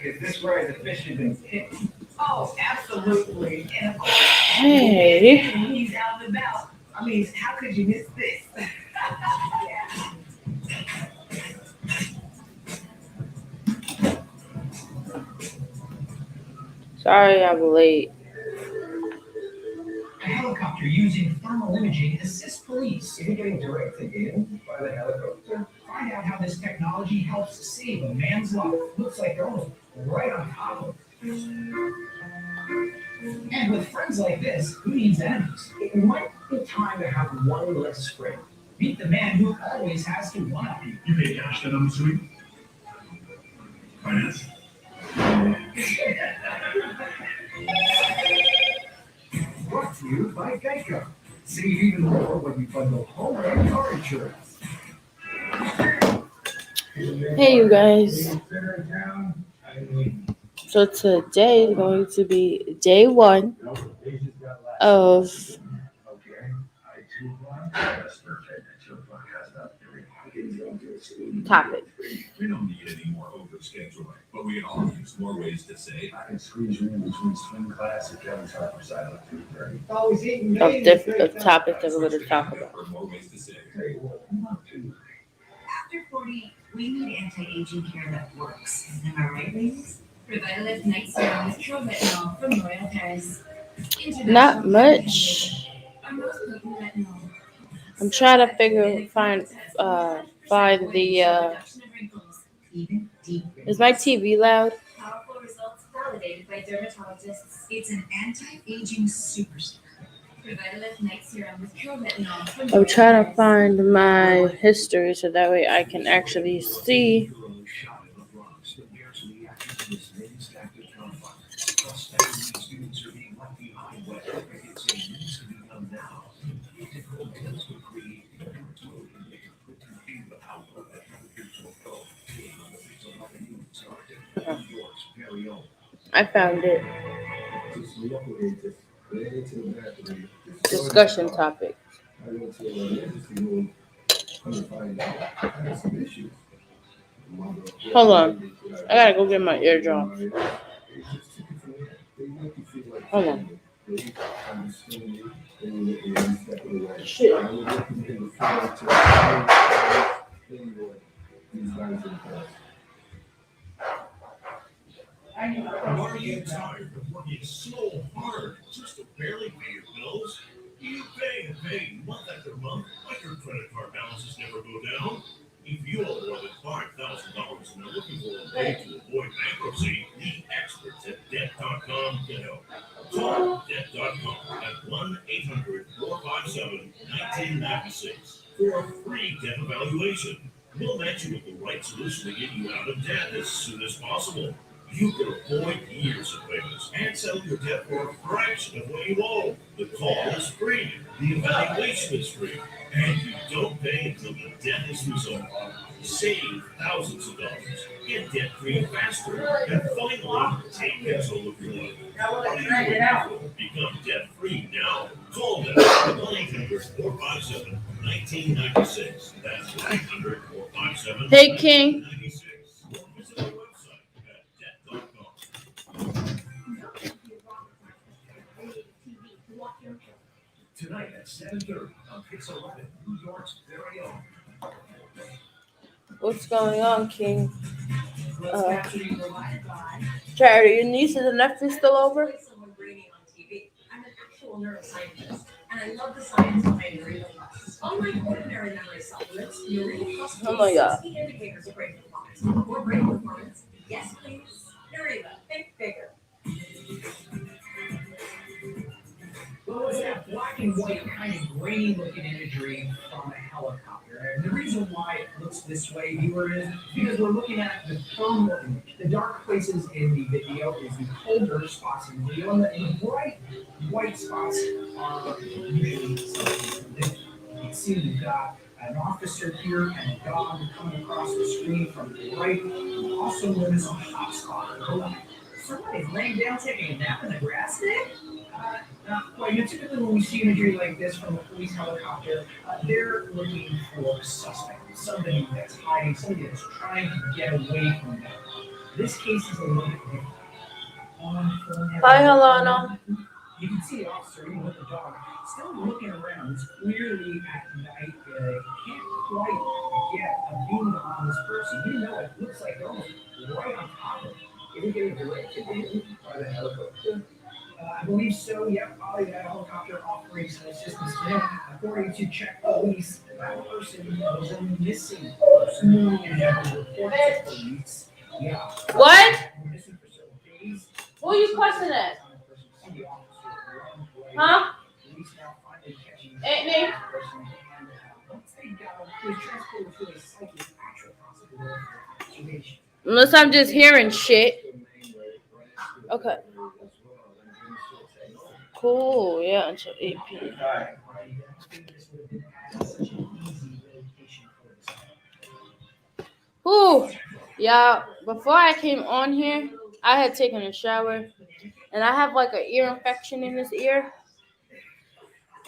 Is this where the fish have been picked? Oh, absolutely. And of course, Hey. he's out and about. I mean, how could you miss this? Sorry I'm late. A helicopter using thermal imaging assists police in getting directed in by the helicopter. Find out how this technology helps save a man's life. Looks like they're almost right on top of it. And with friends like this, who needs enemies? It might be time to have one less friend. Meet the man who always has to one-up you. You pay cash then, I'm assuming? Finance? Brought to you by Geico. Save even more when you bundle home and car insurance. Hey, you guys. So today is going to be day 1 of topic. We don't need any more overscheduling, but we can all use more ways to save. I can squeeze you in between swim class and Kevin's Harper side at 2:30. Of topics that we're going to talk about. More ways to save. After 40, we need anti-aging care that works. Am I right, ladies? Revitalift Night Serum with Proretinol from Royal Paris. Not much. I'm trying to find the is my TV loud? Powerful results validated by dermatologists. It's an anti-aging superstar. Revitalift Night Serum with Proretinol from I'm trying to find my history so that way I can actually see. I found it. Discussion topic. Hold on. I gotta go get my eardrums. Hold on. Shit. Are you tired of working so hard just to barely pay your bills? You pay and pay month after month, but your credit card balances never go down. If you owe more than $5,000 and are looking for a way to avoid bankruptcy, the experts at Debt.com can help. Call Debt.com at 1-800-457-1996 for a free debt evaluation. We'll match you with the right solution to get you out of debt as soon as possible. You can avoid years of payments and settle your debt for a fraction of what you owe. The call is free, the evaluation is free, and you don't pay until the debt is resolved. Save thousands of dollars, get debt-free faster, and finally take control of your life. What are you waiting for? Become debt-free now. Call them at 1-800-457-1996. That's 1-800-457-1996. Hey, King. Or visit our website at debt.com. Tonight at 7:30 on Pix 11, New York's very own. What's going on, King? Charity, your niece and nephew still over? I'm an actual neuroscientist, and I love the science behind Eureka Plus. Unlike ordinary memory supplements, Eureka Plus Oh my God. 60 indicators of brain performance. Or brain performance, yes please. Eureka, think bigger. Well, it's that black and white kind of grainy looking imagery from a helicopter. And the reason why it looks this way, viewer, is because we're looking at the thermal image. The dark places in the video is the colder spots in the video, and the bright white spots are usually something lit. You can see we've got an officer here and a dog coming across the screen from the right. We also notice a hot spot on the left. Somebody's laying down taking a nap in the grass there? Not quite. Typically, when we see imagery like this from a police helicopter, they're looking for a suspect, somebody that's hiding, somebody that's trying to get away from them. This case is a little bit different. Hi, Alana. You can see the officer, even with the dog, still looking around. It's clearly at night. Can't quite get a beam on this person. You know, it looks like they're almost right on top of it. Is it getting directed by the helicopter? I believe so. Yeah, probably that helicopter operates some assistance to him. According to Czech police, that person was a missing person and have been reported to police. Yeah. What? Missing for several days. Who are you questioning at? Huh? Ain't me. Unless I'm just hearing shit. Okay. Cool. Yeah, until 8 p.m. Ooh. Yeah, before I came on here, I had taken a shower. And I have like an ear infection in this ear.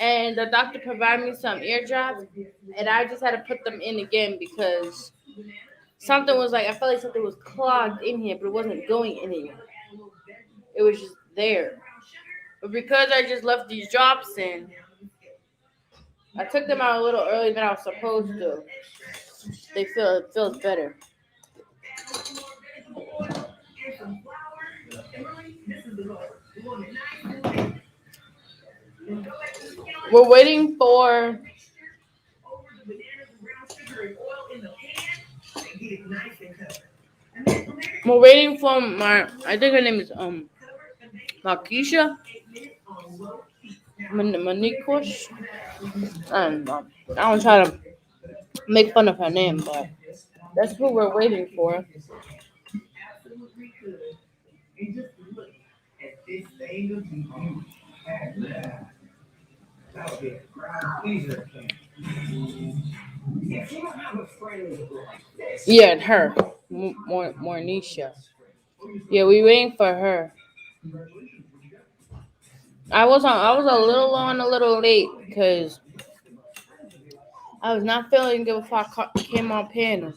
And the doctor provided me some ear drops. And I just had to put them in again because something was like, I felt like something was clogged in here, but it wasn't going anywhere. It was just there. But because I just left these drops in, I took them out a little earlier than I was supposed to. It feels better. We're waiting for my, I think her name is Markeisha Manikosh. I don't try to make fun of her name, but that's who we're waiting for. Yeah, her. Mornisha. Yeah, we waiting for her. I was a little late because I was not feeling good before I came on panel.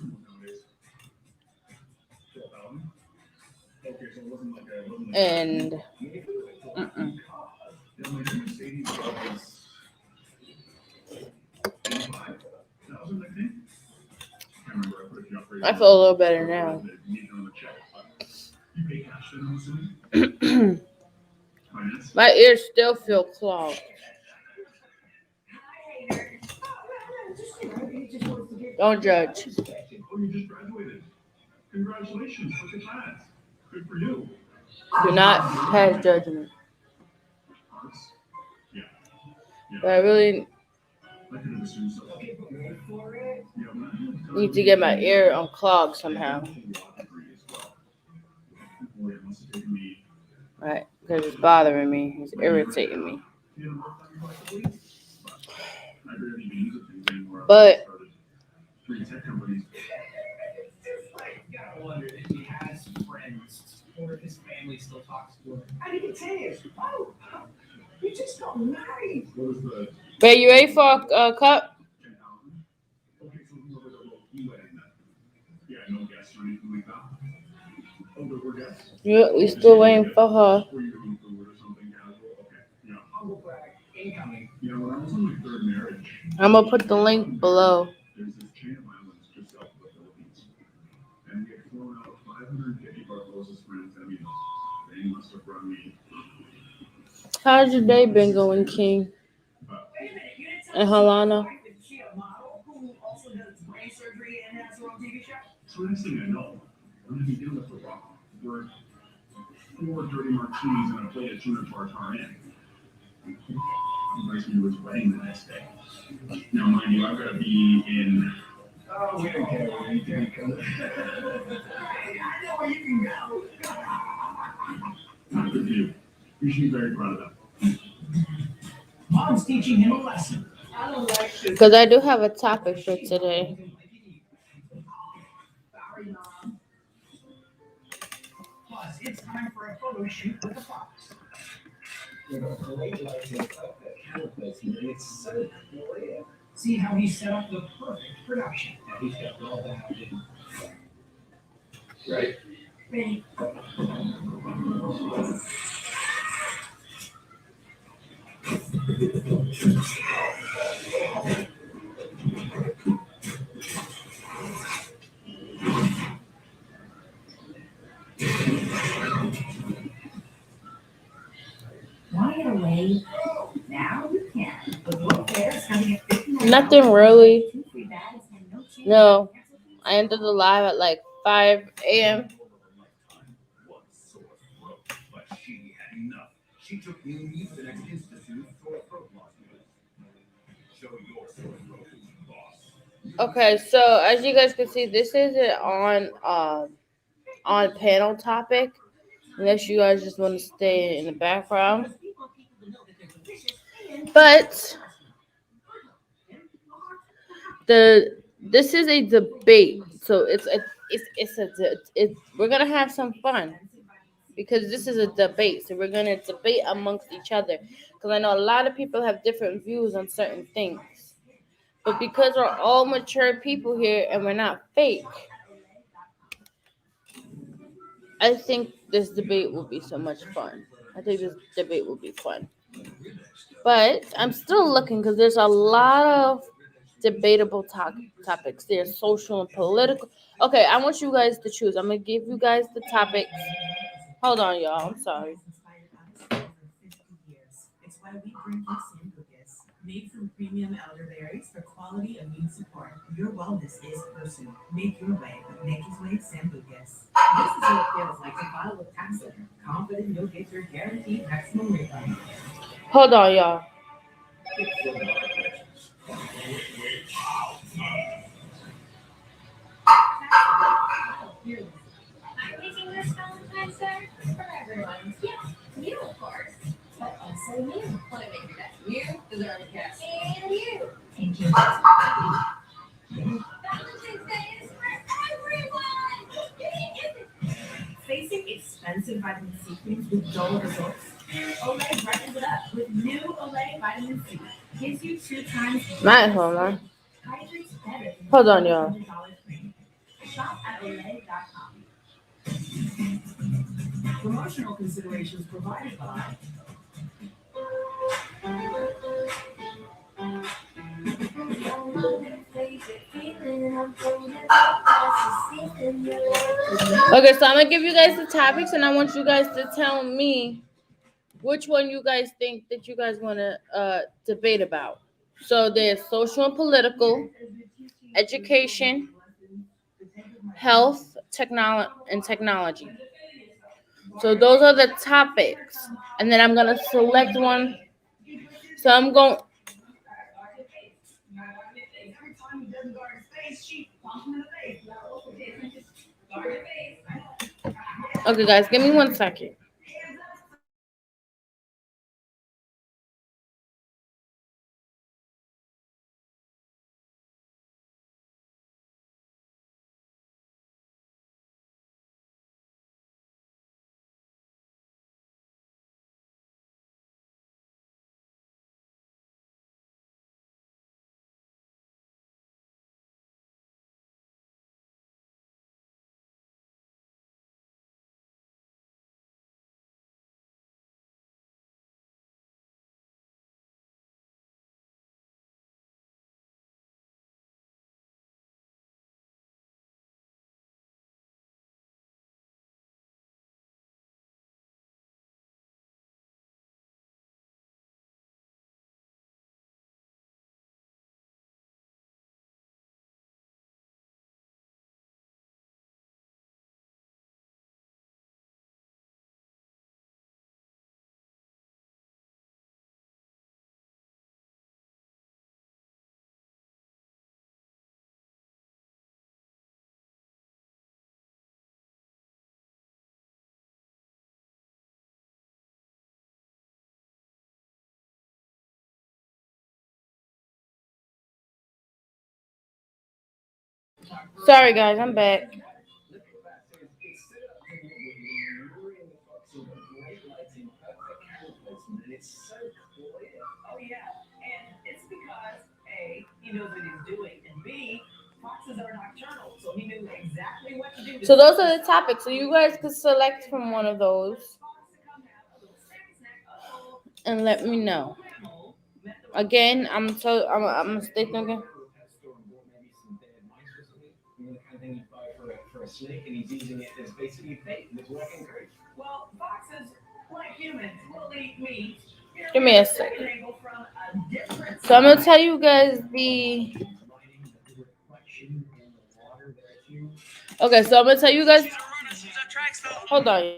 And I feel a little better now. My ears still feel clogged. Don't judge. Congratulations, look at that. Good for you. Do not pass judgment. But I really need to get my ear unclogged somehow. Right, because it's bothering me. It's irritating me. But I wonder if he has friends or if his family still talks to him. I didn't say it. Oh, you just got married. Babe, you ready for a cup? Yeah, we still waiting for her. I'm gonna put the link below. How's your day been going, King? And Halana? So the next thing I know, I'm going to be dealing with the rock. We're 4 dirty martinis and a plate of tuna tartare in. Invites me to his wedding the next day. Now, mind you, I've got to be in. Oh, we don't care where you can go. I know where you can go. Not good for you. You should be very proud of that. Mom's teaching him a lesson. Because I do have a topic for today. Plus, it's time for a photo shoot with the fox. It's so clear. See how he set up the perfect production. He's got all that in. Right? Want to get away? Now you can. With World Fair starting at $59. Nothing really. 2 free bags and no change. No, I ended the live at like 5 a.m. One sore throat, but she had enough. She took Immunmucinex Institute sore throat lozenges. Show your sore throat to the boss. Okay, so as you guys can see, this isn't on panel topic, unless you guys just want to stay in the background. But this is a debate, so we're gonna have some fun because this is a debate. So we're gonna debate amongst each other because I know a lot of people have different views on certain things. But because we're all mature people here and we're not fake, I think this debate will be so much fun. I think this debate will be fun. But I'm still looking because there's a lot of debatable topics. There's social and political. Okay, I want you guys to choose. I'm going to give you guys the topics. Hold on, y'all. I'm sorry. It's why we bring you Sambucus, made from premium elderberries for quality immune support. Your wellness is pursued. Make your way with Nature's Way Sambucus. This is what it feels like to file with tax letter. Confident you'll get your guaranteed maximum refund. Hold on, y'all. I'm making this Valentine's Day for everyone. Yeah, you, of course. But also you. Want to make your best. You deserve a kiss. And you. Thank you. Valentine's Day is for everyone. Facing expensive vitamin C creams with dull results? Olay brightens it up with new Olay Vitamin C. Gives you 2 times. Hold on. Hydrates better. Hold on, y'all. $100 cream. Shop at Olay.com. Promotional considerations provided by. Okay, so I'm going to give you guys the topics and I want you guys to tell me which one you guys think that you guys want to debate about. So there's social and political, education, health, technology. So those are the topics. And then I'm going to select one. So I'm going. Okay, guys, give me 1 second. Sorry, guys, I'm back. Oh yeah, and it's because A, he knows what he's doing, and B, foxes are nocturnal, so he knew exactly what So those are the topics. So you guys could select from one of those and let me know. Again, I'm gonna state them again. For a snake, and he's using it as basically bait. It's working great. Well, foxes, like humans, will eat meat. Give me a second. So I'm gonna tell you guys the. Okay, so I'm gonna tell you guys. Hold on.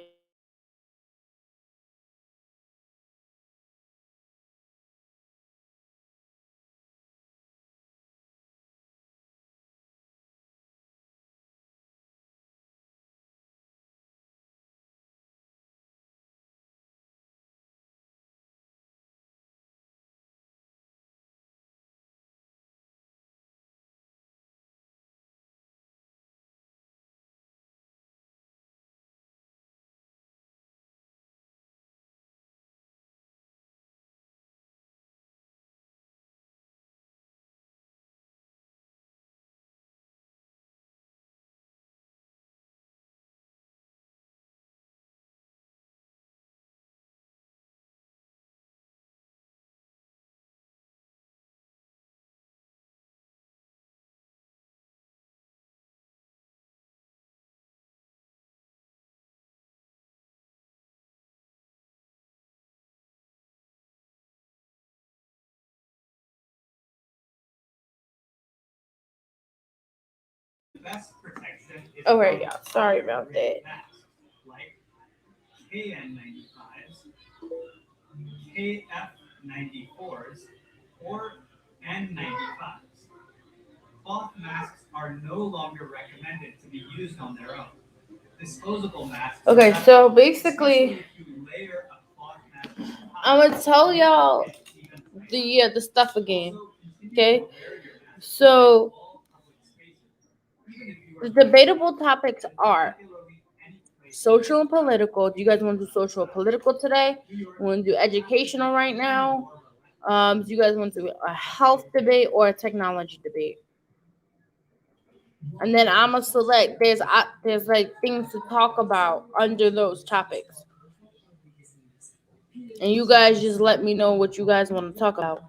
Alright, y'all. Sorry about that. Like KN95s, KF94s, or N95s. Cloth masks are no longer recommended to be used on their own. Disposable masks. Okay, so basically, I'm gonna tell y'all the stuff again. Okay, so the debatable topics are social and political. Do you guys want to do social or political today? You want to do educational right now? Do you guys want to do a health debate or a technology debate? And then I'm gonna select. There's like things to talk about under those topics, and you guys just let me know what you guys want to talk about.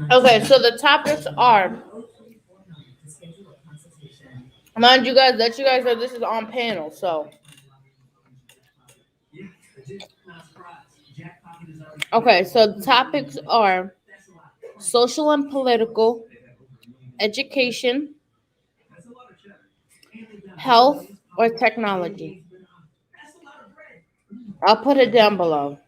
Okay, so the topics are. Mind you guys, let you guys know this is on panel, so. Okay, so the topics are social and political, education, health, or technology. I'll put it down below.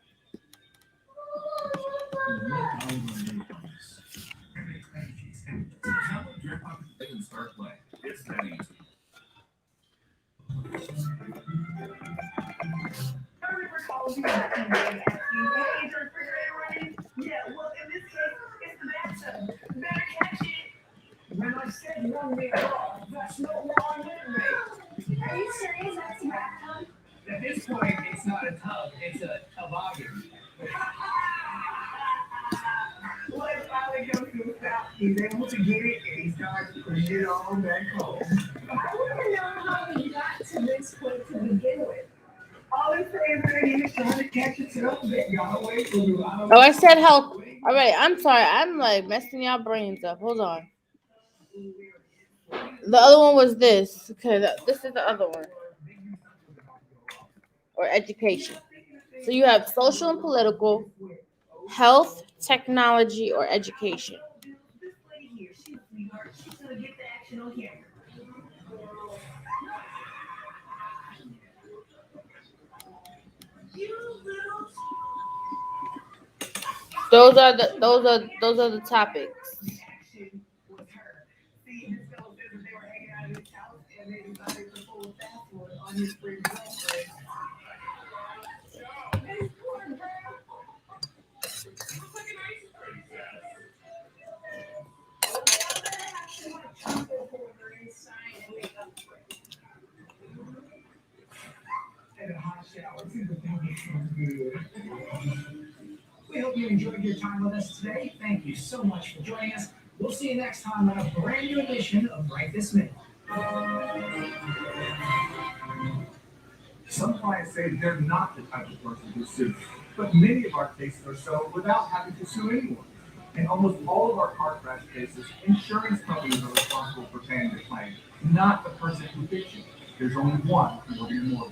Yeah, well, in this case, it's the bathtub. Better catch it. When I said 1 meter long, that's no long meter. Are you serious? That's a bathtub? At this point, it's not a tub, it's a toboggan. Well, I finally go to the stop. He's able to get it, and he starts pushing it on back home. I want to know how we got to this point to begin with. All I'm saying is that he was trying to catch himself that got away from you. Oh, I said health. All right, I'm sorry. I'm like messing y'all brains up. Hold on. The other one was this. Okay, this is the other one. Or education. So you have social and political, health, technology, or education. Those are the topics. Action with her. See, his fellow says that they were hanging out at his house and they decided to pull a fast one on his spring girlfriend. And a hot shower too, but that was so good. We hope you enjoyed your time with us today. Thank you so much for joining us. We'll see you next time on a brand new edition of Right This Minute. Some clients say they're not the type of person who sues, but many of our cases are so without having to sue anyone. In almost all of our car crash cases, insurance companies are responsible for paying the claim, not the person who hit you. There's only one who will be more.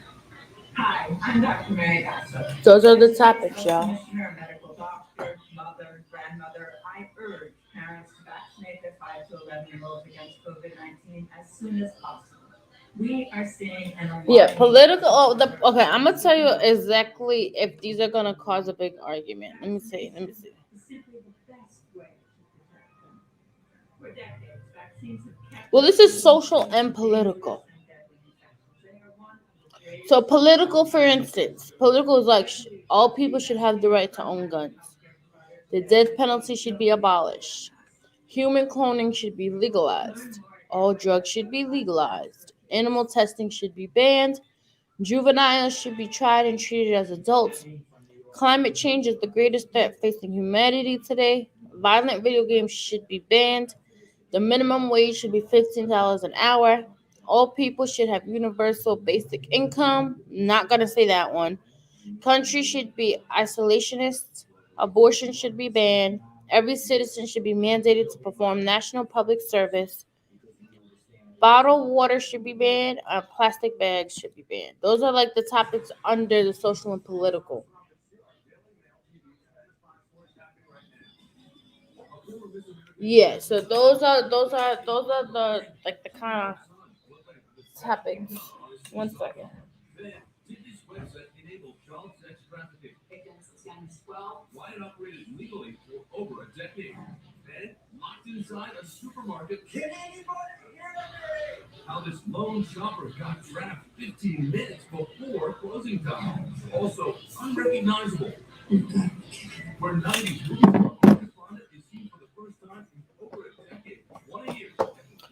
Hi, I'm Dr. Mary Basso. Those are the topics, y'all. Commissioner, medical doctor, mother, grandmother. I urge parents to vaccinate their 5 to 11-year-olds against COVID-19 as soon as possible. We are seeing an alarming. Yeah, political. Okay, I'm gonna tell you exactly if these are gonna cause a big argument. Let me see. Simply the best way to protect them. For decades, vaccines have kept. Well, this is social and political. So political, for instance, political is like all people should have the right to own guns. The death penalty should be abolished. Human cloning should be legalized. All drugs should be legalized. Animal testing should be banned. Juveniles should be tried and treated as adults. Climate change is the greatest threat facing humanity today. Violent video games should be banned. The minimum wage should be $15 an hour. All people should have universal basic income. Not gonna say that one. Countries should be isolationist. Abortion should be banned. Every citizen should be mandated to perform national public service. Bottled water should be banned. Plastic bags should be banned. Those are like the topics under the social and political. Yeah, so those are the like the kind of topics. 1 second. Did this website enable child sex trafficking? Why it operated legally for over a decade? Then locked inside a supermarket. Can anybody hear me? How this lone shopper got trapped 15 minutes before closing time. Also unrecognizable. Where 90s movie star Fonda is seen for the first time in over a decade. 1 year.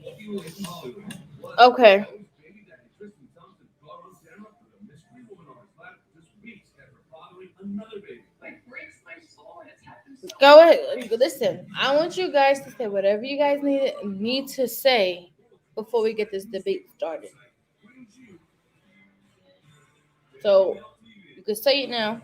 Walking away from Hollywood. Okay. Baby daddy Tristan Thompson caught on camera with a mystery woman on his lap just weeks after fathering another baby. Like breaks my soul, and it's happened so. Go ahead. Listen, I want you guys to say whatever you guys need to say before we get this debate started. So you can say it now.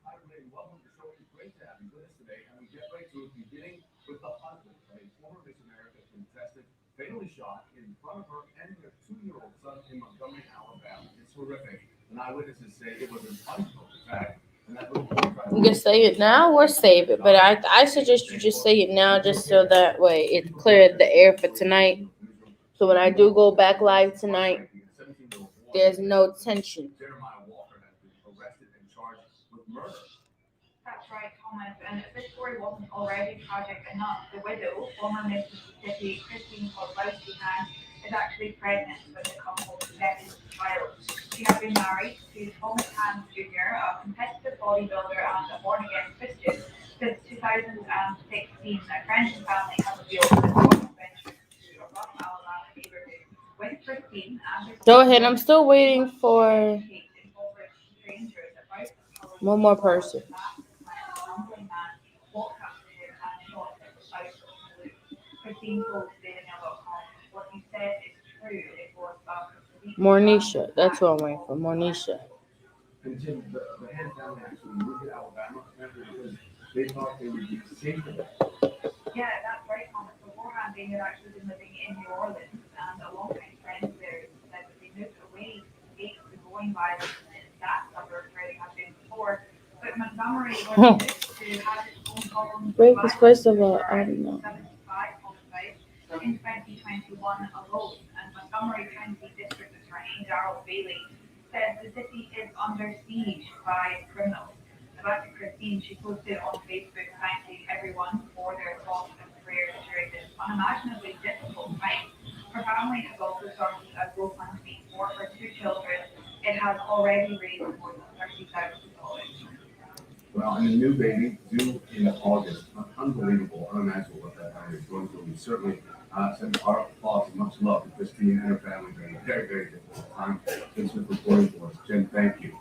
Hi, everybody. Welcome to the show. It's great to have you with us today. And we get right to it, beginning with the husband of a former Miss America contestant fatally shot in front of her and their 2-year-old son in Montgomery, Alabama. It's horrific. And eyewitnesses say it was an unprovoked attack. And that little boy tried to. You can say it now or save it, but I suggest you just say it now, just so that way it cleared the air for tonight. So when I do go back live tonight, there's no tension. Jeremiah Walker has been arrested and charged with murder. That's right, Thomas. And if this story wasn't already tragic enough, the widow, former Mississippi Christine Kozlowski, is actually pregnant with the couple's second child. She had been married to Thomas Hans Jr., a competitive bodybuilder and a born-again Christian, since 2016. A friends and family have revealed that Thomas ventured to a rough Alabama neighborhood with Christine and her Go ahead. I'm still waiting for one more person. Mornisha. That's what I'm waiting for. Mornisha. And Jim, the Hand family actually moved to Alabama because they thought they would be safer. Yeah, that's right, Thomas. Beforehand, they had actually been living in New Orleans, and a long-time friend there said that they moved away to escape the growing violence in that suburb where they had been before. But Montgomery wanted to have its own problems. Wait, because first of all, I don't know. 75 homicides in 2021 alone, and Montgomery County District Attorney Darrell Bailey said the city is under siege by criminals. back to Christine, she posted on Facebook thanking everyone for their thoughts and prayers during this unimaginably difficult time. Her family has also started a GoFundMe for her two children. It has already raised more than $30,000. Well, and a new baby due in August. Unbelievable, unimaginable what that family is going through. We certainly send our thoughts and much love to Christine and her family during a very, very difficult time. Thanks for reporting for us. Jen, thank you.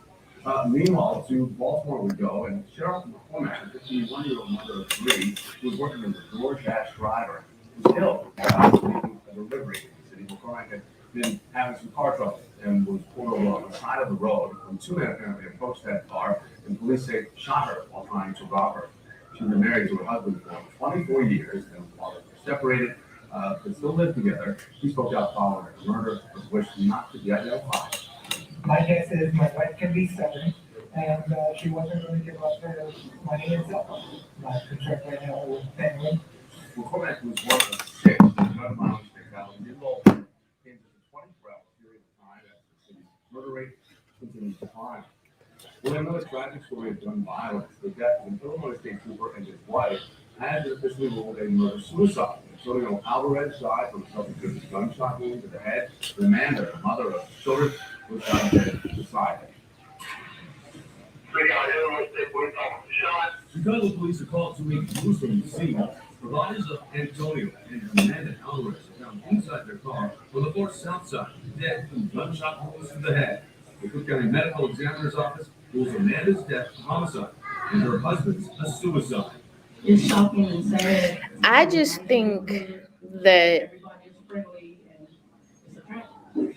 Meanwhile, to Baltimore we go, and Cheryl McCormack, a 51-year-old mother of three, who was working as a DoorDash driver, was ill making a delivery in the city. McCormack had been having some car trouble and was pulled over on the side of the road when two men apparently approached that car, and police say shot her while trying to rob her. She'd been married to her husband for 24 years, and while they were separated, they still lived together. He spoke out following her murder, but wished not to be identified. My guess is my wife can be stubborn, and she wasn't going to give up her money and cell phone. My concern right now with family. McCormack was one of six gun violence fatalities involved in just a 24-hour period of time as the city's murder rate continues to climb. Well, another tragic story of gun violence. The death of an Illinois state trooper and his wife has officially ruled a murder-suicide. Antonio Alvarez died from a self-inflicted gunshot wound to the head. Amanda, the mother of children, was found dead beside him. Chicago police are called to a gruesome scene. Providers of Antonio and Amanda Alvarez are found inside their car on the North South Side, dead from gunshot wounds to the head. The Cook County Medical Examiner's Office rules Amanda's death a homicide and her husband's a suicide. It's shocking and sad. I just think that Everybody's friendly and it's attractive.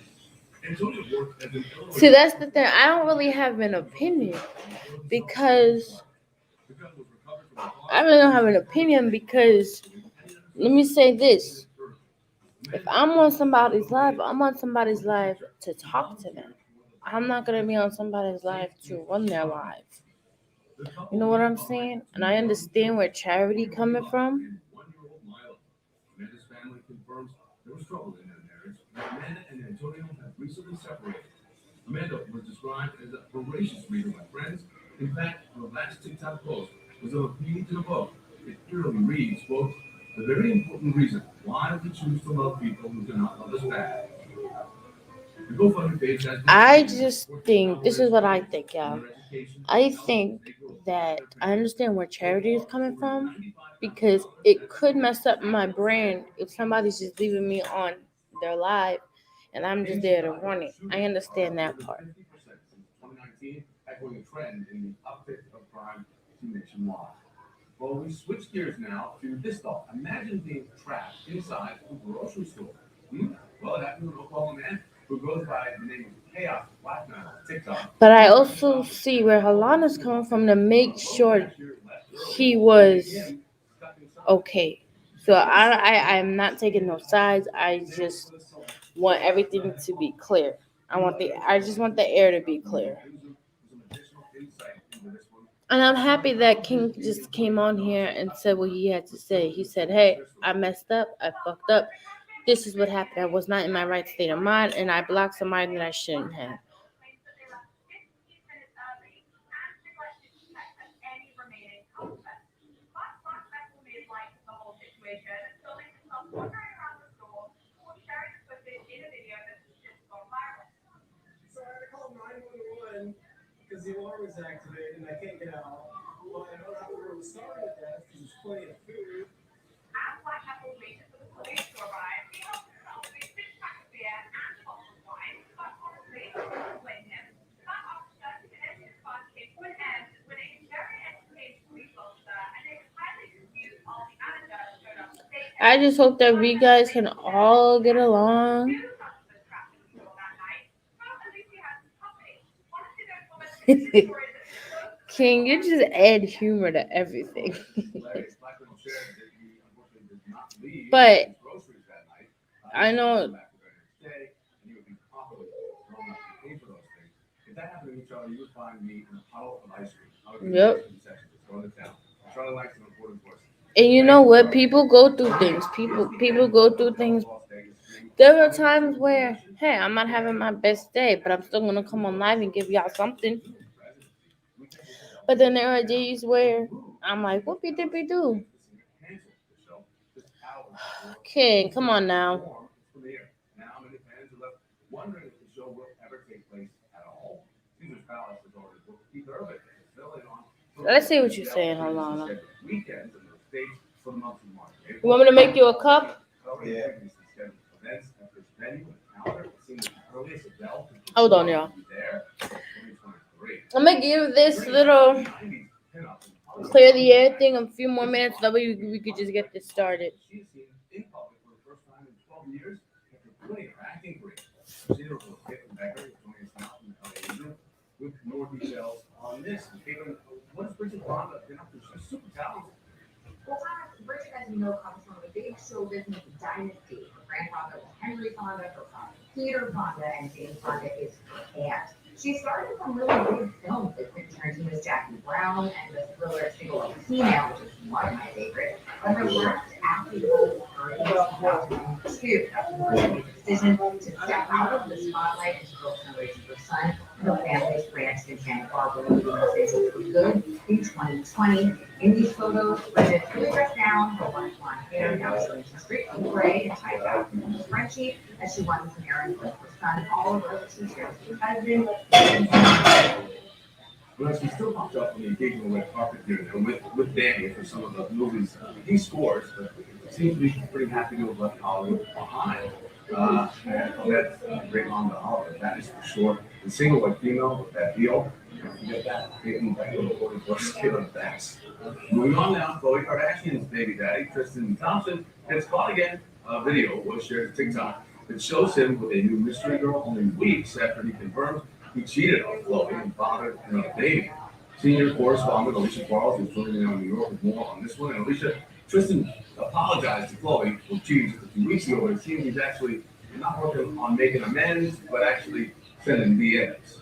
Antonio worked as an Illinois. see that's the thing. I don't really have an opinion because The gun was recovered from a car. I really don't have an opinion because let me say this. If I'm on somebody's live, I'm on somebody's live to talk to them. I'm not gonna be on somebody's live to run their live. You know what I'm saying? And I understand where charity coming from. 1-year-old Milo. Amanda's family confirms there was trouble in their marriage. Amanda and Antonio have recently separated. Amanda was described as a voracious reader by friends. In fact, her last TikTok post was of a page in a book. It clearly reads, quote, the very important reason why we choose to love people who do not love us back. The GoFundMe page has been I just think this is what I think, y'all. I think that I understand where charity is coming from because it could mess up my brain if somebody's just leaving me on their live and I'm just there to run it. I understand that part. 50% since 2019, echoing a trend in the uptick of crime nationwide. Well, we switch gears now to this thought. Imagine being trapped inside a grocery store. Well, it happened to an Oklahoma man who goes by the name of Chaos Black Man on TikTok. But I also see where Halana's coming from to make sure he was okay. So I'm not taking no sides. I just want everything to be clear. I just want the air to be clear. And I'm happy that King just came on here and said what he had to say. He said, hey, I messed up. I fucked up. This is what happened. I was not in my right state of mind, and I blocked somebody that I shouldn't have. So I had to call 911 because the alarm was activated and I can't get out. Well, I don't have to really sorry with that because there's plenty of food. I just hope that we guys can all get along. King, you just add humor to everything. But I know. Yep. And you know what? People go through things. People go through things. There are times where, hey, I'm not having my best day, but I'm still gonna come on live and give y'all something. But then there are days where I'm like, whoopie dippy do. Okay, come on now. Now many fans are left wondering if the show will ever take place at all. Caesar's Palace has already booked Keith Urban as filling on. Let's see what you're saying. Hold on. Weekends in the States for the month of March. You want me to make you a cup? Yeah. Events at this venue and calendar. It seems the earliest Adele Hold on, y'all. I'm gonna give this little clear the air thing a few more minutes. That way we could just get this started. She's seen in public for the first time in 12 years after quitting her acting career. Cedar will get Becker joining us now from the LA Newsroom with more details on this. And Caitlin, what has Bridget Fonda been up to? She's super talented. Well, Bridget, as you know, comes from a big show business dynasty. Her grandfather was Henry Fonda, her father Peter Fonda, and Jane Fonda is her aunt. She started in some really big films that Quentin Tarantino's Jackie Brown and the thriller Single and Female, which is one of my favorites. But her last acting role was in 2002. That's the first major decision to step out of the spotlight and to focus on raising her son and her family's ranch in Santa Barbara, leaving Los Angeles for good in 2020. In these photos, Bridget really dressed down, her white blonde hair now showing some streaks of gray and tied out in a scrunchie as she runs an errand for her son Oliver, who shares her husband. Well, she still popped up on the engagement red carpet here with Danny for some of the movies he scores, but seems to be pretty happy to have left Hollywood behind. And that's a great mom to Oliver, that is for sure. The single like female with that deal, you get that getting back to the 40-plus kid on the backs. Moving on now, Khloe Kardashian's baby daddy, Tristan Thompson, gets caught again. A video was shared to TikTok that shows him with a new mystery girl only weeks after he confirmed he cheated on Khloe and fathered another baby. Senior correspondent Alicia Quarles is joining me on New York with more on this one. And Alicia, Tristan apologized to Khloe for cheating just a few weeks ago, but it seems he's actually not working on making amends, but actually sending DMs.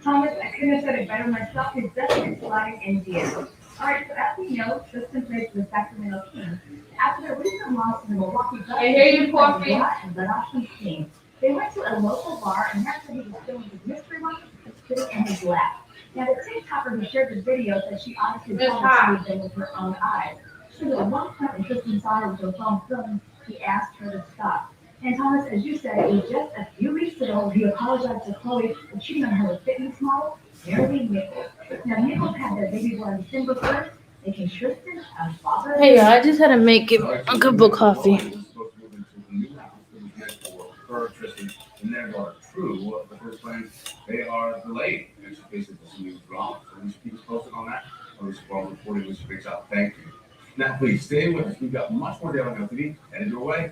Thomas, I couldn't have said it better myself. His definite slide in DMs. All right, so as we know, Tristan plays for the Sacramento Kings. After their recent loss to the Milwaukee Bucks, I hear you, Coffee. And the Russian team, they went to a local bar, and that's where he was filming his mystery one, sitting in his lap. Now, the TikToker who shared the video said she honestly saw the scene with her own eyes. She was at one point when Tristan saw her with her phone filming, he asked her to stop. And Thomas, as you said, it was just a few weeks ago he apologized to Khloe for cheating on her with fitness model Mary Nichols. Now, Nichols had their baby born December 1st, making Tristan a father. Hey, y'all, I just had to make it a cup of coffee. Her, Tristan, and their daughter, True, the first plans, they are delayed. And she faces some new drama. So we should keep us posted on that. Alicia Quarles reporting, Alicia Big Shot. Thank you. Now, please stay with us. We've got much more Daily on TV headed your way.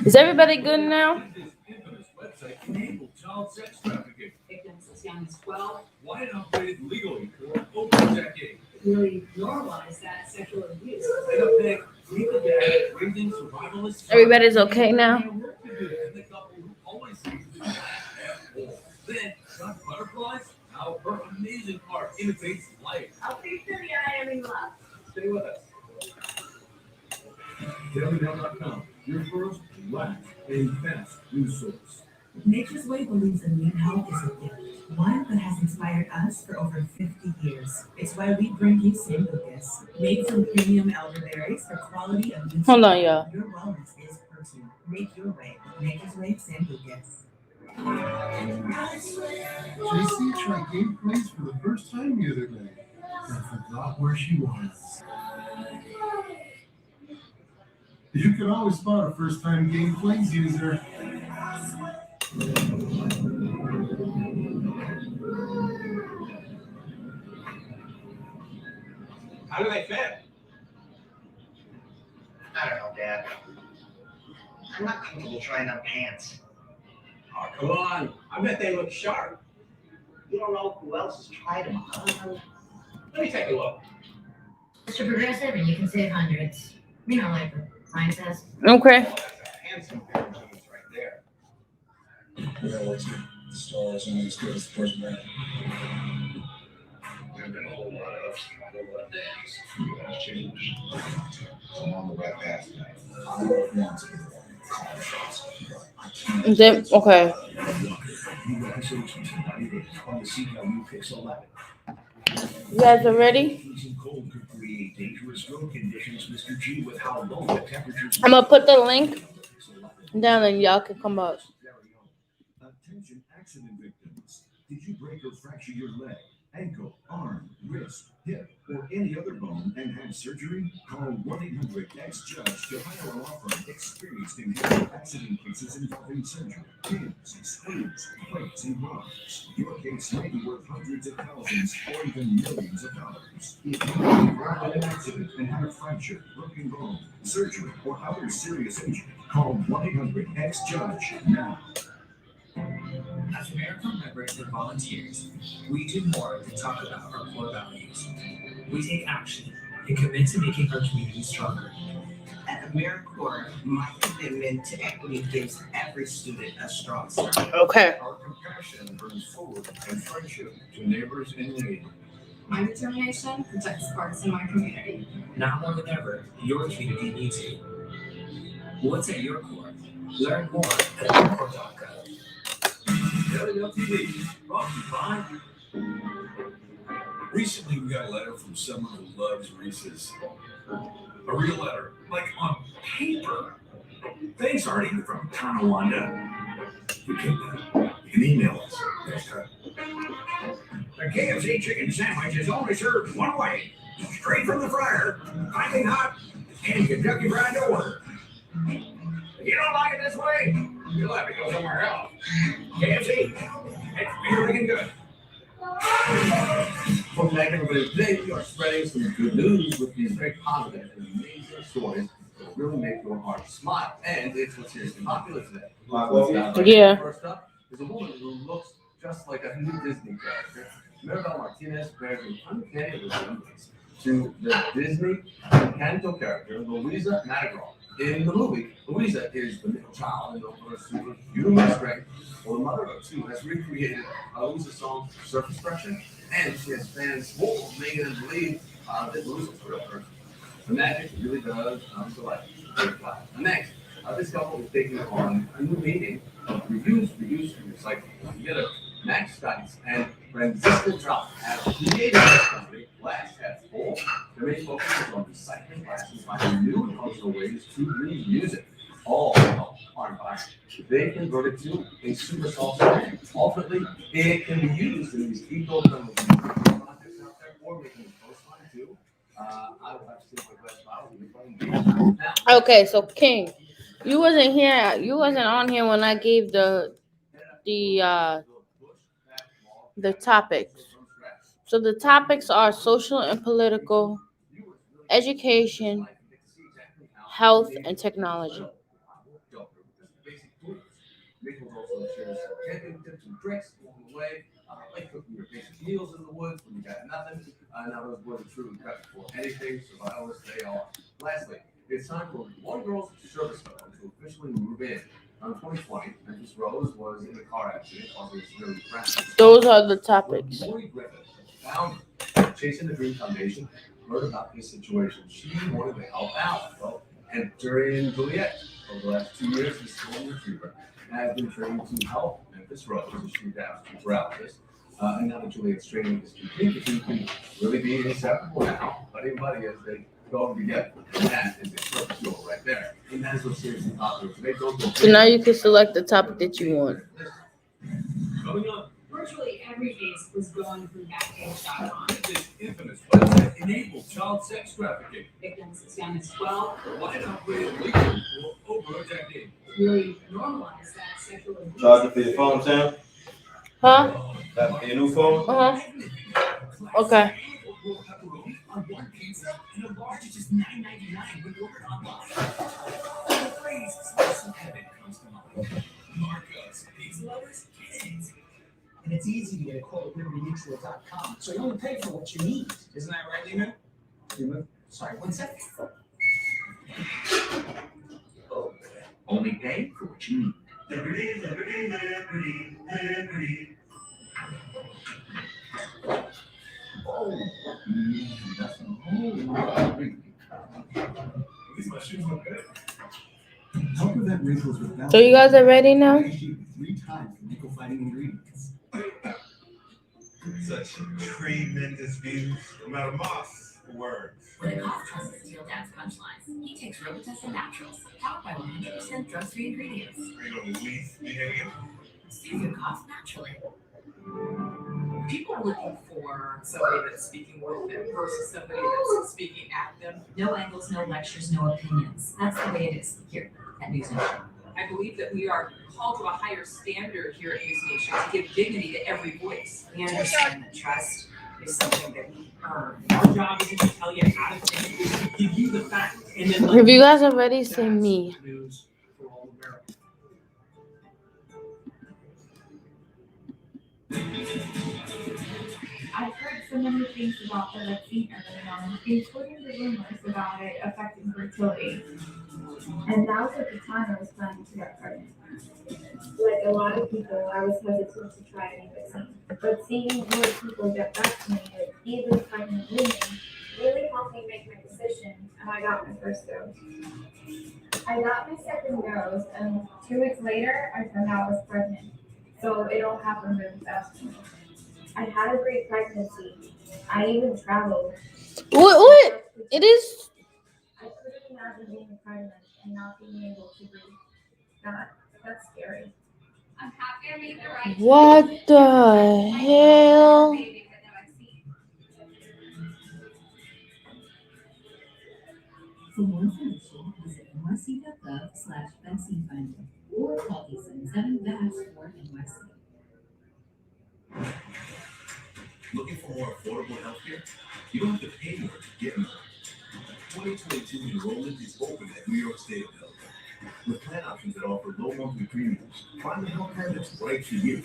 Is everybody good now? This infamous website enabled child sex trafficking. Victims as young as 12 Why it operated legally for over a decade. really normalize that sexual abuse. And a big legal dad raising survivalists. Everybody's okay now? And the couple who always seems to be asshole. Then got butterflies. How her amazing art imitates life. I'll see you in the Miami love. Stay with us. DailyMail.com, your first, last, and best news source. Nature's Way believes immune health is a gift, one that has inspired us for over 50 years. It's why we bring you Sambucus, made from premium elderberries for quality immune. Hold on, y'all. Your wellness is personal. Make your way with Nature's Way Sambucus. JC tried game plays for the first time the other day and forgot where she was. You can always spot a first-time game plays user. How do they fit? I don't know, Dad. I'm not comfortable trying on pants. Oh, come on. I bet they look sharp. You don't know who else has tried them. Let me take a look. Mr. Progressive, and you can save hundreds. You know, like the sign says. Okay. Oh, that's a handsome pair of jeans right there. The stars only as good as the person there. There's been a whole lot of days. You have changed. I'm on the right path now. I don't want to be the one to call the shots. I can't. Is it? Okay. New episodes from tonight on the CW Pix 11. You guys are ready? Freezing cold could create dangerous road conditions, Mr. G, with how low the temperatures. I'm gonna put the link down and y'all can come up. Attention accident victims. Did you break or fracture your leg, ankle, arm, wrist, hip, or any other bone and had surgery? Call 1-800-XJUDGE to hire a law firm experienced in handling accident cases involving surgery, pins, screws, plates, and rods. Your case may be worth hundreds of thousands or even millions of dollars. If you are involved in an accident and have a fracture, broken bone, surgery, or other serious injury, call 1-800-XJUDGE now. As AmeriCorps members and volunteers, we do more than talk about our core values. We take action and commit to making our community stronger. At AmeriCorps, my commitment to equity gives every student a strong start. Okay. Our compassion brings hope and friendship to neighbors in need. My determination protects parks in my community. Now more than ever, your community needs you. What's at your core? Learn more at AmeriCorps.gov. WLTV, brought to you by. Recently, we got a letter from someone who loves Reese's. A real letter, like on paper. Thanks, Artie, from Tonawanda. You can email us next time. The KFC chicken sandwich is only served one way, straight from the fryer, piping hot, and Kentucky Fried Door. If you don't like it this way, you'll have to go somewhere else. KFC, it's really good. Welcome back, everybody. Today, we are spreading some good news with these very positive and amazing stories that will really make your heart smile. And it's what's seriously popular today. Yeah. First up is a woman who looks just like a new Disney character. Maribel Martinez bears an uncanny resemblance to the Disney Encanto character Louisa Madrigal. In the movie, Louisa is the middle child and her superhuman strength. Well, the mother of two has recreated Louisa's song Surface Pressure, and she has fans making them believe that Louisa's a real person. The magic really does come to life. Next, this couple is taking on a new meaning of reuse, and recycling. Together, Max Stites and Francisco Trout have created this company, Glass Half Full. Their main focus is on recycling glass and finding new and functional ways to reuse it, all to help our environment. They convert it to a super soft solution. Ultimately, it can be used in these eco-friendly projects out there, or making a coastline too. I would have to say my glass bottles. Okay, so King, you wasn't here. You wasn't on here when I gave the topics. So the topics are social and political, education, health, and technology. Nichols also shares some camping tips and tricks along the way, like cooking your basic meals in the woods when you got nothing. Now those boys are truly prepped for anything, survivalists they are. Lastly, it's time for one girl's service phone to officially move in. In 2020, Memphis Rose was in a car accident causing a severe crash. Those are the topics. Lori Griffith, founder of Chasing the Dream Foundation, heard about this situation. She wanted to help out. Well, entering Juliet. Over the last 2 years, this golden retriever has been trained to help Memphis Rose as she adapts to paralysis. And now that Juliet's training is complete, the two can really be inseparable now, buddy as they go together. And that is a perfect goal right there. And that is what's seriously popular today. So now you can select the topic that you want. Coming up. Virtually every case was going through Backpage.com. This infamous website enabled child sex trafficking. Victims as young as 12 Why not play it legal for over a decade? really normalized that sexual abuse. Charge it for your phone, Sam? Huh? That for your new phone? Uh-huh. Okay. On one pizza, and a large is just $9.99 when ordered online. The phrase "slice of heaven" comes to mind. Marcos, pizza lovers, get it. And it's easy to get a quote at libertymutual.com, so you only pay for what you need. Isn't that right, Lehman? Lehman? Sorry, 1 second. Oh, only pay for what you need. Liberty, liberty, liberty, liberty. Oh, that's a whole lot of wrinkles. At least my shoes look good. Help prevent wrinkles without. So you guys are ready now? 3 times the wrinkle fighting ingredients. Such tremendous views. Madam Moss, words. When a cough tries to steal Dad's punchlines, he takes Robitussin Naturals, powered by 100% drug-free ingredients. Are you on lease behavior? Soothe your cough naturally. People are looking for somebody that's speaking with them versus somebody that's speaking at them. No angles, no lectures, no opinions. That's the way it is here at News Nation. I believe that we are called to a higher standard here at News Nation to give dignity to every voice. We understand that trust is something that we earn. Our job isn't to tell you how to think, it's to give you the facts. And then If you guys are ready, say that's me. news for all Americans. I've heard so many things about the vaccine early on, including the rumors about it affecting fertility. And that was at the time I was planning to get pregnant. Like a lot of people, I was hesitant to try any vaccine. But seeing more people get vaccinated, even pregnant women, really helped me make my decision, and I got my first dose. I got my second dose, and 2 weeks later, I found out I was pregnant. So it all happened really fast for me. I had a great pregnancy. I even traveled. What? It is. I couldn't imagine being pregnant and not being able to breathe. That's scary. I'm happy I made the right What the hell? For more information, visit nyc.gov/vaccine finder or call 877-VAX for NYC. Looking for more affordable healthcare? You don't have to pay more to get more. 2022 enrollment is open at New York State Health. With plan options that offer low monthly premiums, find the health plan that's right for you.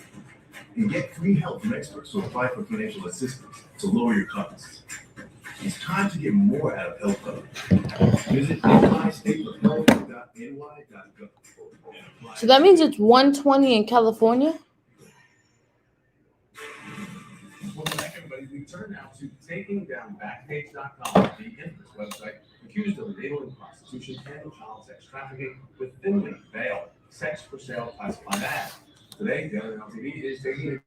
And get free help from experts who apply for financial assistance to lower your costs. It's time to get more out of health coverage. Visit mystateofhealth.ny.gov. So that means it's 120 in California? Welcome back, everybody. We turn now to taking down Backpage.com, the infamous website accused of enabling prostitution and child sex trafficking with thinly veiled sex for sale classified ads. Today, Daily LTV is taking a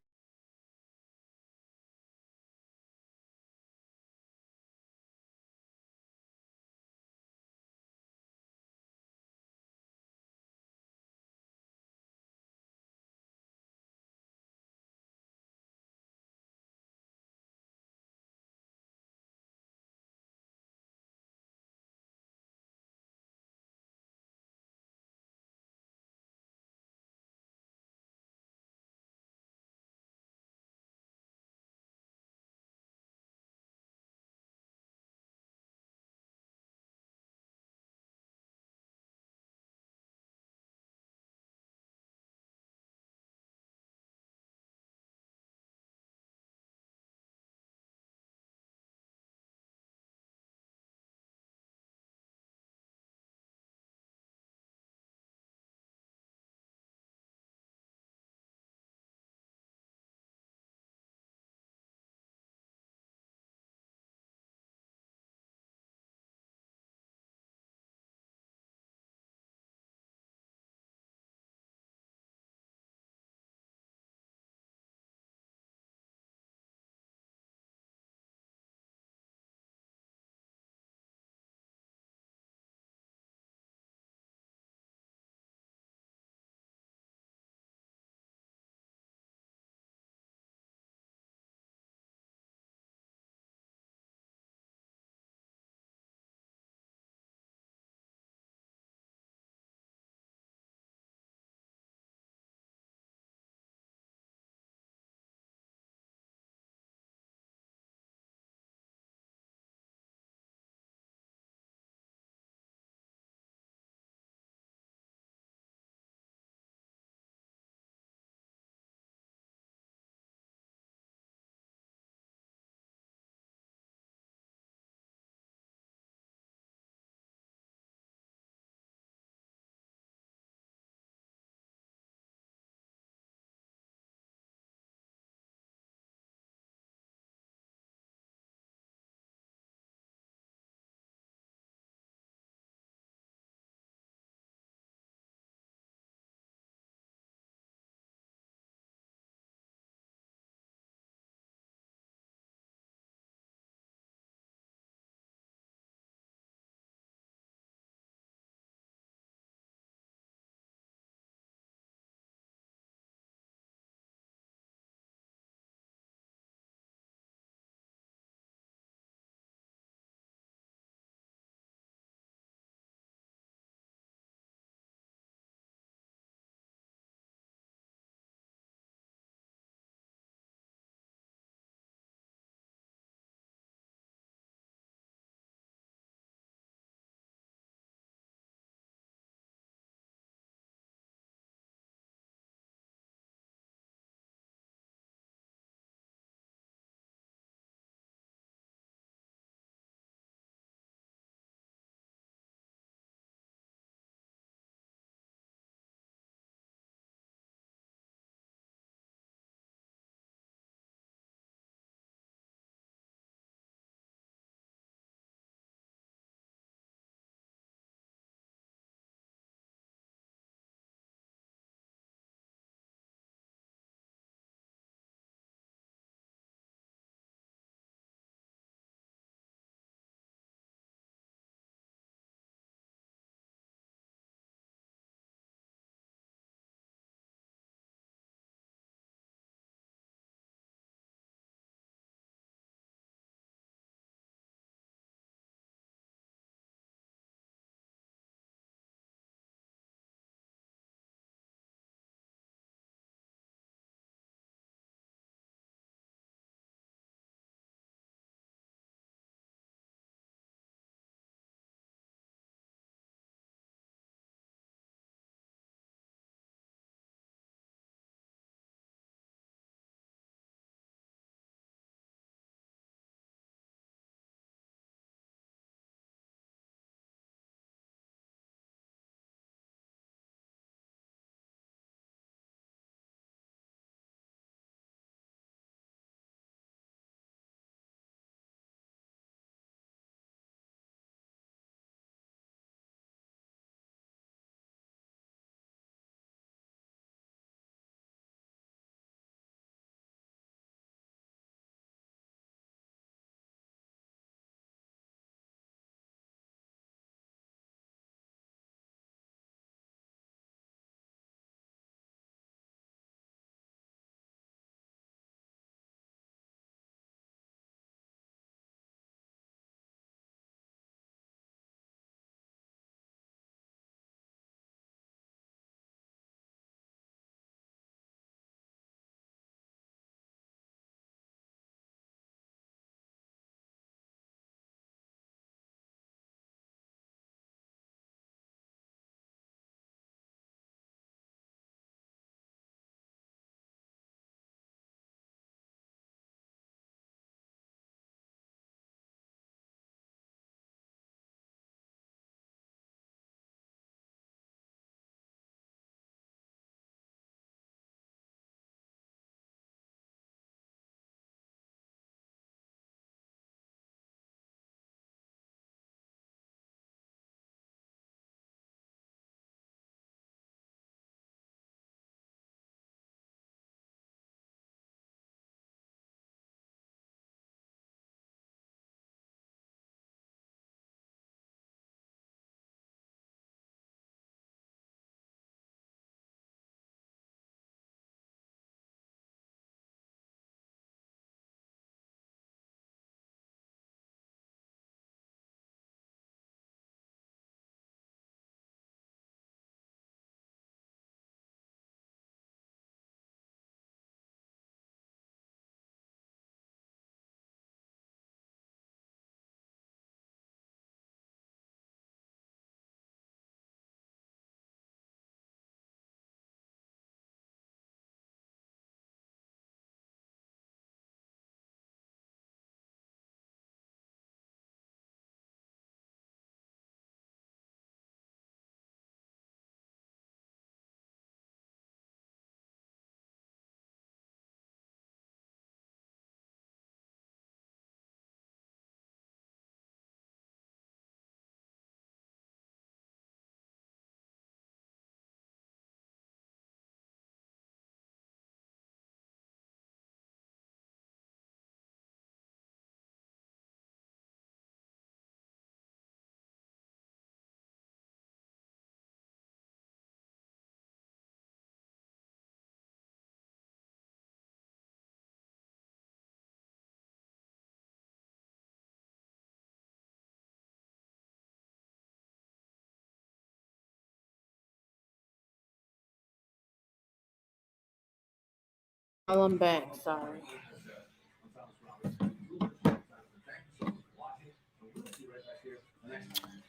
Oh, I'm back. Sorry.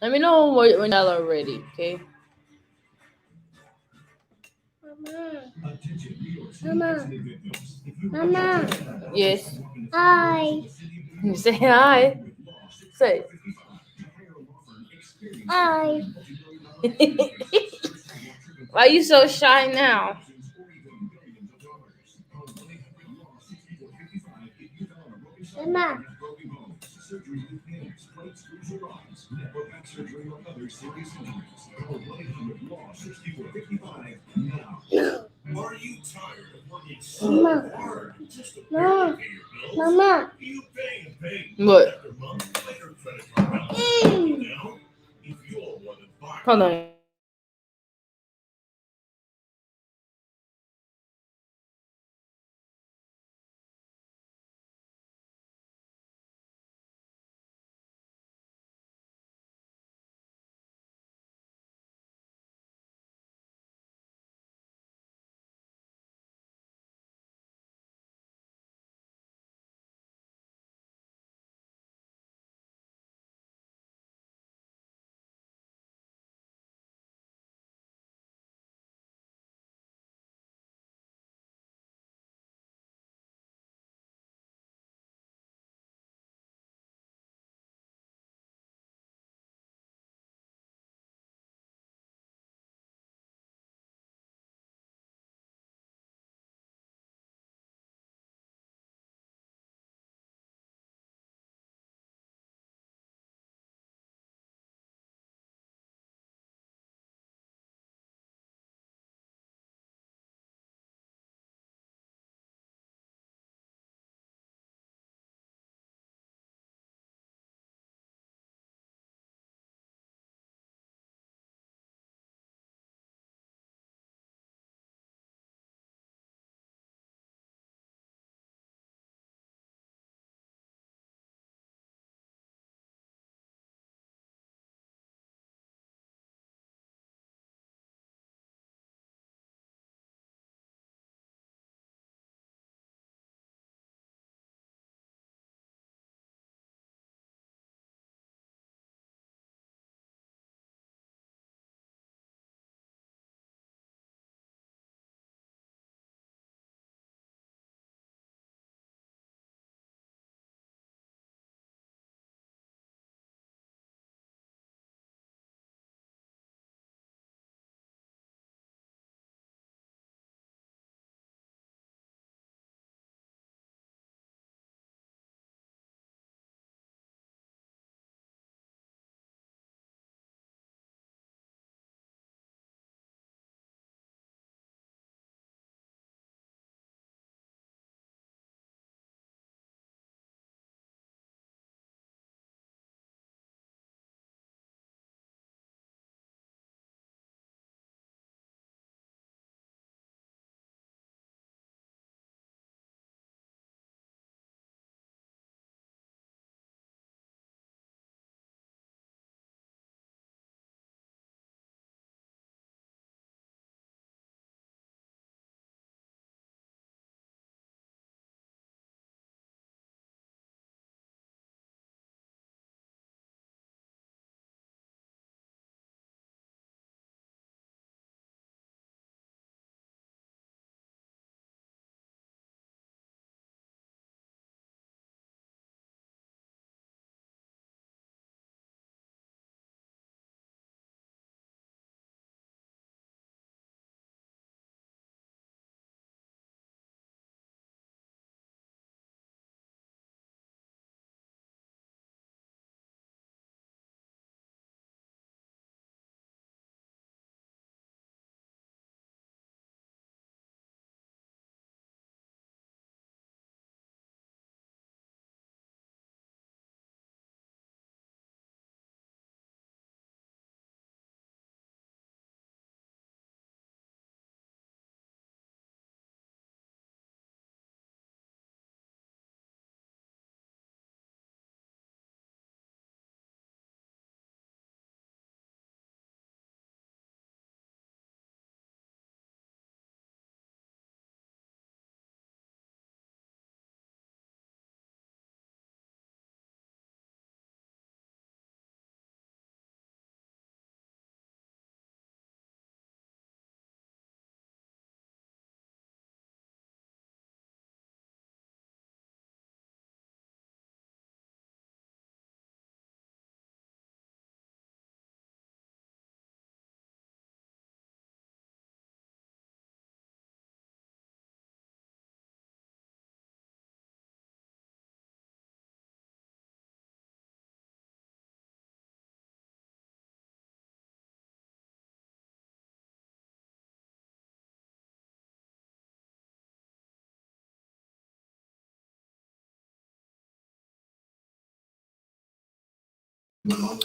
Let me know when y'all are ready, okay? Mama. Mama. Yes. Hi. You say hi. Say. Hi. Why are you so shy now? Mama. Are you tired of working so hard just to barely pay your bills? Mama. You pay and pay What? after month, like your credit card balance is going down. If you're more than 5 Hold on.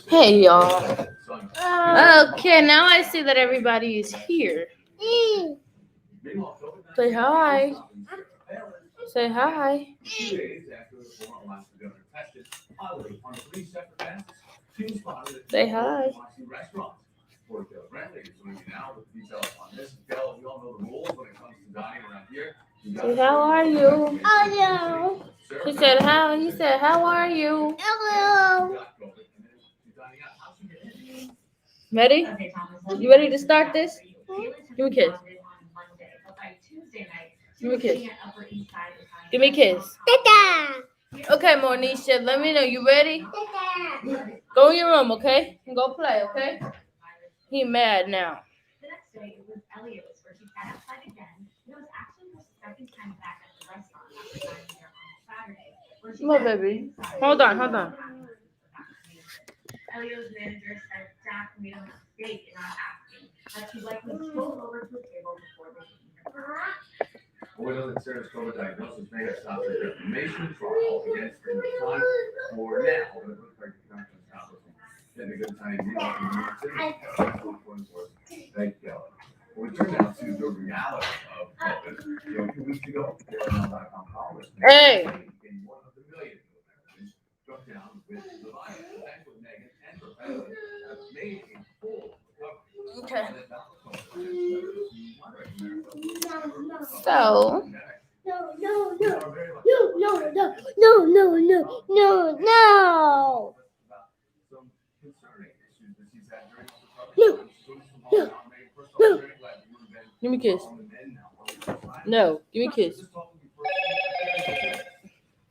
Hey y'all. Okay, now I see that everybody is here. Say hi. Say hi. 2 days after the former Alaska governor tested positive on 3 separate tests, she was spotted at Say hi. Washington restaurants. For Taylor Brantley is joining me now with details on this. Taylor, we all know the rules when it comes to dining around here. Say how are you? Hello. He said how. He said how are you? Hello. Ready? You ready to start this? Give me a kiss. Give me a kiss. Give me a kiss. Okay, Monisha, let me know. You ready? Go in your room, okay? And go play, okay? He mad now. The next day, it was Elliot's, where she sat outside again. It was actually her second time back at the restaurant after dining there on Saturday. Come on, baby. Hold on. Elliot's manager said Jack made a mistake in not asking, that she likely strolled over to the table before they could even ask. Well, we know that Sarah's COVID diagnosis may have stopped her defamation trial against her time for now. But it looks like the conference conference getting a good time in New York City. Thank you. Well, we turn now to the reality of COVID. 2 weeks ago, KRL.com columnist Hey. in one of the millions of Americans struck down with the virus. Thanks with Megan and her family have made a full recovery. Okay. So. No. Give me a kiss. No, give me a kiss.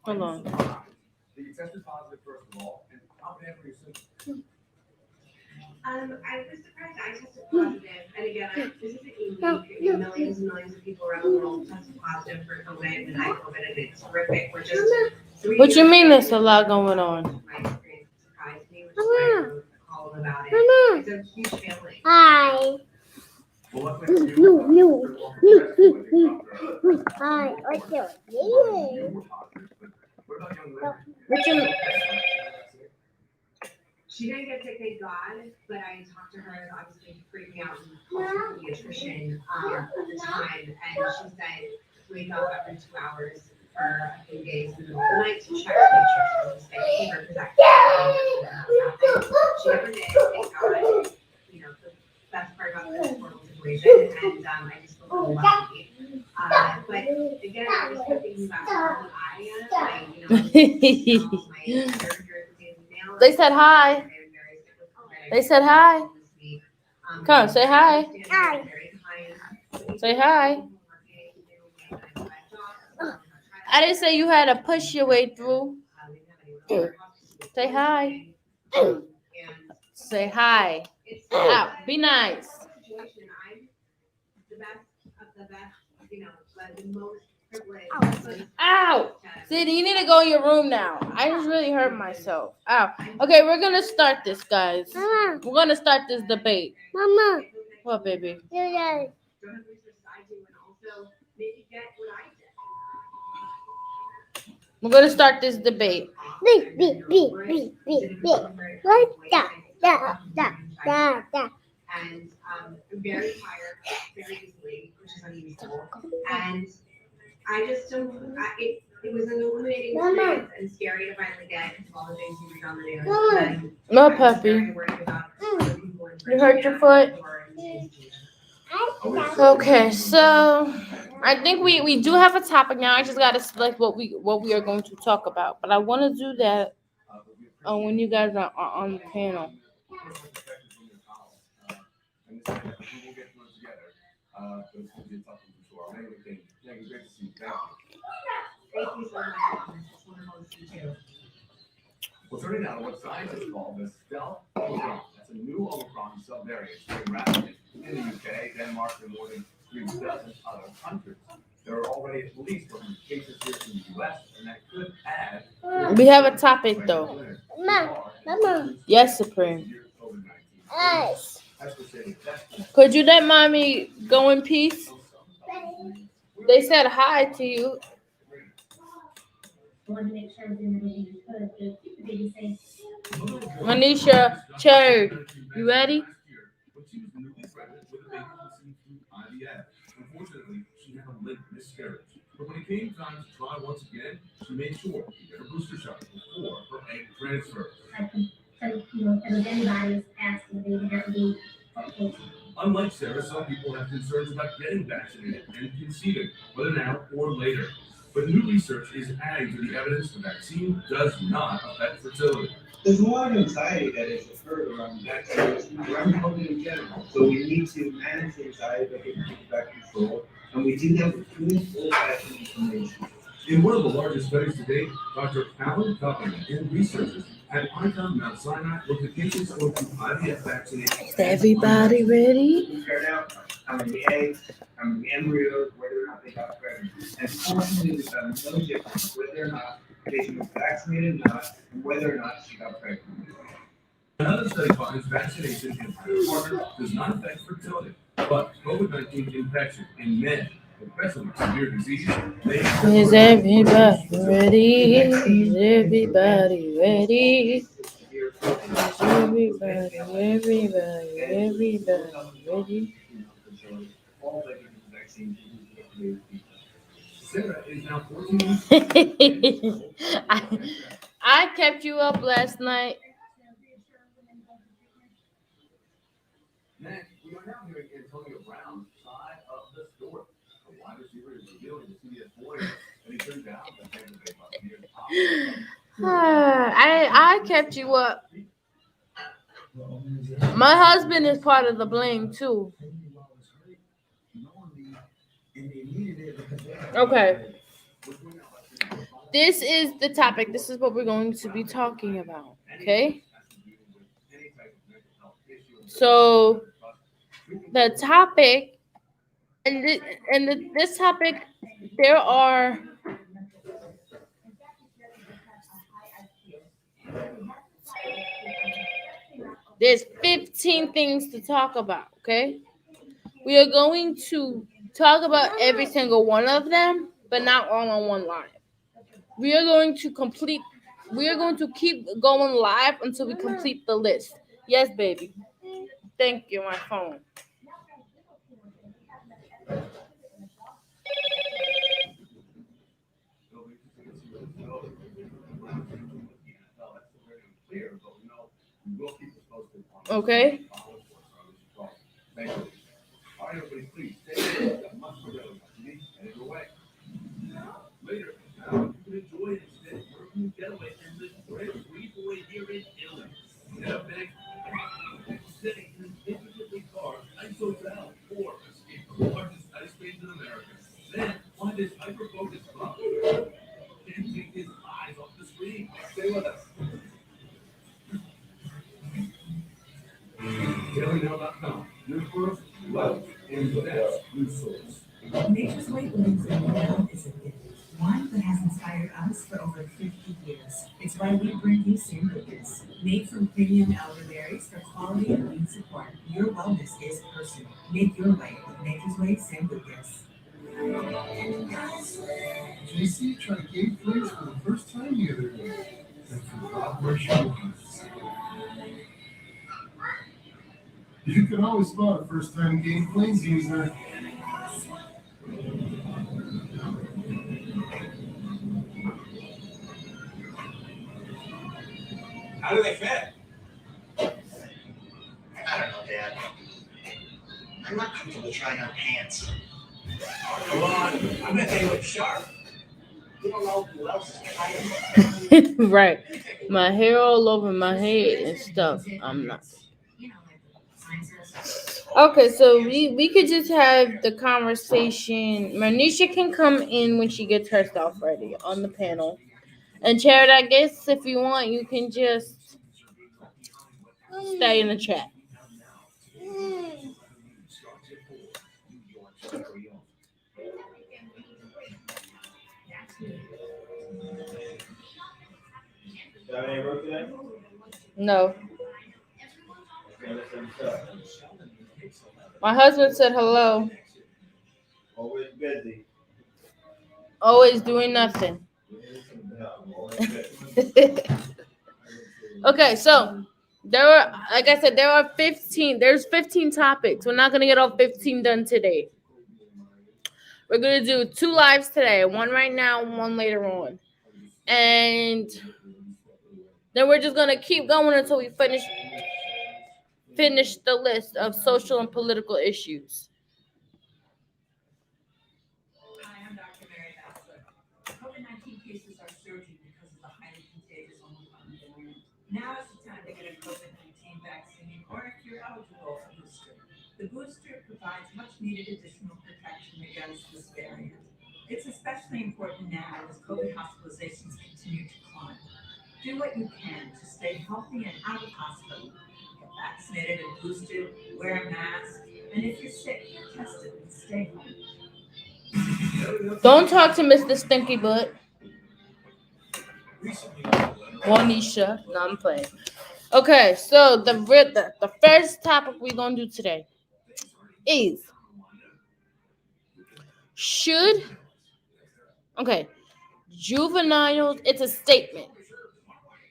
Hold on. You tested positive first of all, and how bad were you symptoms? I was surprised I tested positive, and again, this isn't unique. Millions and millions of people around the world tested positive for COVID, and I COVID, and it's horrific. We're just What you mean there's a lot going on? My experience surprised me, which is why I wrote a column about it. It's a huge family. Hi. No. Hi. What's your name? What you She didn't get sick, thank God, but I talked to her, obviously freaking out and called her pediatrician at the time, and she said, wake up every 2 hours for a few days in the middle of the night to check to make sure she doesn't stay fever, because that she never did, thank God. You know, the best part about this horrible situation, and I just feel really lucky. But again, I was thinking about how I am, They said hi. They said hi. Come on, say hi. Hi. Say hi. I didn't say you had to push your way through. Say hi. Say hi. Out. Be nice. Ow! See, you need to go in your room now. I just really hurt myself. Ow. Okay, we're gonna start this, guys. Mama. We're gonna start this debate. Mama. What, baby? Yeah. We're gonna start this debate. And I'm very tired, very easily, which is unusual. And I just don't. It was an illuminating experience and scary to finally get into all the things you read on the news. No, puppy. You hurt your foot? Okay, so I think we do have a topic now. I just gotta select what we are going to talk about. But I want to do that when you guys are on the panel. Thank you so much. It's wonderful to see you. Well, turning now to what scientists call the stealth Omicron. That's a new Omicron subvariant spreading rapidly in the UK, Denmark, and more than 3 dozen other countries. There are already at least 100 cases here in the US, and that could add. We have a topic though. Mama. Yes, Supreme. Yes. Could you let mommy go in peace? They said hi to you. I wanted to make sure I was doing everything you could to keep the baby safe. Manisha, Cherry, you ready? When she was newly pregnant with a baby conceived through IVF. Unfortunately, she had a late miscarriage. But when it came time to try once again, she made sure to get her booster shot before her egg transfer. Unlike Sarah, some people have concerns about getting vaccinated and conceiving, whether now or later. But new research is adding to the evidence the vaccine does not affect fertility. There's a lot of anxiety that has occurred around vaccination, around COVID in general. So we need to manage the anxiety that gets people back control. And we do that with good old-fashioned information. In one of the largest studies to date, Dr. Alan Tuckman and researchers at Icon Mount Sinai looked at patients going through IVF vaccination. Is everybody ready? We figured out how many eggs, how many embryos, whether or not they got pregnant. And fortunately, we found no difference whether or not the patient was vaccinated or not, and whether or not she got pregnant. Another study finds vaccination in private partner does not affect fertility, but COVID-19 infection in men, especially with severe disease, Is everybody ready? Is everybody ready? Is everybody ready? Sarah is now 14. I kept you up last night. Next, we are now hearing Antonio Brown's side of the story. The wide receiver is revealing to CBS Boys that he turned down the Tampa Bay Buccaneers. I kept you up. My husband is part of the blame too. Okay. This is the topic. This is what we're going to be talking about. Okay. So the topic, this topic, there's 15 things to talk about. Okay. We are going to talk about every single one of them, but not all on one live. We are going to keep going live until we complete the list. Yes, baby. Thank you, my phone. Okay. Later, you can enjoy an extended European getaway in this great three-boy here in Italy. Get a big, stay in an intricately carved ice hotel or escape the largest ice caves in America. Then find this hyper-focused club. Can't take his eyes off the screen. Stay with us. DailyNow.com, your first, love, and best news source. Nature's Way believes that now is a gift. One that has inspired us for over 50 years. It's why we bring you Sambucas. Made from premium elderberries for quality and immune support. Your wellness is personal. Make your way with Nature's Way Sambucas. JC tried game plays for the first time the other day. And forgot where she was. You can always spot a first-time game plays user. How do they fit? I don't know, Dad. I'm not comfortable trying on pants. Come on, I bet they look sharp. You don't know who else is trying them. Right. My hair all over my head and stuff. I'm not. Okay, so we could just have the conversation. Manisha can come in when she gets her stuff ready on the panel. And Jared, I guess if you want, you can just stay in the chat. Got any work today? No. My husband said hello. Always busy. Always doing nothing. No, always busy. Okay, so there were, like I said, there are 15. There's 15 topics. We're not gonna get all 15 done today. We're gonna do 2 lives today, one right now, one later on, and then we're just gonna keep going until we finish the list of social and political issues. Hi, I'm Dr. Mary Bassler. COVID-19 cases are surging because of the highly contagious Omicron variant. Now is the time to get a COVID-19 vaccine, or if you're eligible, a booster. The booster provides much needed additional protection against this variant. It's especially important now as COVID hospitalizations continue to climb. Do what you can to stay healthy and out of hospital. Get vaccinated and boosted, wear a mask, and if you're sick, get tested and stay home. Don't talk to Mr. Stinky Butt. Juanisha. No, I'm playing. Okay, so the first topic we're gonna do today is should juveniles. It's a statement,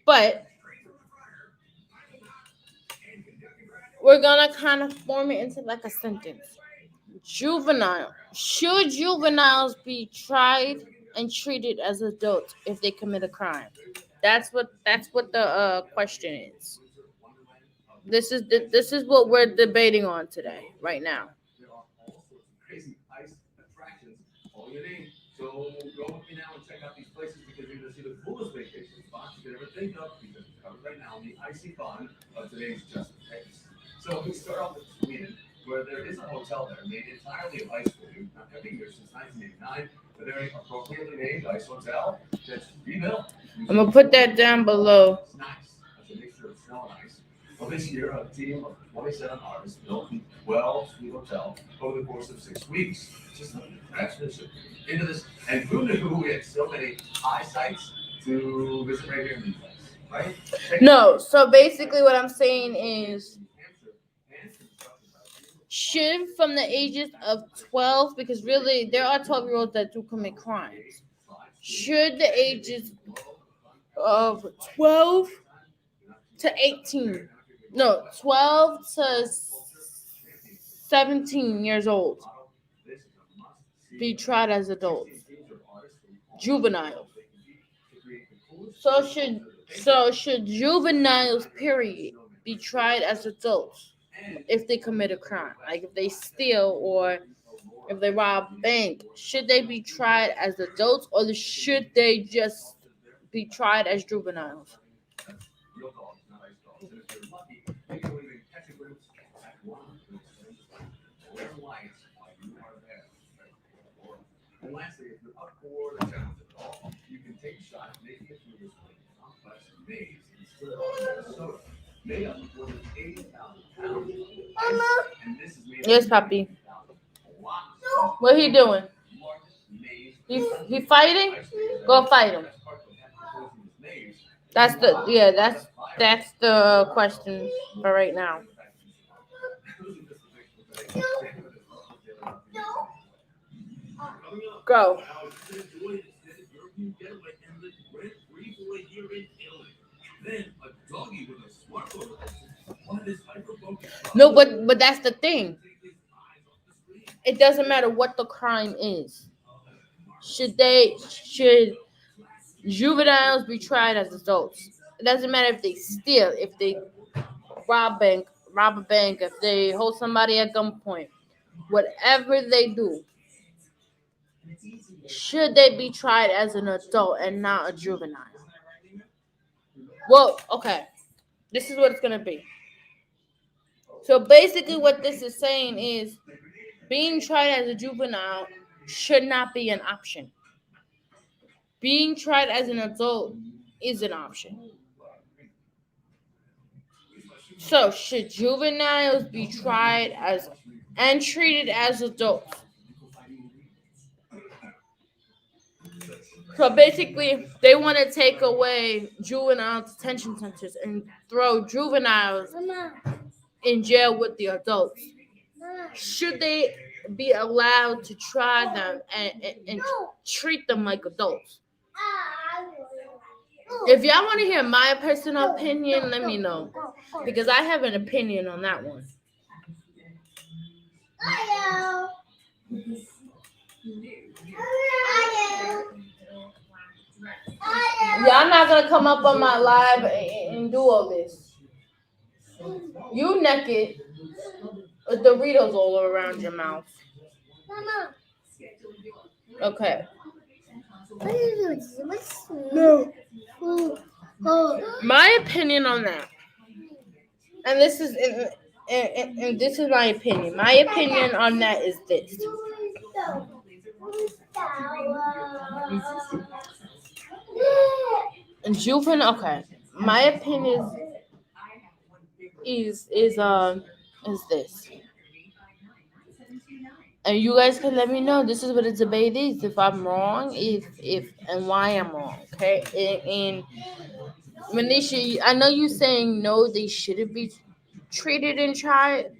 but we're gonna kind of form it into like a sentence. Should juveniles be tried and treated as adults if they commit a crime? That's what the question is. This is what we're debating on today, right now. There are all sorts of crazy ice attractions all your name. So go with me now and check out these places because you're going to see the coolest vacation spots you could ever think of because it's covered right now in the icy fun of today's Just the Taste. So we start off with Sweden, where there is a hotel there made entirely of ice for you, not every year since 1989. A very appropriately named ice hotel that's rebuilt. I'm gonna put that down below. It's nice. That's a mixture of snow and ice. Well, this year, a team of 27 artists built the 12-suite hotel over the course of 6 weeks. Just like craftsmanship into this. And who knew we had so many high sites to visit right here in the place, right? No, so basically what I'm saying is should from the ages of 12, because really there are 12-year-olds that do commit crimes. Should the ages of 12 to 18, no, 12 to 17 years old be tried as adults? Juveniles. So should juveniles, period, be tried as adults if they commit a crime? Like if they steal or if they rob a bank, should they be tried as adults or should they just be tried as juveniles? And lastly, if you're up for the challenge at all, you can take a shot at making it through this complex maze in Minnesota. Made up of more than 80,000 pounds. And this is made Yes, Papi. What he doing? He fighting? Go fight him. That's the question for right now. Go. No, but that's the thing. It doesn't matter what the crime is. Should juveniles be tried as adults? It doesn't matter if they steal, if they rob a bank, if they hold somebody at gunpoint, whatever they do. Should they be tried as an adult and not a juvenile? Well, okay. This is what it's gonna be. So basically what this is saying is being tried as a juvenile should not be an option. Being tried as an adult is an option. So should juveniles be tried as and treated as adults? So basically, they want to take away juvenile detention centers and throw juveniles in jail with the adults. Should they be allowed to try them and treat them like adults? If y'all want to hear my personal opinion, let me know. Because I have an opinion on that one. Y'all not gonna come up on my live and do all this. You naked with Doritos all around your mouth. Okay. No. My opinion on that, and this is and this is my opinion. My opinion on that is this. Juvenile. Okay. My opinion is this. And you guys can let me know. This is what a debate is. If I'm wrong, if and why I'm wrong. Okay. And Manisha, I know you saying no, they shouldn't be treated and tried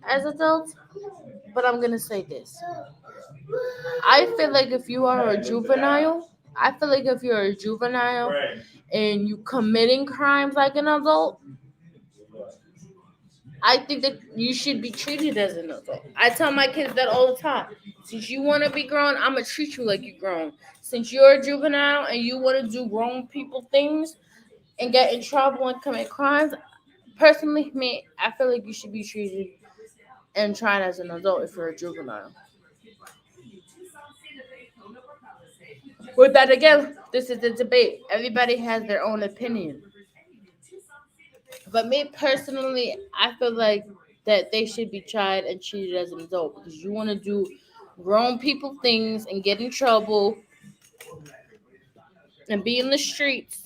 as adults, but I'm gonna say this. I feel like if you are a juvenile, and you committing crimes like an adult, I think that you should be treated as an adult. I tell my kids that all the time. Since you want to be grown, I'm going to treat you like you're grown. Since you're a juvenile and you want to do grown people things and get in trouble and commit crimes, personally, me, I feel like you should be treated and tried as an adult if you're a juvenile. With that, again, this is a debate. Everybody has their own opinion. But me personally, I feel like that they should be tried and treated as an adult because you want to do grown people things and get in trouble and be in the streets.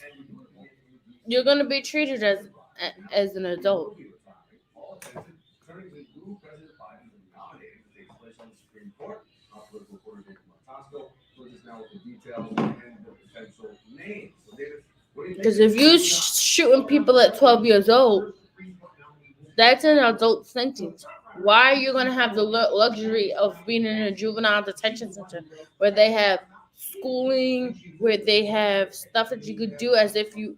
You're gonna be treated as an adult. Because if you shooting people at 12 years old, that's an adult sentence. Why are you going to have the luxury of being in a juvenile detention center where they have schooling, where they have stuff that you could do as if you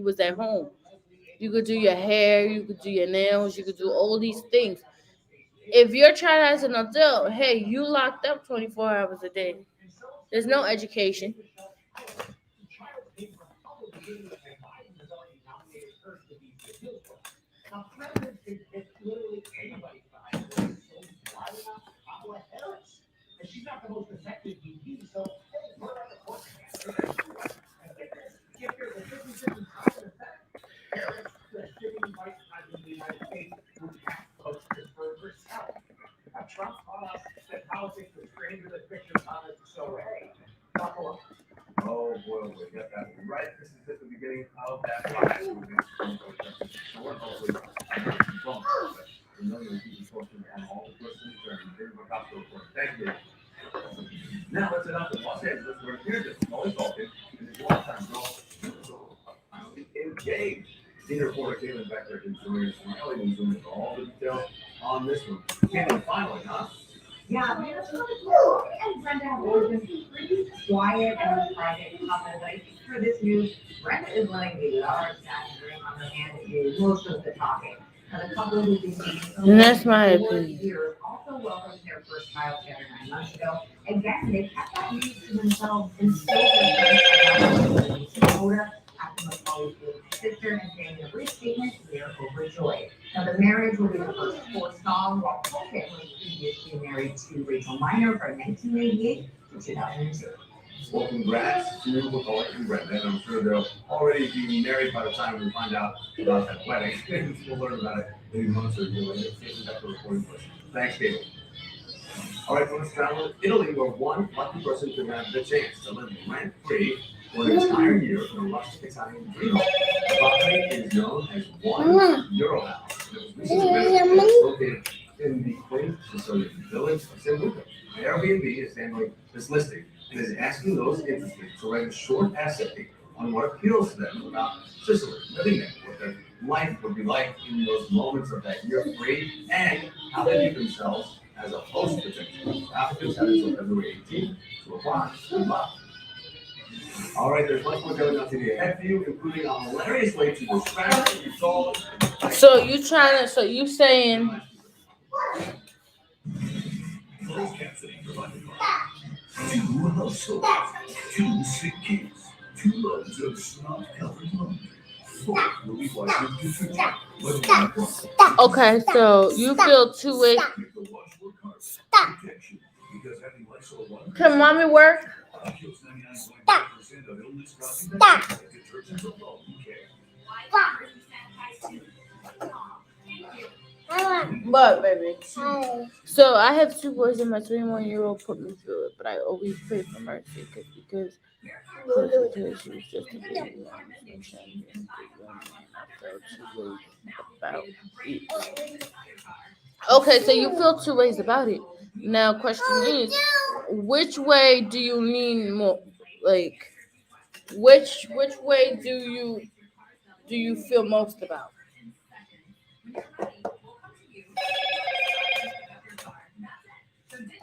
was at home? You could do your hair, you could do your nails, you could do all these things. If you're tried as an adult, hey, you locked up 24 hours a day. There's no education. She's not the most effective DP, so Trump said politics was stranger than fiction comments, so hey, buckle up. Oh boy, we got that right. This is just the beginning of that fight. So we're hopefully the million people posting on all the twists and turns. Here's my top report. Thank you. Now let's head out to Los Angeles, where here's this Molly Culkin and his longtime girl finally engaged. Senior reporter Caitlin Becker and Samir Smiley will zoom into all the details on this one. Caitlin, finally, huh? Yeah, man, it's really cool. And Brenda have always been pretty quiet and private couple, but I think for this news, Brenda is letting the large ring on her hand do most of the talking. Now, the couple who's been dating And that's my 4 opinion. years also welcomed their first child together 9 months ago. Again, they kept that news to themselves and still their Dakota after Macaulay's sister and saying in a brief statement, they're overjoyed. Now, the marriage will be the first four-song, while Culkin was previously married to Rachel Miner from 1988 to 2002. Well, congrats to Macaulay and Brenda, and I'm sure they'll already be married by the time we find out about that wedding. We'll learn about it maybe months or years later. Thanks, Kate. All right, so let's travel to Italy, where one lucky person could have the chance to live rent-free for an entire year in a rustic Italian dream home. The property is known as €1 House. It was recently located in the quaint Sicilian village of San Luca. Airbnb is handling this listing and is asking those interested to write a short essay on what appeals to them about Sicily, living there, what their life would be like in those moments of that year free, and how they view themselves as a host potential. Applicants have until February 18th to apply. Good luck. All right, there's much more going on today ahead for you, including a hilarious way to distract your dog. So you saying Closed captioning provided by 2 households, 2 sick kids, 2 loads of snot-covered laundry. 4 will be watching detergent. okay? So you feel two ways. Pick the washboard carpet. Protection. Because having Lysol laundry Can mommy work? kills 99.9% of illness-causing bacteria. Detergents alone can. What, baby? So I have 2 boys and my 21-year-old put me through it, but I always pray for mercy because she was just a baby mom. I felt 2 ways about it. Okay, so you feel 2 ways about it. Now, question is, which way do you lean more? Like, which way do you feel most about?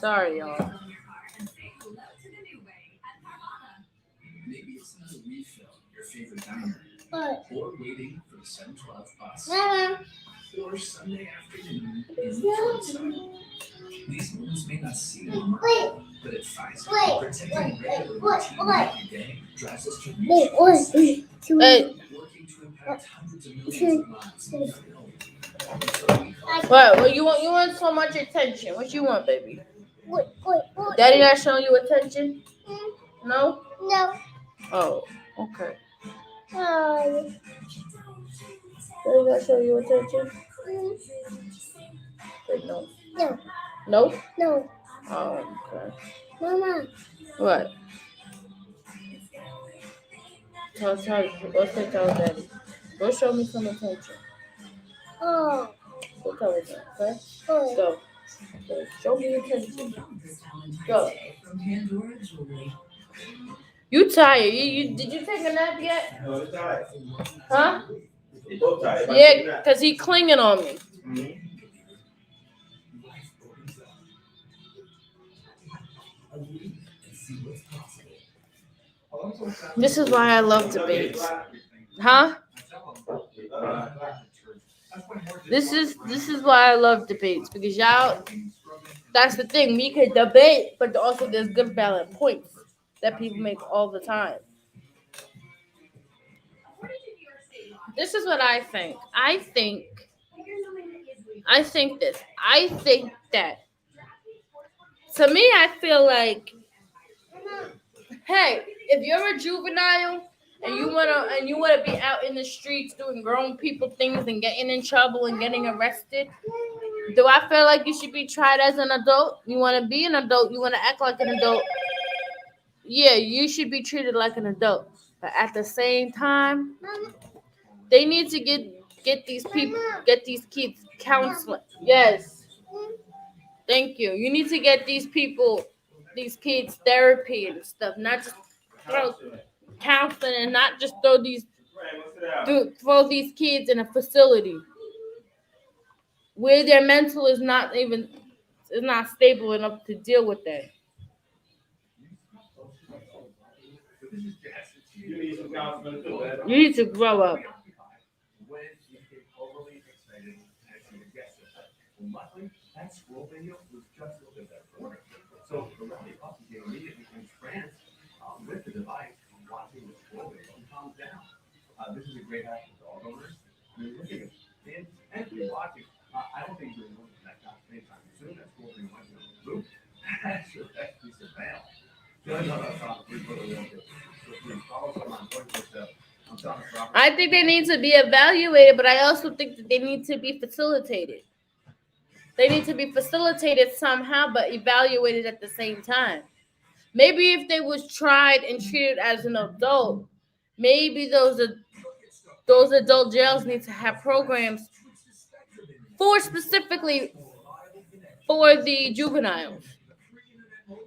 Sorry, y'all. Maybe it's not a refill, your favorite diner, or waiting for the 7:12 bus, or Sunday afternoon in the sunshine. These moments may not seem remarkable, but at Pfizer, protecting regular routine every day drives us to reach for success. Working to impact hundreds of millions of lives in the field. What you want so much attention. What you want, baby? Daddy not showing you attention? No? No. Oh, okay. Daddy not showing you attention? Wait, no. No. No? No. Oh, okay. Mama. What? Go say tell Daddy. Go show me some attention. Oh. Go tell him, okay? Oh. Go. So show me attention. Go. You tired? Did you take a nap yet? No, it's tired. Huh? They both tired. Yeah, cause he clinging on me. Mm-hmm. This is why I love debates. Huh? This is why I love debates, because y'all, that's the thing, we could debate, but also there's good valid points that people make all the time. This is what I think. I think this. I think that, to me, I feel like, hey, if you're a juvenile and you wanna be out in the streets doing grown people things and getting in trouble and getting arrested, do I feel like you should be tried as an adult? You wanna be an adult, you wanna act like an adult. Yeah, you should be treated like an adult. But at the same time, they need to get these kids counseling. Yes. Thank you. You need to get these kids therapy and stuff, not just throw counseling and not just throw these kids in a facility where their mental is not stable enough to deal with that. You need to grow up. Luckily, that scroll video was just a little bit better. So the rowdy puppy came immediately entranced with the device, watching the scroll video and calms down. This is a great hack for dog owners. I mean, look at it. Intently watching. I don't think you're going to connect at the same time. As soon as that scroll video went to the loop, that's your best piece of mail. I think they need to be evaluated, but I also think that they need to be facilitated. They need to be facilitated somehow, but evaluated at the same time. Maybe if they was tried and treated as an adult, maybe those adult jails need to have programs specifically for the juveniles.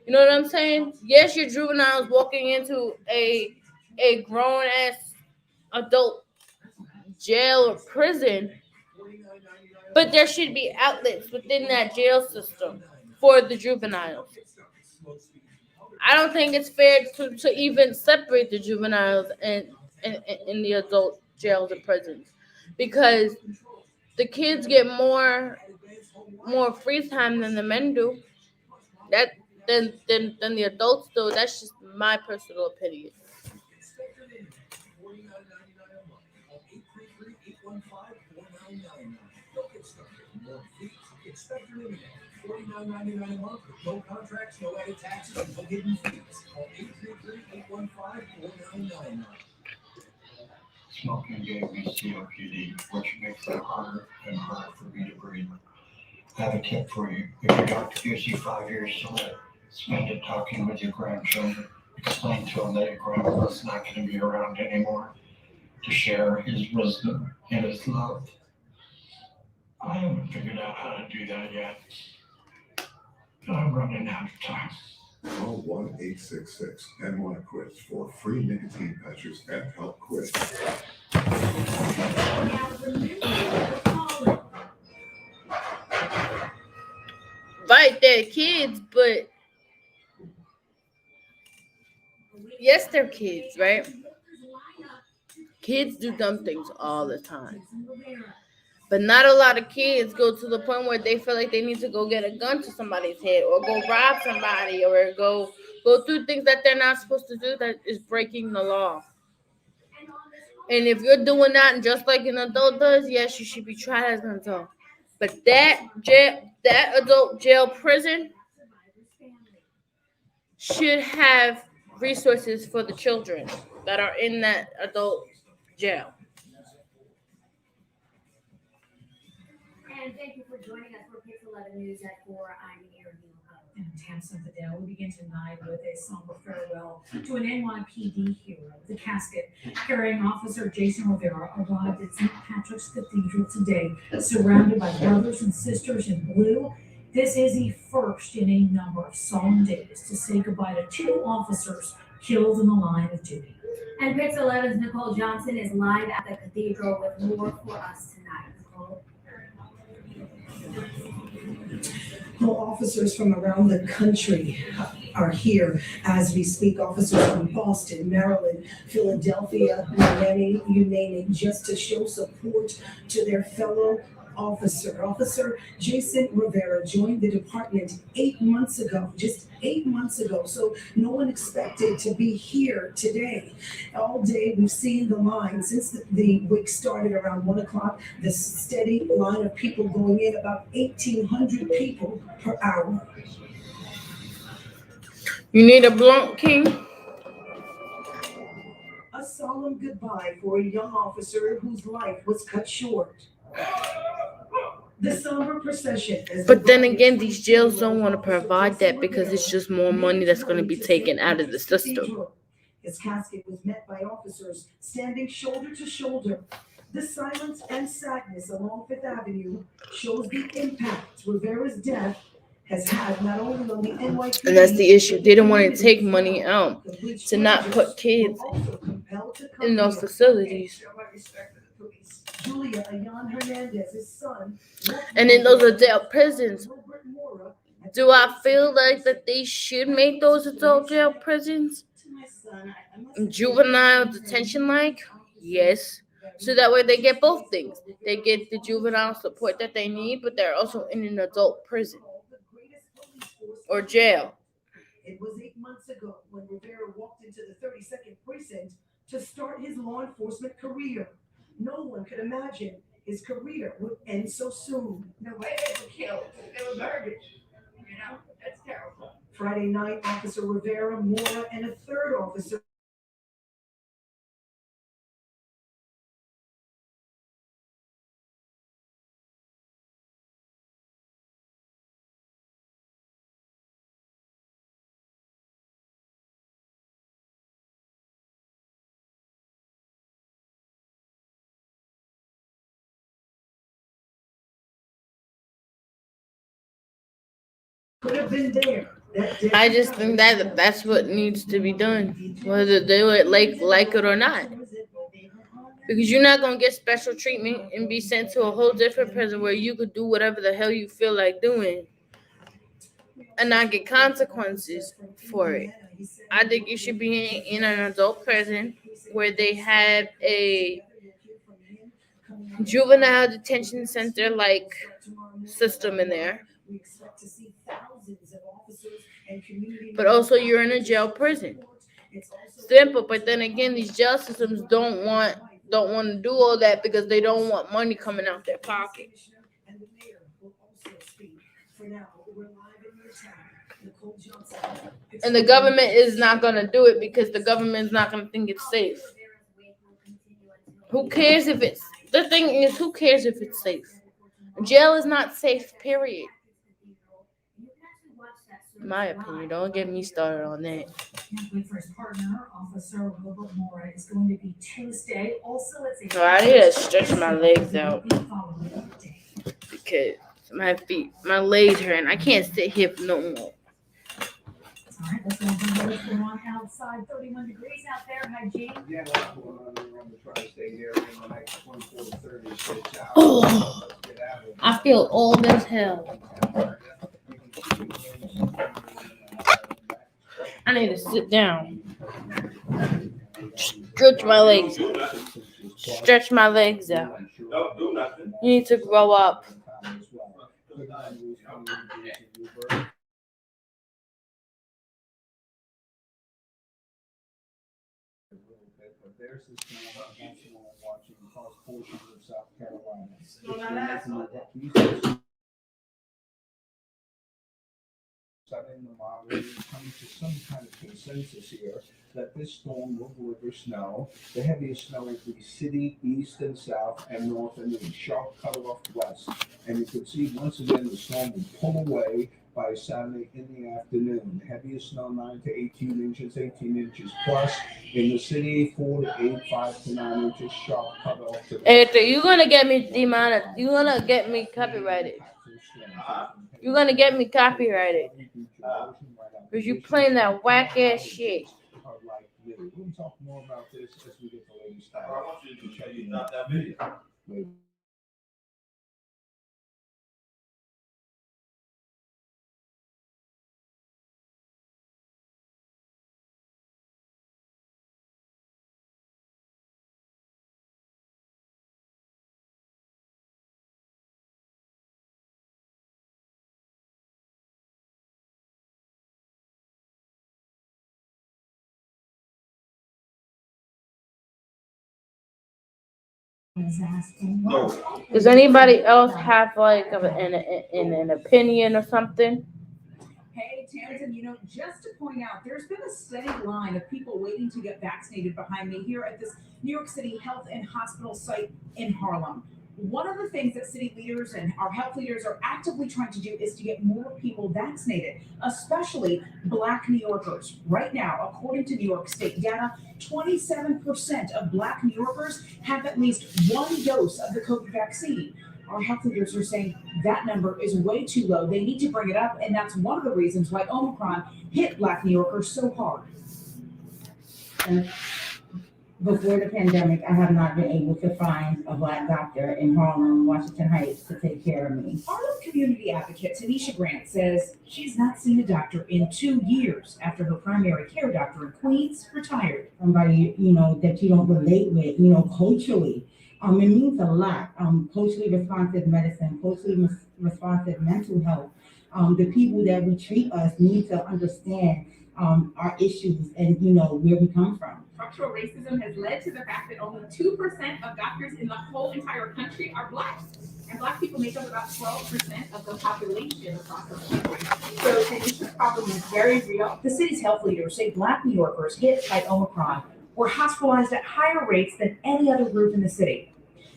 You know what I'm saying? Yes, your juveniles walking into a grown ass adult jail or prison, but there should be outlets within that jail system for the juveniles. I don't think it's fair to even separate the juveniles and in the adult jails and prisons, because the kids get more free time than the men do. That than the adults do. That's just my personal opinion. Expect your internet. $49.99 a month with no contracts, no added taxes, and no hidden fees. Call 833-815-4999. Smoking gave me COPD, which makes it harder and harder for me to breathe. I have a tip for you. If your doctor gives you 5 years to live, spend it talking with your grandchildren. Explain to them that your grandpa's not going to be around anymore to share his wisdom and his love. I haven't figured out how to do that yet. I'm running out of time. Call 1-866-NY-QUIT for free nicotine patches and help quit. Right, they're kids, but yes, they're kids, right? Kids do dumb things all the time. But not a lot of kids go to the point where they feel like they need to go get a gun to somebody's head or go rob somebody or go through things that they're not supposed to do that is breaking the law. And if you're doing that just like an adult does, yes, you should be tried as an adult. But that adult jail prison should have resources for the children that are in that adult jail. And thank you for joining us for Pix 11 News at 4. I'm Erin Neal. And Tam Fidel. We begin tonight with a somber farewell to an NYPD hero. The casket carrying Officer Jason Rivera arrived at St. Patrick's Cathedral today, surrounded by brothers and sisters in blue. This is the first in a number of solemn days to say goodbye to 2 officers killed in the line of duty. And Pix 11's Nicole Johnson is live at the cathedral with more for us tonight. Nicole. Well, officers from around the country are here as we speak. Officers from Boston, Maryland, Philadelphia, Miami, you name it, just to show support to their fellow officer. Officer Jason Rivera joined the department 8 months ago, just 8 months ago. So no one expected to be here today. All day we've seen the line since the week started around 1 o'clock, the steady line of people going in, about 1,800 people per hour. You need a blunt, King? A solemn goodbye for a young officer whose life was cut short. The somber procession. But then again, these jails don't want to provide that because it's just more money that's going to be taken out of the system. His casket was met by officers standing shoulder to shoulder. The silence and sadness along Fifth Avenue shows the impact Rivera's death has had not only on the NYPD. And that's the issue. They don't want to take money out to not put kids in those facilities. Julia Ayan Hernandez's son. And in those adult prisons, do I feel like that they should make those adult jail prisons juvenile detention like? Yes. So that way they get both things. They get the juvenile support that they need, but they're also in an adult prison or jail. It was 8 months ago when Rivera walked into the 32nd precinct to start his law enforcement career. No one could imagine his career would end so soon. The way they were killed, they were murdered. You know, that's terrible. Friday night, Officer Rivera, Mora, and a third officer could have been there. I just think that that's what needs to be done, whether they would like it or not. Because you're not gonna get special treatment and be sent to a whole different prison where you could do whatever the hell you feel like doing and not get consequences for it. I think you should be in an adult prison where they have a juvenile detention center like system in there. But also you're in a jail prison. Simple, but then again, these jail systems don't want to do all that because they don't want money coming out their pocket. And the government is not gonna do it because the government is not gonna think it's safe. Who cares if it's the thing is who cares if it's safe? Jail is not safe, period. In my opinion, don't get me started on that. First partner, Officer Robert Mora, is going to be Tuesday. Also, it's So I need to stretch my legs out because my legs hurt, and I can't sit here for no more. All right, let's go to what's going on outside. 31 degrees out there. Hi, G. Yeah, what's going on? I'm trying to stay here in the next 24 to 36 hours. Oh, I feel old as hell. I need to sit down. Stretch my legs. Stretch my legs out. You need to grow up. There's this national watching across portions of South Carolina. Southern Vermont coming to some kind of consensus here that this storm will deliver snow. The heaviest snow will be city, east and south, and north, and then sharp cutoff west. And you can see once again the storm will pull away by Saturday in the afternoon. The heaviest snow 9 to 18 inches, 18 inches plus. In the city, 4 to 8, 5 to 9 inches, sharp cutoff. Hey, you're gonna get me demonetized. You're gonna get me copyrighted. You're gonna get me copyrighted. Because you playing that whack ass shit. We'll talk more about this as we get the latest stuff. I want you to check out that video. Does anybody else have like an opinion or something? Hey, Tamsin, just to point out, there's been a steady line of people waiting to get vaccinated behind me here at this New York City health and hospital site in Harlem. One of the things that city leaders and our health leaders are actively trying to do is to get more people vaccinated, especially Black New Yorkers. Right now, according to New York State data, 27% of Black New Yorkers have at least one dose of the COVID vaccine. Our health leaders are saying that number is way too low. They need to bring it up, and that's one of the reasons why Omicron hit Black New Yorkers so hard. Before the pandemic, I have not been able to find a Black doctor in Harlem, Washington Heights to take care of me. Harlem community advocate Tanisha Grant says she's not seen a doctor in 2 years after her primary care doctor in Queens retired. Somebody, that you don't relate with, culturally. It means a lot. Culturally responsive medicine, culturally responsive mental health. The people that we treat us need to understand our issues and, where we come from. Structural racism has led to the fact that only 2% of doctors in the whole entire country are Black. And Black people make up about 12% of the population across the country. So Tanisha's problem is very real. The city's health leaders say Black New Yorkers hit by Omicron were hospitalized at higher rates than any other group in the city.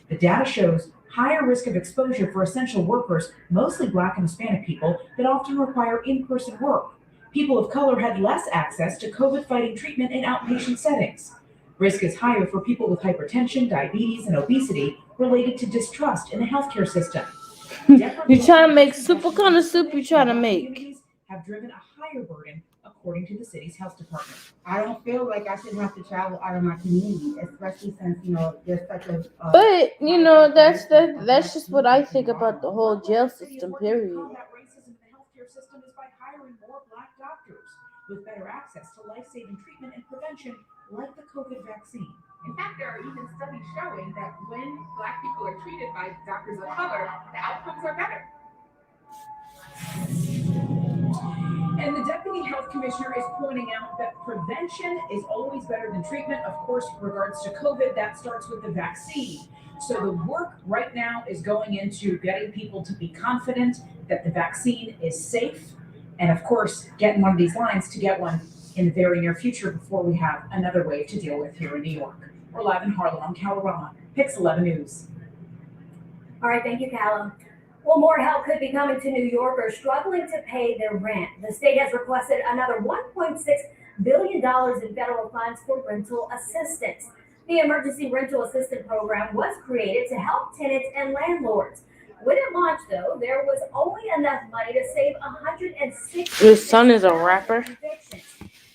The data shows higher risk of exposure for essential workers, mostly Black and Hispanic people, that often require in-person work. People of color had less access to COVID-fighting treatment in outpatient settings. Risk is higher for people with hypertension, diabetes, and obesity related to distrust in the healthcare system. You trying to make soup? What kind of soup you trying to make? Have driven a higher burden, according to the city's health department. I don't feel like I should have to travel out of my community, especially since, there's such a... But, that's just what I think about the whole jail system, period. Racism in the healthcare system is by hiring more Black doctors. with better access to life-saving treatment and prevention like the COVID vaccine. In fact, there are even studies showing that when Black people are treated by doctors of color, the outcomes are better. And the Deputy Health Commissioner is pointing out that prevention is always better than treatment. Of course, in regards to COVID, that starts with the vaccine. So the work right now is going into getting people to be confident that the vaccine is safe. And of course, getting one of these lines to get one in the very near future before we have another wave to deal with here in New York. We're live in Harlem. I'm Calorama, Pix 11 News. All right, thank you, Callum. Well, more help could be coming to New Yorkers struggling to pay their rent. The state has requested another $1.6 billion in federal funds for rental assistance. The Emergency Rental Assistance Program was created to help tenants and landlords. When it launched, though, there was only enough money to save 160. His son is a rapper.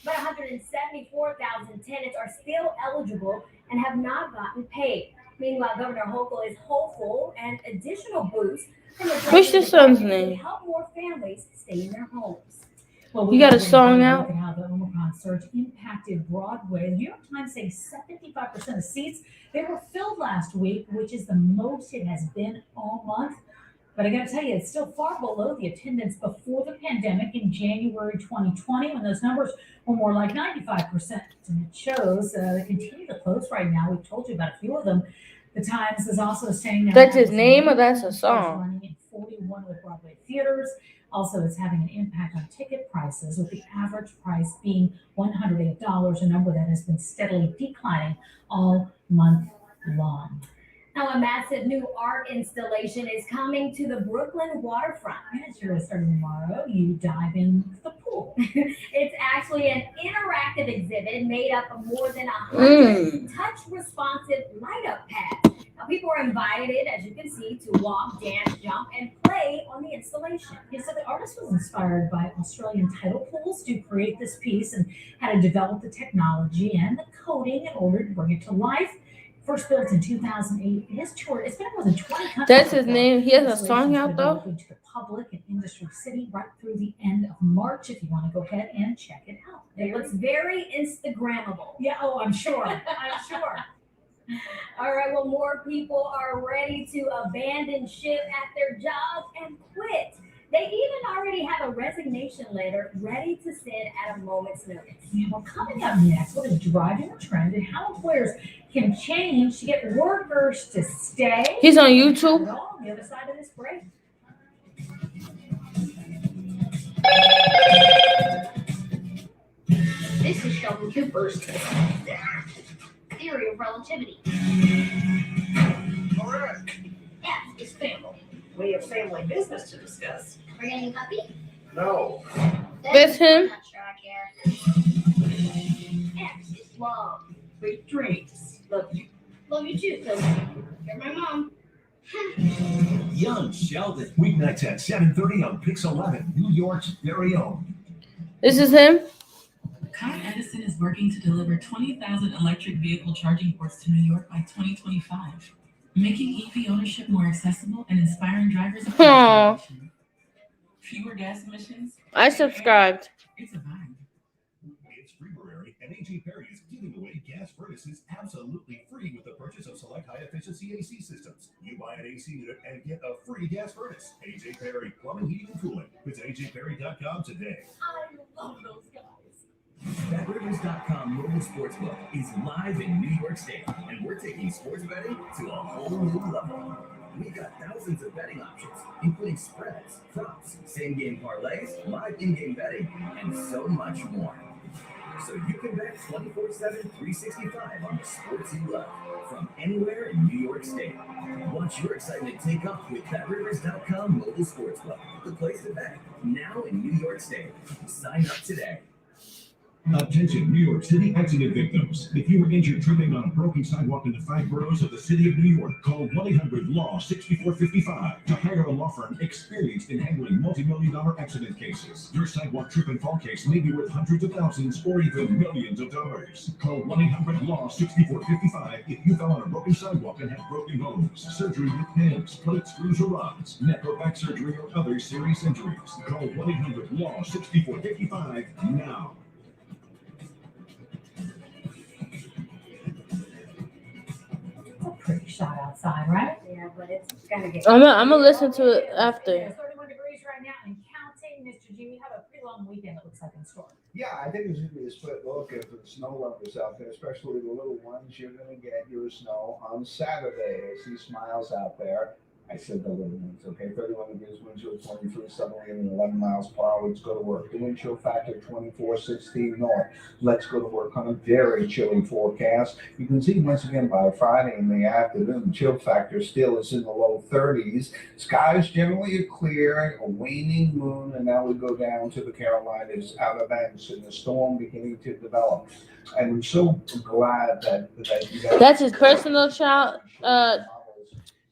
But 174,000 tenants are still eligible and have not gotten paid. Meanwhile, Governor Hochul is hopeful and additional boosts from the What's your son's name? will help more families stay in their homes. Well, You got a song out? Look at how the Omicron surge impacted Broadway. The New York Times saying 75% of seats, they were filled last week, which is the most it has been all month. But I got to tell you, it's still far below the attendance before the pandemic in January 2020, when those numbers were more like 95%. And it shows they continue to close right now. We've told you about a few of them. The Times is also saying now That's his name or that's a song? running in 41 with Broadway theaters. Also, it's having an impact on ticket prices, with the average price being $108, a number that has been steadily declining all month long. Now, a massive new art installation is coming to the Brooklyn waterfront. And it's here starting tomorrow. You dive in the pool. It's actually an interactive exhibit made up of more than 100 touch-responsive light-up pads. Now, people are invited, as you can see, to walk, dance, jump, and play on the installation. Yeah, so the artist was inspired by Australian tidal pools to create this piece and had to develop the technology and the coding in order to bring it to life. First built in 2008, it has toured. It's been in more than 20 countries. That's his name. He has a song out though. To the public and Industry City right through the end of March. If you want to go ahead and check it out, It looks very Instagrammable. Yeah. Oh, I'm sure. I'm sure. All right. Well, more people are ready to abandon ship at their jobs and quit. They even already have a resignation letter ready to send at a moment's notice. Yeah, well, coming up next, what is driving the trend and how employers can change to get workers to stay. He's on YouTube. On the other side of this break. This is Sheldon Cooper's theory of relativity. Correct. F is family. We have family business to discuss. We're getting a puppy? No. That's him. I'm not sure I care. X is love. Sweet dreams. Love you. Love you too, because you're my mom. Young Sheldon. Weeknights at 7:30 on Pix 11, New York's very own. This is him. Con Edison is working to deliver 20,000 electric vehicle charging ports to New York by 2025, making EV ownership more accessible and inspiring drivers. Fewer gas emissions. I subscribed. It's a vibe. It's February, and AJ Perry is giving away gas furnaces absolutely free with the purchase of select high-efficiency AC systems. You buy an AC unit and get a free gas furnace. AJ Perry, plumbing, heating, and cooling. Visit ajperry.com today. I love those guys. BetRivers.com mobile sportsbook is live in New York State, and we're taking sports betting to a whole new level. We've got thousands of betting options, including spreads, props, same-game parlays, live in-game betting, and so much more. So you can bet 24/7, 365 on the sports you love from anywhere in New York State. Watch your excitement take off with BetRivers.com mobile sportsbook, the place to bet, now in New York State. Sign up today. Attention, New York City accident victims. If you were injured tripping on a broken sidewalk in the 5 boroughs of the city of New York, call 1-800-LAW-6455 to hire a law firm experienced in handling multi-million-dollar accident cases. Your sidewalk trip and fall case may be worth hundreds of thousands or even millions of dollars. Call 1-800-LAW-6455 if you fell on a broken sidewalk and have broken bones, surgery with pins, plates, screws, or rods, neck or back surgery, or other serious injuries. Call 1-800-LAW-6455 now. pretty shot outside, right? Yeah, but it's gonna get. I'm gonna listen to it after. It's 31 degrees right now and counting. Mr. G, we have a pretty long weekend, it looks like, in store. Yeah, I think it's going to be a split look if the snow lovers out there, especially the little ones. You're going to get your snow on Saturday. I see smiles out there. I said the little ones, okay? 31 degrees, wind chill 23, southerly and 11 miles per hour. Let's go to work. The wind chill factor 24, 16 north. Let's go to work on a very chilly forecast. You can see once again by Friday in the afternoon, the chill factor still is in the low 30s. Skies generally are clear, a waning moon, and now we go down to the Carolinas, Outer Banks, and the storm beginning to develop. And I'm so glad that you guys. That's his personal child.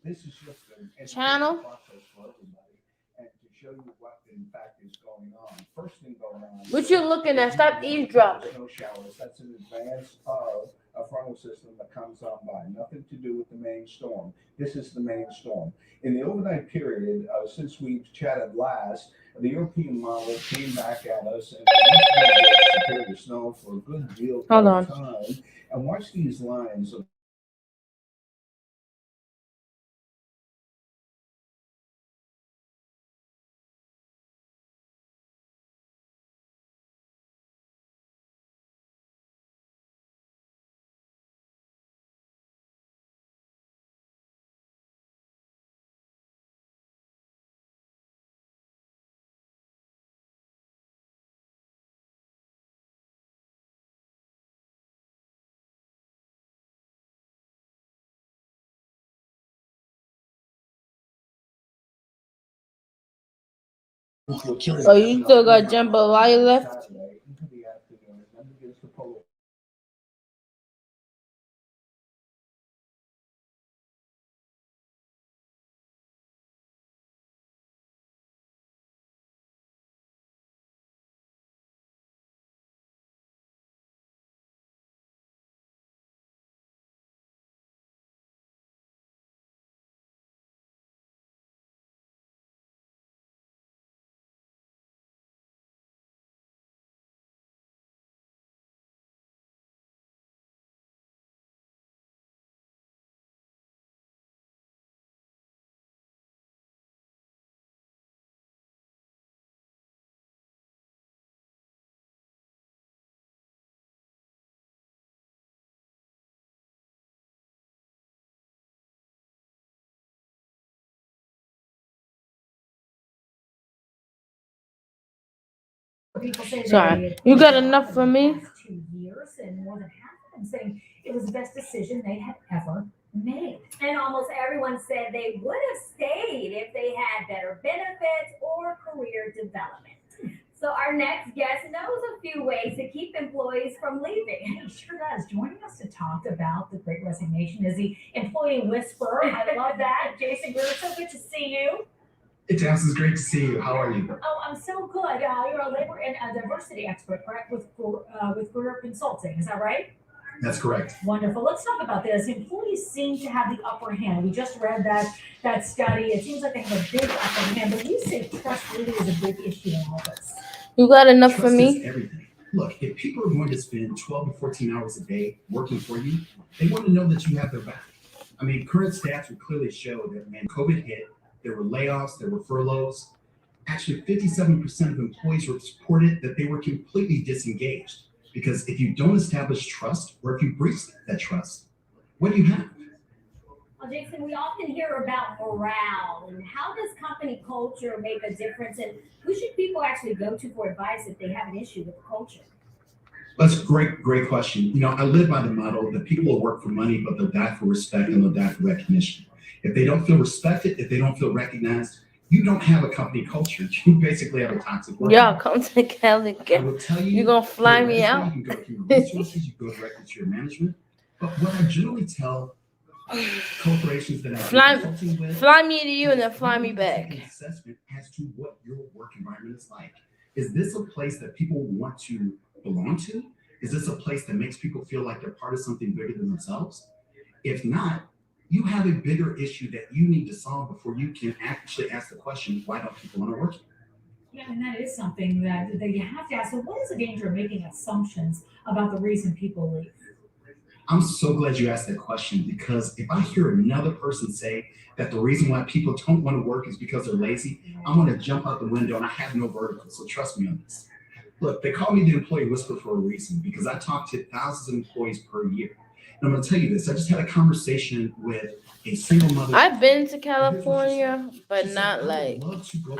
This is just an Channel. process for everybody, and to show you what in fact is going on. First thing going on. What you looking at? Stop eavesdropping. Snow showers. That's in advance of a frontal system that comes on by. Nothing to do with the main storm. This is the main storm. In the overnight period, since we've chatted last, the European model came back at us and disappeared the snow for a good deal of time. And watch these lines of Oh, you still got jambalaya left? Sorry, you got enough for me? 2 years, and more than half of them saying it was the best decision they had ever made. And almost everyone said they would have stayed if they had better benefits or career development. So our next guest knows a few ways to keep employees from leaving. He sure does. Joining us to talk about the Great Resignation is the employee whisperer. I love that. Jason Greer, so good to see you. Hey, Tams, it's great to see you. How are you? Oh, I'm so good. You're a labor and diversity expert, correct, with Career Consulting. Is that right? That's correct. Wonderful. Let's talk about this. Employees seem to have the upper hand. We just read that study. It seems like they have a big upper hand, but you say trust really is a big issue in all this. You got enough Trust for me? is everything. Look, if people are going to spend 12 to 14 hours a day working for you, they want to know that you have their back. I mean, current stats would clearly show that when COVID hit, there were layoffs, there were furloughs. Actually, 57% of employees reported that they were completely disengaged. Because if you don't establish trust, or if you breach that trust, what do you have? Well, Jason, we often hear about morale, and how does company culture make a difference, and who should people actually go to for advice if they have an issue with the culture? That's a great question. You know, I live by the model that people will work for money, but they'll die for respect and they'll die for recognition. If they don't feel respected, if they don't feel recognized, you don't have a company culture. You basically have a toxic work. Y'all come to Cali. I will tell you, you gonna fly me out? You can go to human resources, you go directly to your management. But what I generally tell corporations that I'm consulting with, fly me to you and then fly me back. An assessment as to what your work environment is like. Is this a place that people want to belong to? Is this a place that makes people feel like they're part of something bigger than themselves? If not, you have a bigger issue that you need to solve before you can actually ask the question, why don't people want to work here? Yeah, and that is something that you have to ask. So what is the danger of making assumptions about the reason people leave? I'm so glad you asked that question because if I hear another person say that the reason why people don't want to work is because they're lazy, I'm going to jump out the window and I have no vertical. So trust me on this. Look, they call me the employee whisperer for a reason because I talk to thousands of employees per year. And I'm going to tell you this. I just had a conversation with a single mother. I've been to California, but not like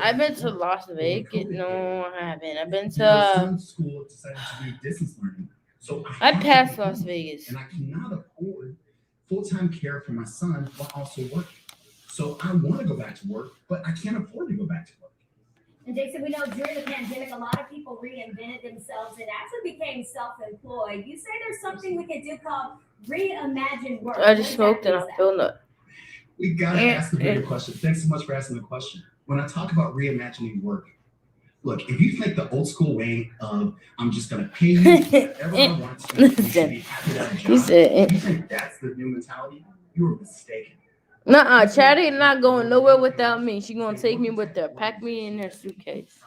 I've been to Las Vegas. No, I haven't. I've been to. School decided to do distance learning. So I have to passed be Las home, Vegas. and I cannot afford full-time care for my son while also working. So I want to go back to work, but I can't afford to go back to work. And Jason, we know during the pandemic, a lot of people reinvented themselves and actually became self-employed. You say there's something we can do called reimagine work. I just smoked and I feel nut. We gotta ask the bigger question. Thanks so much for asking the question. When I talk about reimagining work, look, if you think the old school way of I'm just gonna pay you whatever I want to, you should be happy to have a job. If you think that's the new mentality, you are mistaken. Nuh-uh, Charity not going nowhere without me. She gonna take me with her, pack me in her suitcase.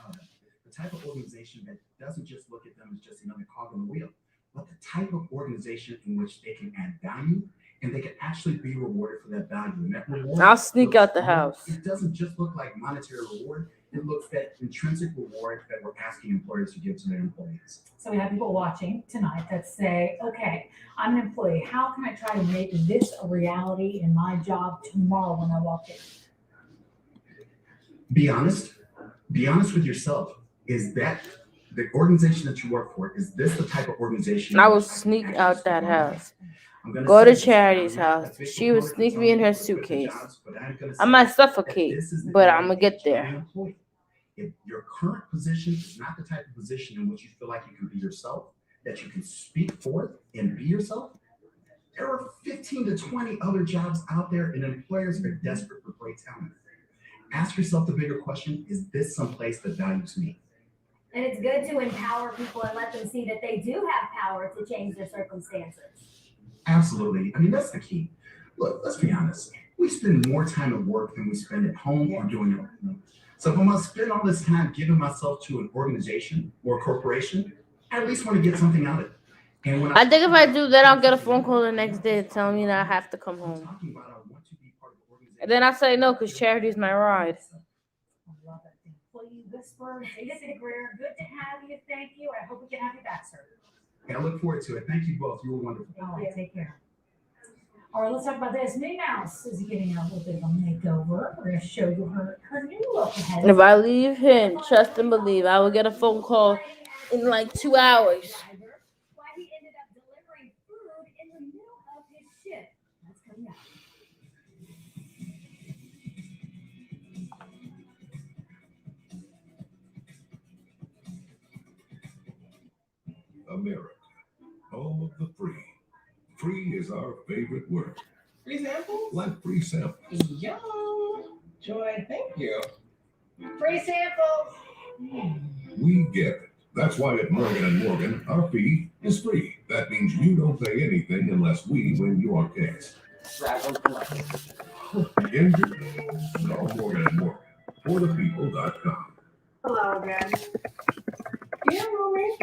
The type of organization that doesn't just look at them as just another cog on the wheel, but the type of organization in which they can add value and they can actually be rewarded for that value. And that reward, I'll sneak out the house. It doesn't just look like monetary reward. It looks at intrinsic reward that we're asking employers to give to their employees. So we have people watching tonight that say, okay, I'm an employee. How can I try to make this a reality in my job tomorrow when I walk in? Be honest. Be honest with yourself. Is that the organization that you work for? Is this the type of organization? I will sneak out that house. Go to Charity's house. She would sneak me in her suitcase. I might suffocate, but I'm gonna get there. If your current position is not the type of position in which you feel like you can be yourself, that you can speak forth and be yourself, there are 15 to 20 other jobs out there, and employers are desperate for great talent. Ask yourself the bigger question, is this someplace that values me? And it's good to empower people and let them see that they do have power to change their circumstances. Absolutely. I mean, that's the key. Look, let's be honest. We spend more time at work than we spend at home or doing it. So if I'm going to spend all this time giving myself to an organization or a corporation, I at least want to get something out of it. And when I think if I do that, I'll get a phone call the next day telling me that I have to come home. And then I say no because Charity's my ride. I love it. Employee whisper, Jason Greer, good to have you. Thank you. I hope we can have you back, sir. I look forward to it. Thank you both. You were wonderful. All right, take care. All right, let's talk about this. Minnie Mouse is getting a little bit of a makeover. We're going to show you her new look ahead. If I leave here, trust and believe, I will get a phone call in like 2 hours. Why he ended up delivering food in the middle of his shift. That's coming up. America, home of the free. Free is our favorite word. Free samples? Like free samples. Yo, Joy, thank you. Free samples. We get it. That's why at Morgan & Morgan, our fee is free. That means you don't pay anything unless we win your case. Injured? Call Morgan & Morgan. ForThePeople.com. Hello again. Yeah, mommy.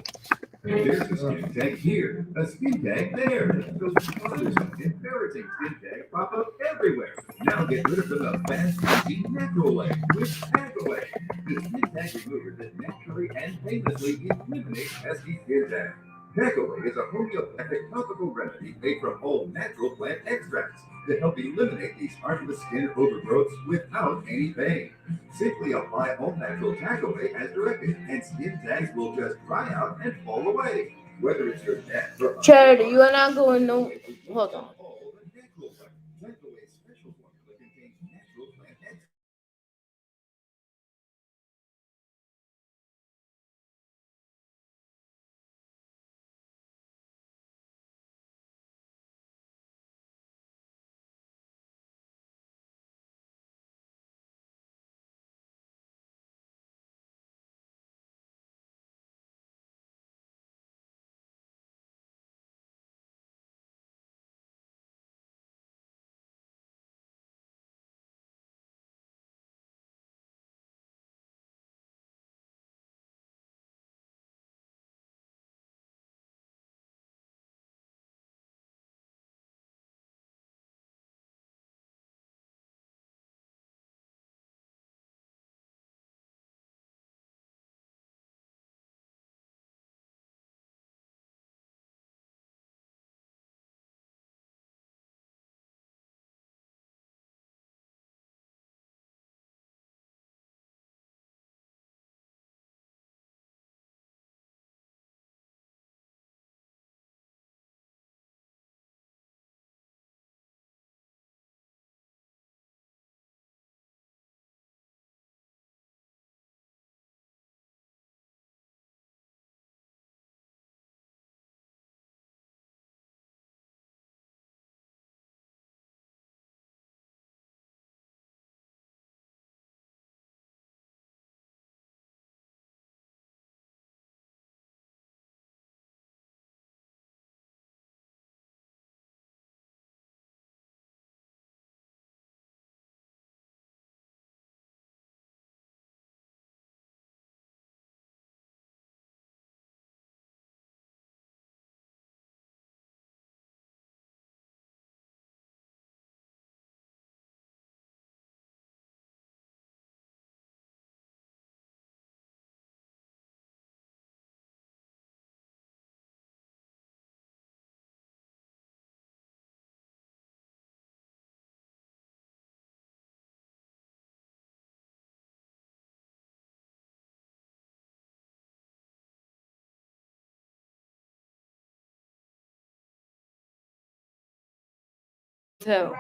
There's a skin tag here, a skin tag there. Those colors of embarrassing skin tags pop up everywhere. Now get rid of them the fast, easy, natural way with Tag-Away, the skin tag remover that naturally and painlessly eliminates pesky skin tags. Tag-Away is a homeopathic topical remedy made from whole natural plant extracts to help eliminate these harmless skin overgrowths without any pain. Simply apply all natural Tag-Away as directed, and skin tags will just dry out and fall away. Whether it's your neck or Charity, you are not going no. Hold on. Tag-Away's special formula contains natural plant extracts. too.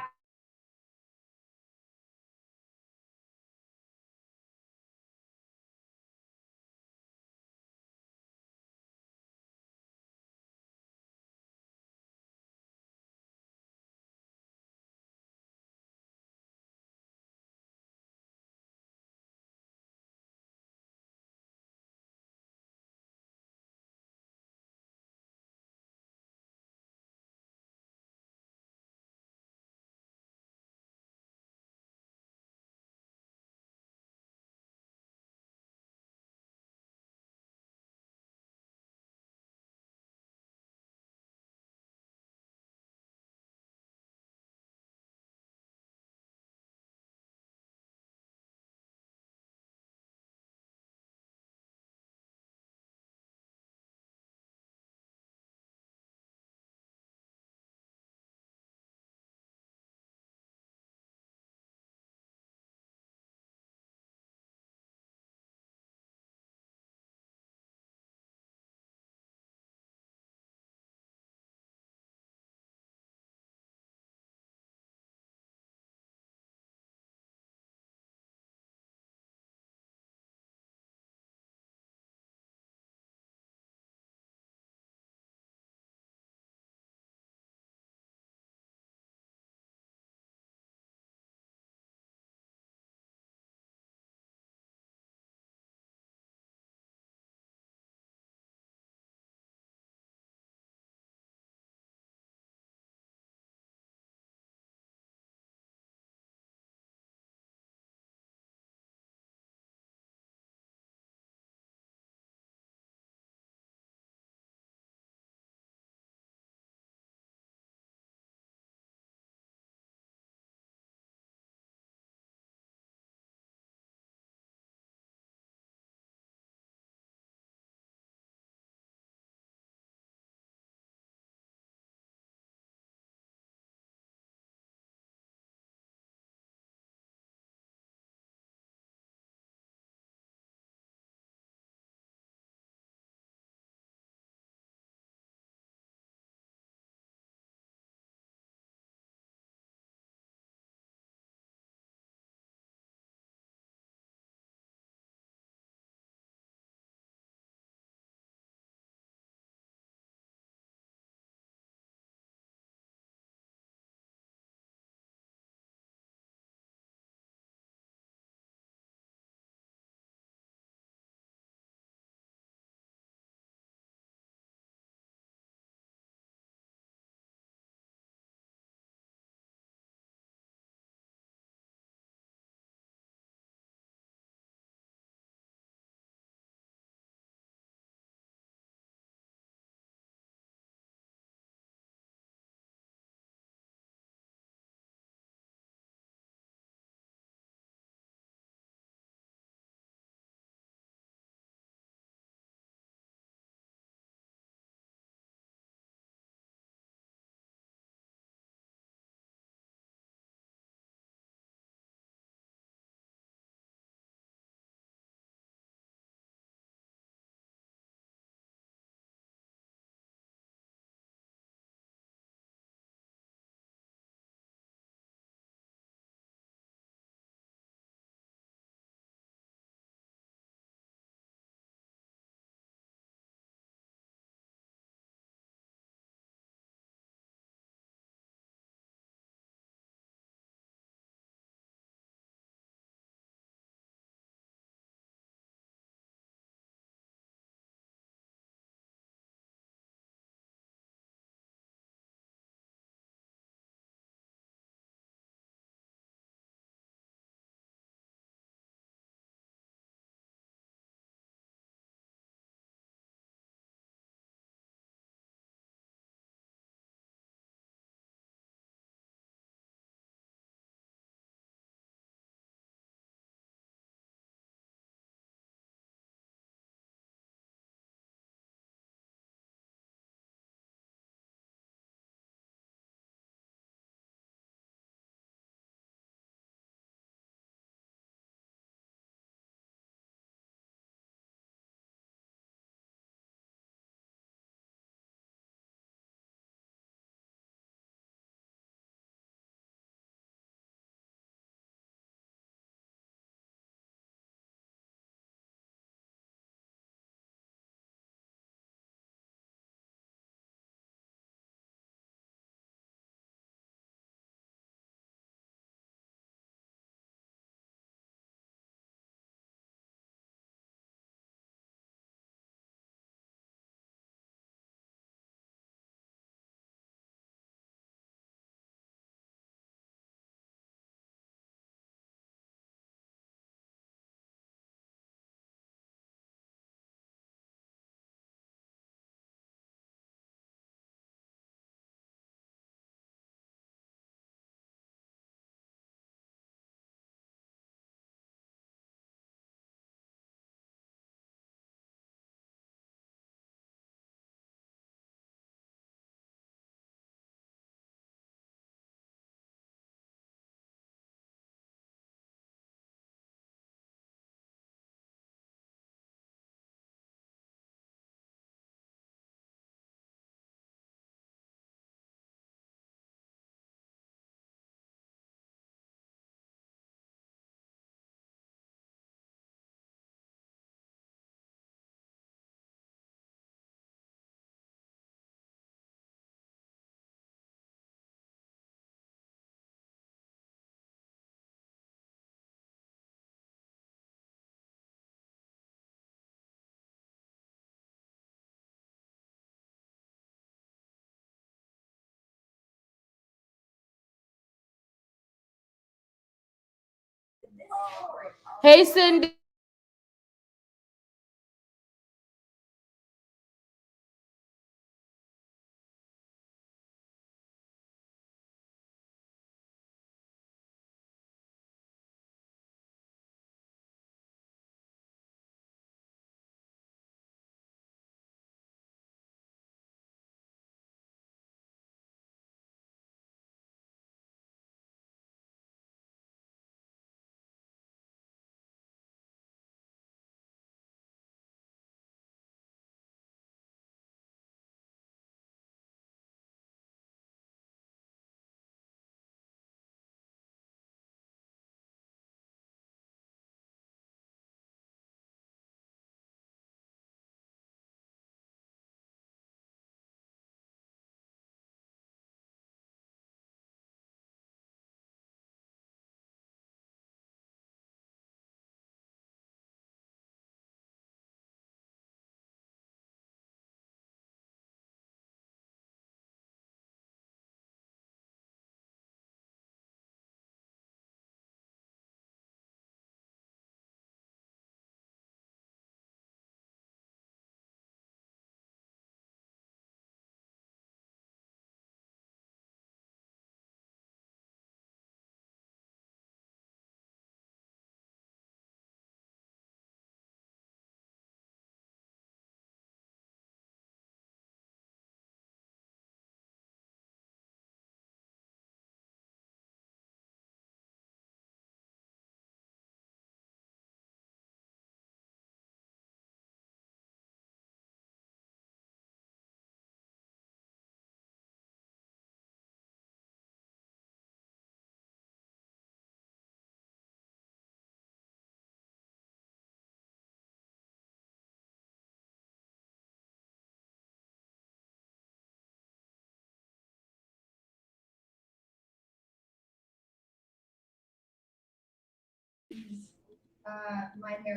Hey, Cindy.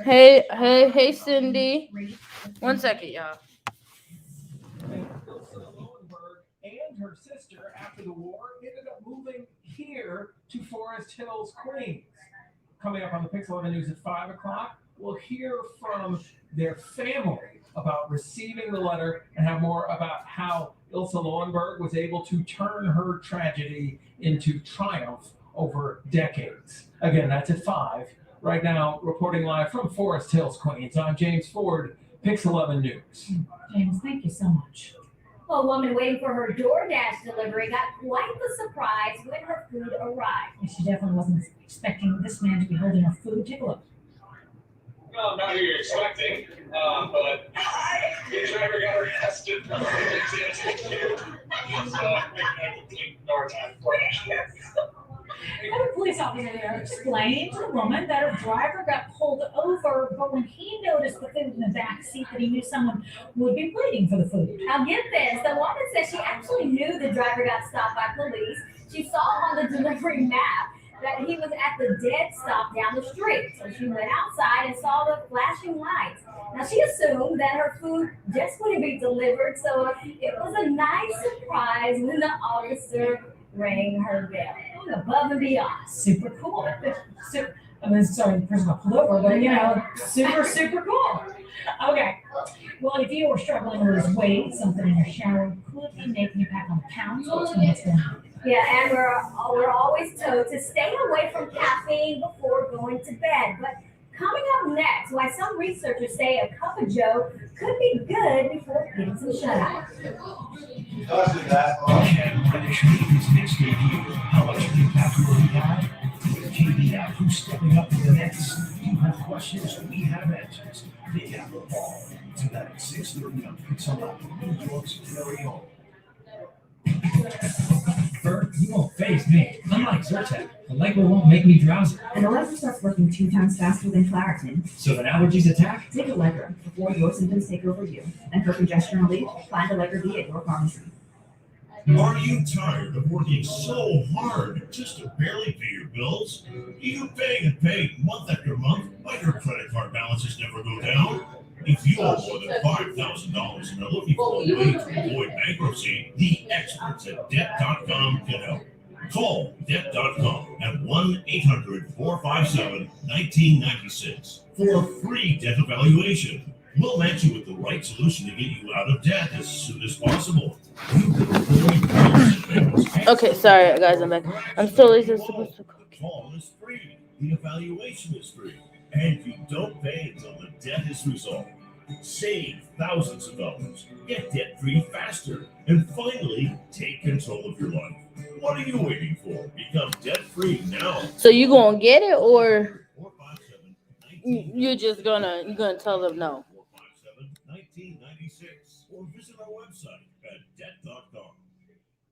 Hey, Cindy. 1 second, y'all. And her sister, after the war, ended up moving here to Forest Hills, Queens. Coming up on the Pixel 11 News at 5 o'clock, we'll hear from their family about receiving the letter and have more about how Ilse Lowenberg was able to turn her tragedy into triumph over decades. Again, that's at 5. Right now, reporting live from Forest Hills, Queens, I'm James Ford, Pixel 11 News. James, thank you so much. A woman waiting for her DoorDash delivery got quite the surprise when her food arrived. And she definitely wasn't expecting this man to be holding her food. Take a look. Well, not who you're expecting, but the driver got arrested. A police officer there explained to the woman that her driver got pulled over, but when he noticed the food in the back seat, that he knew someone would be waiting for the food. Now get this, the woman said she actually knew the driver got stopped by police. She saw on the delivery map that he was at the dead stop down the street. So she went outside and saw the flashing lights. Now she assumed that her food just wouldn't be delivered, so it was a nice surprise when the officer rang her bell. Above and beyond. Super cool. Sorry, the person got pulled over, but super cool. Okay. Well, if you were struggling to lose weight, something in your shower could be making you pack on pounds. What's going on? Yeah, and we're always told to stay away from caffeine before going to bed. But coming up next, why some researchers say a cup of joe could be good before getting some shut-eye. Can British News next debut? How much impact will we have? With TV app, who's stepping up to the next? You have questions, we have answers. Big Apple Ball. Tonight at 6:30 on Pixel 11, New York's very own. Bert, you won't faze me. Unlike Zyrtec, the Legba won't make me drowsy. And Allegra starts working 2 times faster than Claritin. So if an allergies attack? Take Allegra before your symptoms take over you. And for congestion relief, find Allegra V at your pharmacy. Are you tired of working so hard just to barely pay your bills? You're paying and paying month after month, but your credit card balances never go down. If you owe more than $5,000 and are looking for a way to avoid bankruptcy, the experts at Debt.com can help. Call debt.com at 1-800-457-1996 for a free debt evaluation. We'll match you with the right solution to get you out of debt as soon as possible. You can avoid years of payments. Okay, sorry guys, I'm back. I'm still supposed to. The call is free. The evaluation is free. And you don't pay until the debt is resolved. Save thousands of dollars. Get debt-free faster. And finally, take control of your life. What are you waiting for? Become debt-free now. So you gonna get it, or you're just gonna tell them no? 457-1996 or visit our website at debt.com.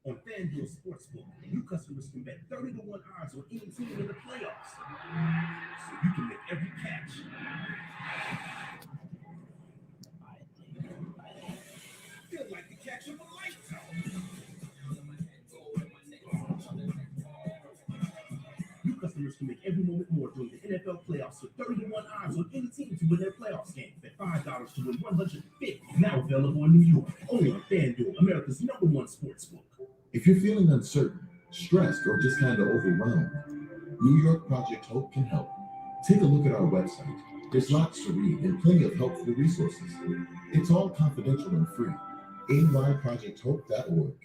On FanDuel Sportsbook, new customers can bet 30-1 odds on any team in the playoffs. So you can make every catch. Feel like the catch of a lifetime. New customers can make every moment more during the NFL playoffs with 30-1 odds on any team to win their playoffs game. Bet $5 to win $150. Now available in New York. Only on FanDuel, America's #1 sportsbook. If you're feeling uncertain, stressed, or just kind of overwhelmed, New York Project Hope can help. Take a look at our website. There's lots to read and plenty of helpful resources. It's all confidential and free. nyprojecthope.org.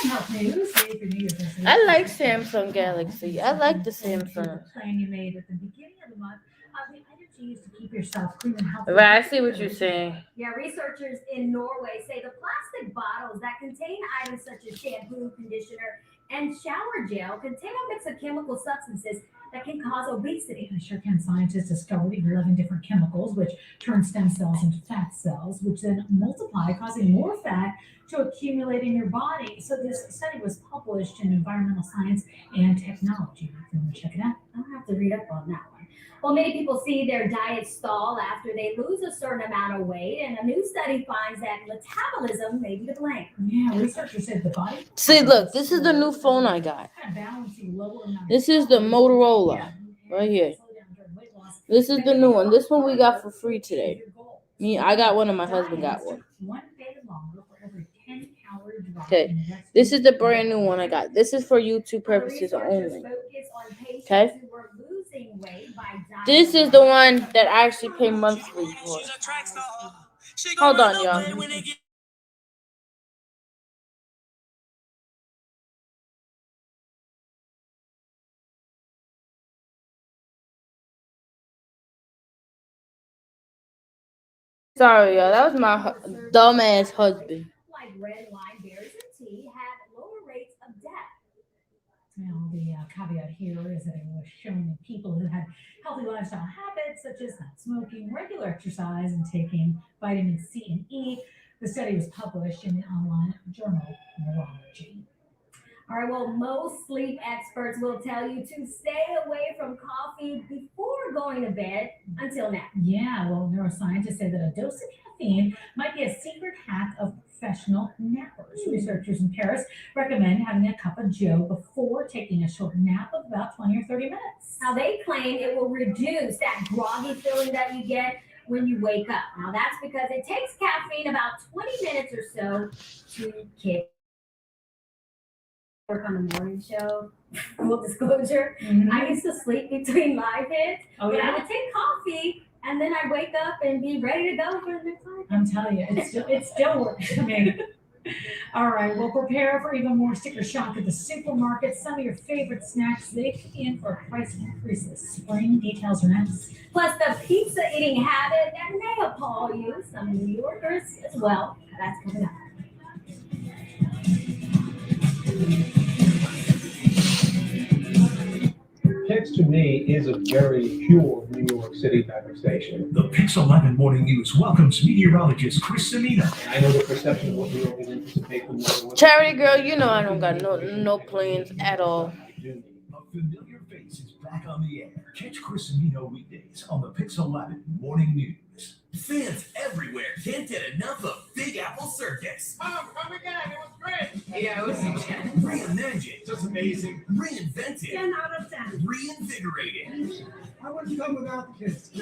Health news, Save Your New Year's resolution. I like Samsung Galaxy. I like the Samsung. Plan you made at the beginning of the month. The items you use to keep yourself clean and healthy. Right, I see what you're saying. Yeah, researchers in Norway say the plastic bottles that contain items such as shampoo, conditioner, and shower gel contain a mix of chemical substances that can cause obesity. And sure can. Scientists discovered 11 different chemicals which turn stem cells into fat cells, which then multiply, causing more fat to accumulate in your body. So this study was published in Environmental Science and Technology. If you want to check it out. I'll have to read up on that one. Well, many people see their diet stall after they lose a certain amount of weight, and a new study finds that metabolism may be to blame. Yeah, researchers said the body. See, look, this is the new phone I got. This is the Motorola right here. This is the new one. This one we got for free today. I got one and my husband got one. Okay, this is the brand new one I got. This is for YouTube purposes only. Okay, this is the one that I actually pay monthly for. Hold on, y'all. Sorry, y'all. That was my dumbass husband. Like red wine, berries, and tea had lower rates of death. Now, the caveat here is that it was shown in people who had healthy lifestyle habits, such as not smoking, regular exercise, and taking vitamin C and E. The study was published in the online journal Neurology. All right, well, most sleep experts will tell you to stay away from coffee before going to bed until now. Yeah, well, neuroscientists say that a dose of caffeine might be a secret hack of professional nappers. Researchers in Paris recommend having a cup of joe before taking a short nap of about 20 or 30 minutes. Now, they claim it will reduce that groggy feeling that you get when you wake up. Now, that's because it takes caffeine about 20 minutes or so to kick. Work on the morning show, full disclosure. I used to sleep between live hits, but I would take coffee and then I'd wake up and be ready to go for the next live. I'm telling you, it still works for me. All right, well, prepare for even more sticker shock at the supermarket. Some of your favorite snacks, they kick in for price increases. Spring details are next. Plus the pizza eating habit that may appall you, some New Yorkers as well. That's coming up. Pix to me is a very pure New York City manifestation. The Pix 11 Morning News welcomes meteorologist Chris Semina. I know the perception of what New York is anticipating. Charity girl, you know I don't got no plans at all. A familiar face is back on the air. Catch Chris and Nino weekdays on the Pixel 11 Morning News. Fans everywhere can't get enough of Big Apple Circus. Oh, come again. It was great. Yeah, it was a 10. Reimagined. Just amazing. Reinvented. 10 out of 10. Reinvigorated. I wouldn't come without the kids. I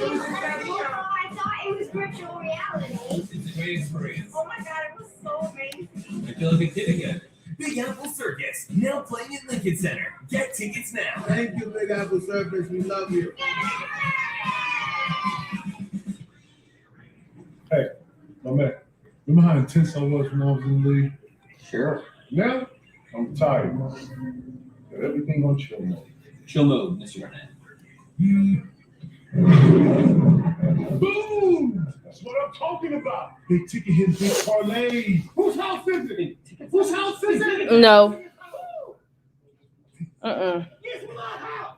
thought it was virtual reality. It's a great experience. Oh my god, it was so amazing. I feel like a kid again. Big Apple Circus, now playing at Lincoln Center. Get tickets now. Thank you, Big Apple Circus. We love you. Hey, my man, remember how intense I was when I was in the league? Sure. Now, I'm tired. Got everything on chill mode. Chill mode, Mr. Garnett. Boom! That's what I'm talking about. Big ticket hit, big parlay. Whose house is it? Whose house is it? No. It's my house.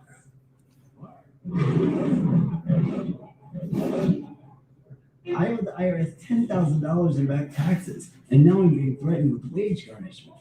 I owe the IRS $10,000 in back taxes, and now I'm being threatened with wage garnishment.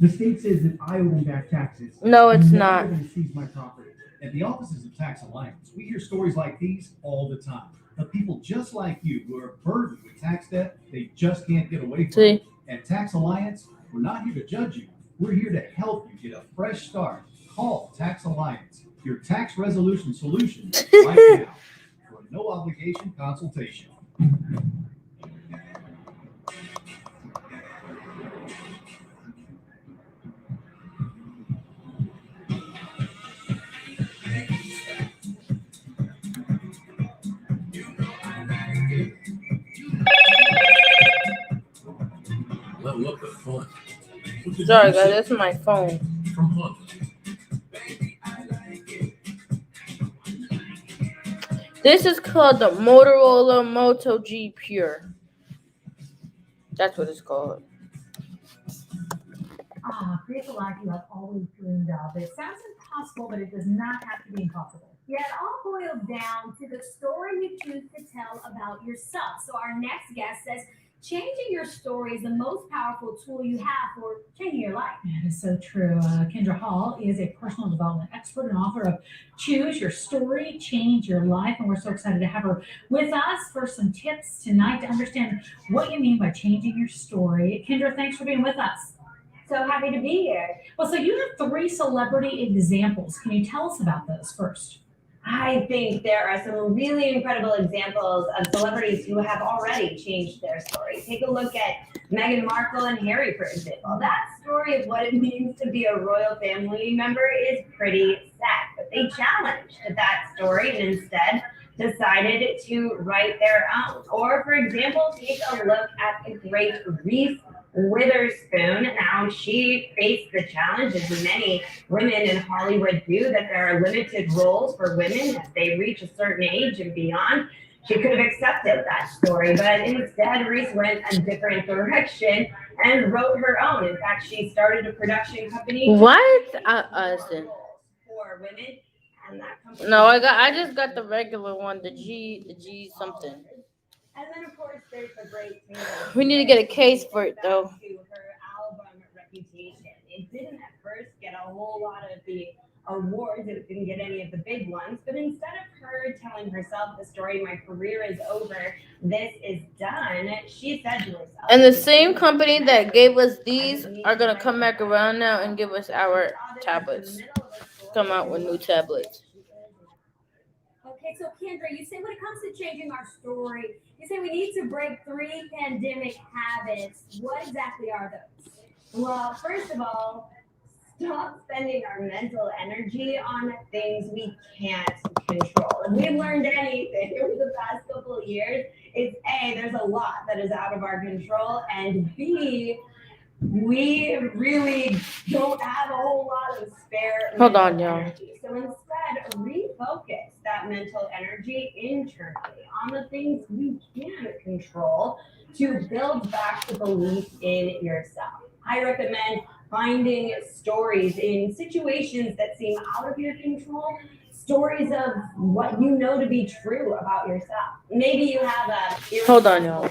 The state says that I owe them back taxes. No, it's and not. they're going to seize my property. At the offices of Tax Alliance, we hear stories like these all the time. Of people just like you who are burdened with tax debt they just can't get away from. See? At Tax Alliance, we're not here to judge you. We're here to help you get a fresh start. Call Tax Alliance, your tax resolution solution right now for a no obligation consultation. Level up the fun. Sorry, guys, that's my phone. From Honda. This is called the Motorola Moto G Pure. That's what it's called. Create the life you have always dreamed of. It sounds impossible, but it does not have to be impossible. Yeah, it all boils down to the story you choose to tell about yourself. So our next guest says, changing your story is the most powerful tool you have for changing your life. That is so true. Kendra Hall is a personal development expert and author of Choose Your Story, Change Your Life. And we're so excited to have her with us for some tips tonight to understand what you mean by changing your story. Kendra, thanks for being with us. So happy to be here. Well, so you have 3 celebrity examples. Can you tell us about those first? I think there are some really incredible examples of celebrities who have already changed their story. Take a look at Meghan Markle and Harry, for example. That story of what it means to be a royal family member is pretty sad, but they challenged that story and instead decided to write their own. Or, for example, take a look at the great Reese Witherspoon. Now, she faced the challenge, as many women in Hollywood do, that there are limited roles for women as they reach a certain age and beyond. She could have accepted that story, but instead Reese went a different direction and wrote her own. In fact, she started a production company. What? For women, and that company. No, I just got the regular one, the G something. And then, of course, there's the great Taylor. We need to get a case for it, though. To her album reputation. It didn't at first get a whole lot of the awards. It didn't get any of the big ones. But instead of her telling herself the story, my career is over, this is done, she said to herself. And the same company that gave us these are going to come back around now and give us our tablets. Come out with new tablets. Okay, so Kendra, you say when it comes to changing our story, you say we need to break 3 pandemic habits. What exactly are those? Well, first of all, stop spending our mental energy on things we can't control. If we've learned anything over the past couple of years, it's A, there's a lot that is out of our control, and B, we really don't have a whole lot of spare Hold on, y'all. energy. So instead, refocus that mental energy internally on the things we can control to build back the belief in yourself. I recommend finding stories in situations that seem out of your control, stories of what you know to be true about yourself. Maybe you have a Hold on, y'all.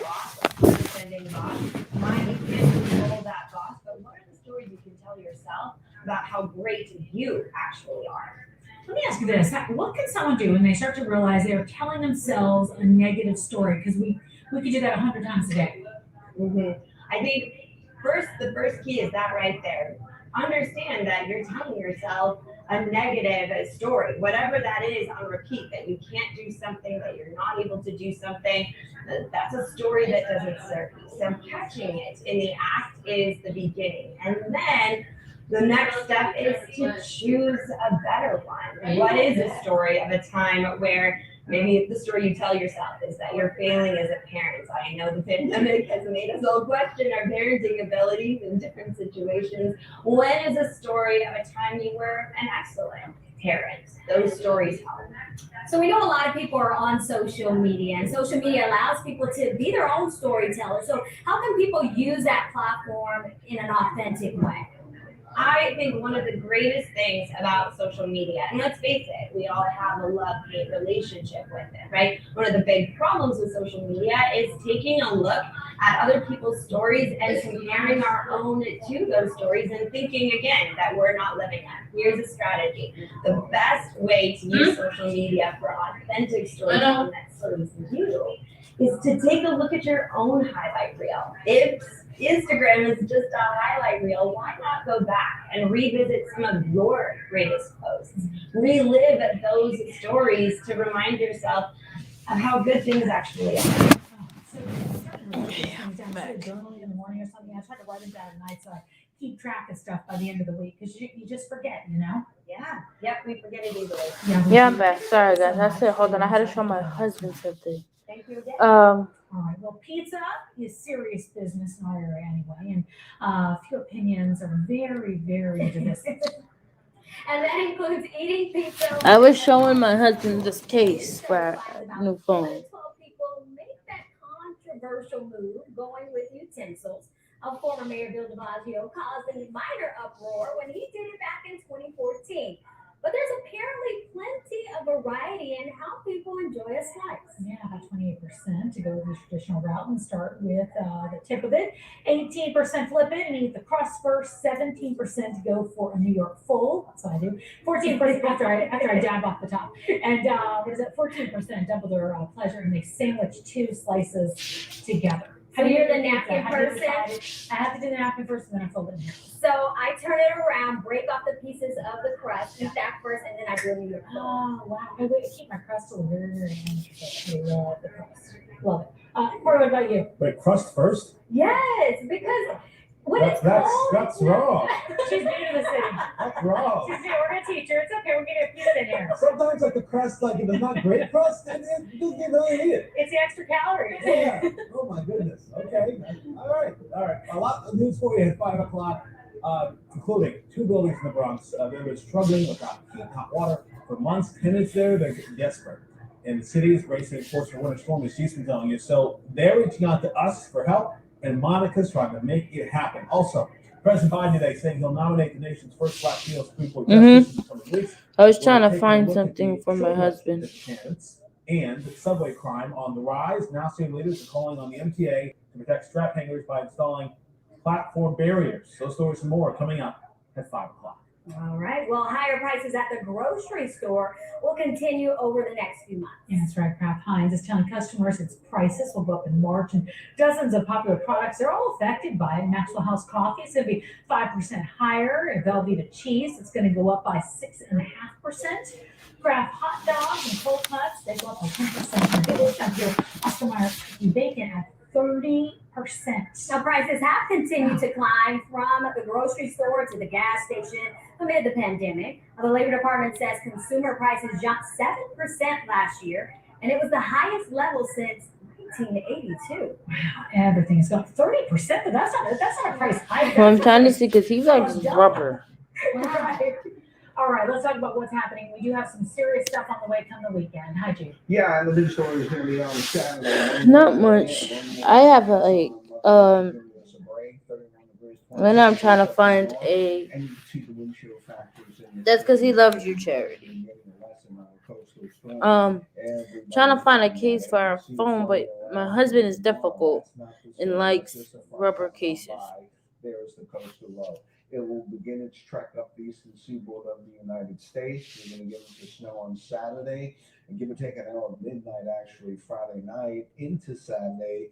condescending boss. Mind you can't control that boss, but what are the stories you can tell yourself about how great you actually are. Let me ask you this. What can someone do when they start to realize they are telling themselves a negative story? Because we could do that 100 times a day. I think the first key is that right there. Understand that you're telling yourself a negative story, whatever that is on repeat, that you can't do something, that you're not able to do something. That's a story that doesn't serve you. So catching it in the act is the beginning. And then the next step is to choose a better one. What is a story of a time where maybe the story you tell yourself is that you're failing as a parent? I know the pandemic has made us all question our parenting abilities in different situations. When is a story of a time you were an excellent parent? Those stories help. So we know a lot of people are on social media, and social media allows people to be their own storytellers. So how can people use that platform in an authentic way? I think one of the greatest things about social media, and let's face it, we all have a love-hate relationship with it, right? One of the big problems with social media is taking a look at other people's stories and comparing our own to those stories and thinking again that we're not living it. Here's a strategy. The best way to use social media for authentic storytelling that serves you is to take a look at your own highlight reel. If Instagram is just a highlight reel, why not go back and revisit some of your greatest posts? Relive those stories to remind yourself of how good things actually are. Journaling in the morning or something. I try to write them down at night so I keep track of stuff by the end of the week because you just forget, you know? Yeah. Yep, we forget it easily. Yeah, I'm back. Sorry, guys. I said, hold on. I had to show my husband something. Thank you again. All right. Well, pizza is serious business in our area anyway, and a few opinions are very, very divisive. And that includes eating pizza. I was showing my husband this case for our new phone. 12 people make that controversial move going with utensils. Former Mayor Bill de Blasio caused a minor uproar when he did it back in 2014. But there's apparently plenty of variety in how people enjoy a slice. Yeah, about 28% to go the traditional route and start with the tip of it. 18% flip it and eat the crust first. 17% to go for a New York full. That's what I do. 14% after I dab off the top. And what is it? 14% double their pleasure and they sandwich 2 slices together. So you're the napkin person? I have to do the napkin first and then I fold it in here. So I turn it around, break off the pieces of the crust, eat that first, and then I do a New York full. Oh, wow. I wait to keep my crust till the very, very end. I love the crust. Love it. Corey, what about you? Wait, crust first? Yes, because when it's cold. That's wrong. She's new to the city. That's wrong. She's new. We're going to teach her. It's okay. We're going to put it in here. Sometimes like the crust, like if it's not great crust, it doesn't really eat it. It's the extra calories. Yeah. Oh my goodness. Okay. All right. A lot of news for you at 5 o'clock, including 2 buildings in the Bronx. They've been struggling with hot water for months. Tenants there, they're getting desperate. And the city is bracing for a winter storm, as she's been telling you. So they're reaching out to us for help, and Monica's trying to make it happen. Also, President Biden today saying he'll nominate the nation's first Black female Supreme Court justice in the coming weeks. I was trying to find something for my husband. And subway crime on the rise. Now state leaders are calling on the MTA to protect strap hangers by installing platform barriers. Those stories and more coming up at 5 o'clock. All right. Well, higher prices at the grocery store will continue over the next few months. Yeah, that's right. Kraft Heinz is telling customers its prices will go up in March, and dozens of popular products are all affected by it. Maxwell House coffee is going to be 5% higher. Velveeta cheese, it's going to go up by 6.5%. Kraft hot dogs and cold cuts, they go up by 10%. And big chunk here, Oscar Mayer bacon at 30%. Now, prices have continued to climb from the grocery store to the gas station amid the pandemic. Now, the Labor Department says consumer prices jumped 7% last year, and it was the highest level since 1982. Wow, everything's got 30%, but that's not a price hike. Well, I'm trying to see because he likes rubber. Right. All right, let's talk about what's happening. We do have some serious stuff on the way come the weekend. Hi, Jude. Yeah, and the big story is going to be on Saturday. Not much. I have when I'm trying to find a. That's because he loves your charity. Trying to find a case for our phone, but my husband is difficult and likes rubber cases. There's the coastal low. It will begin its trek up the eastern seaboard of the United States. We're going to get into snow on Saturday, and give or take an hour of midnight, actually, Friday night into Saturday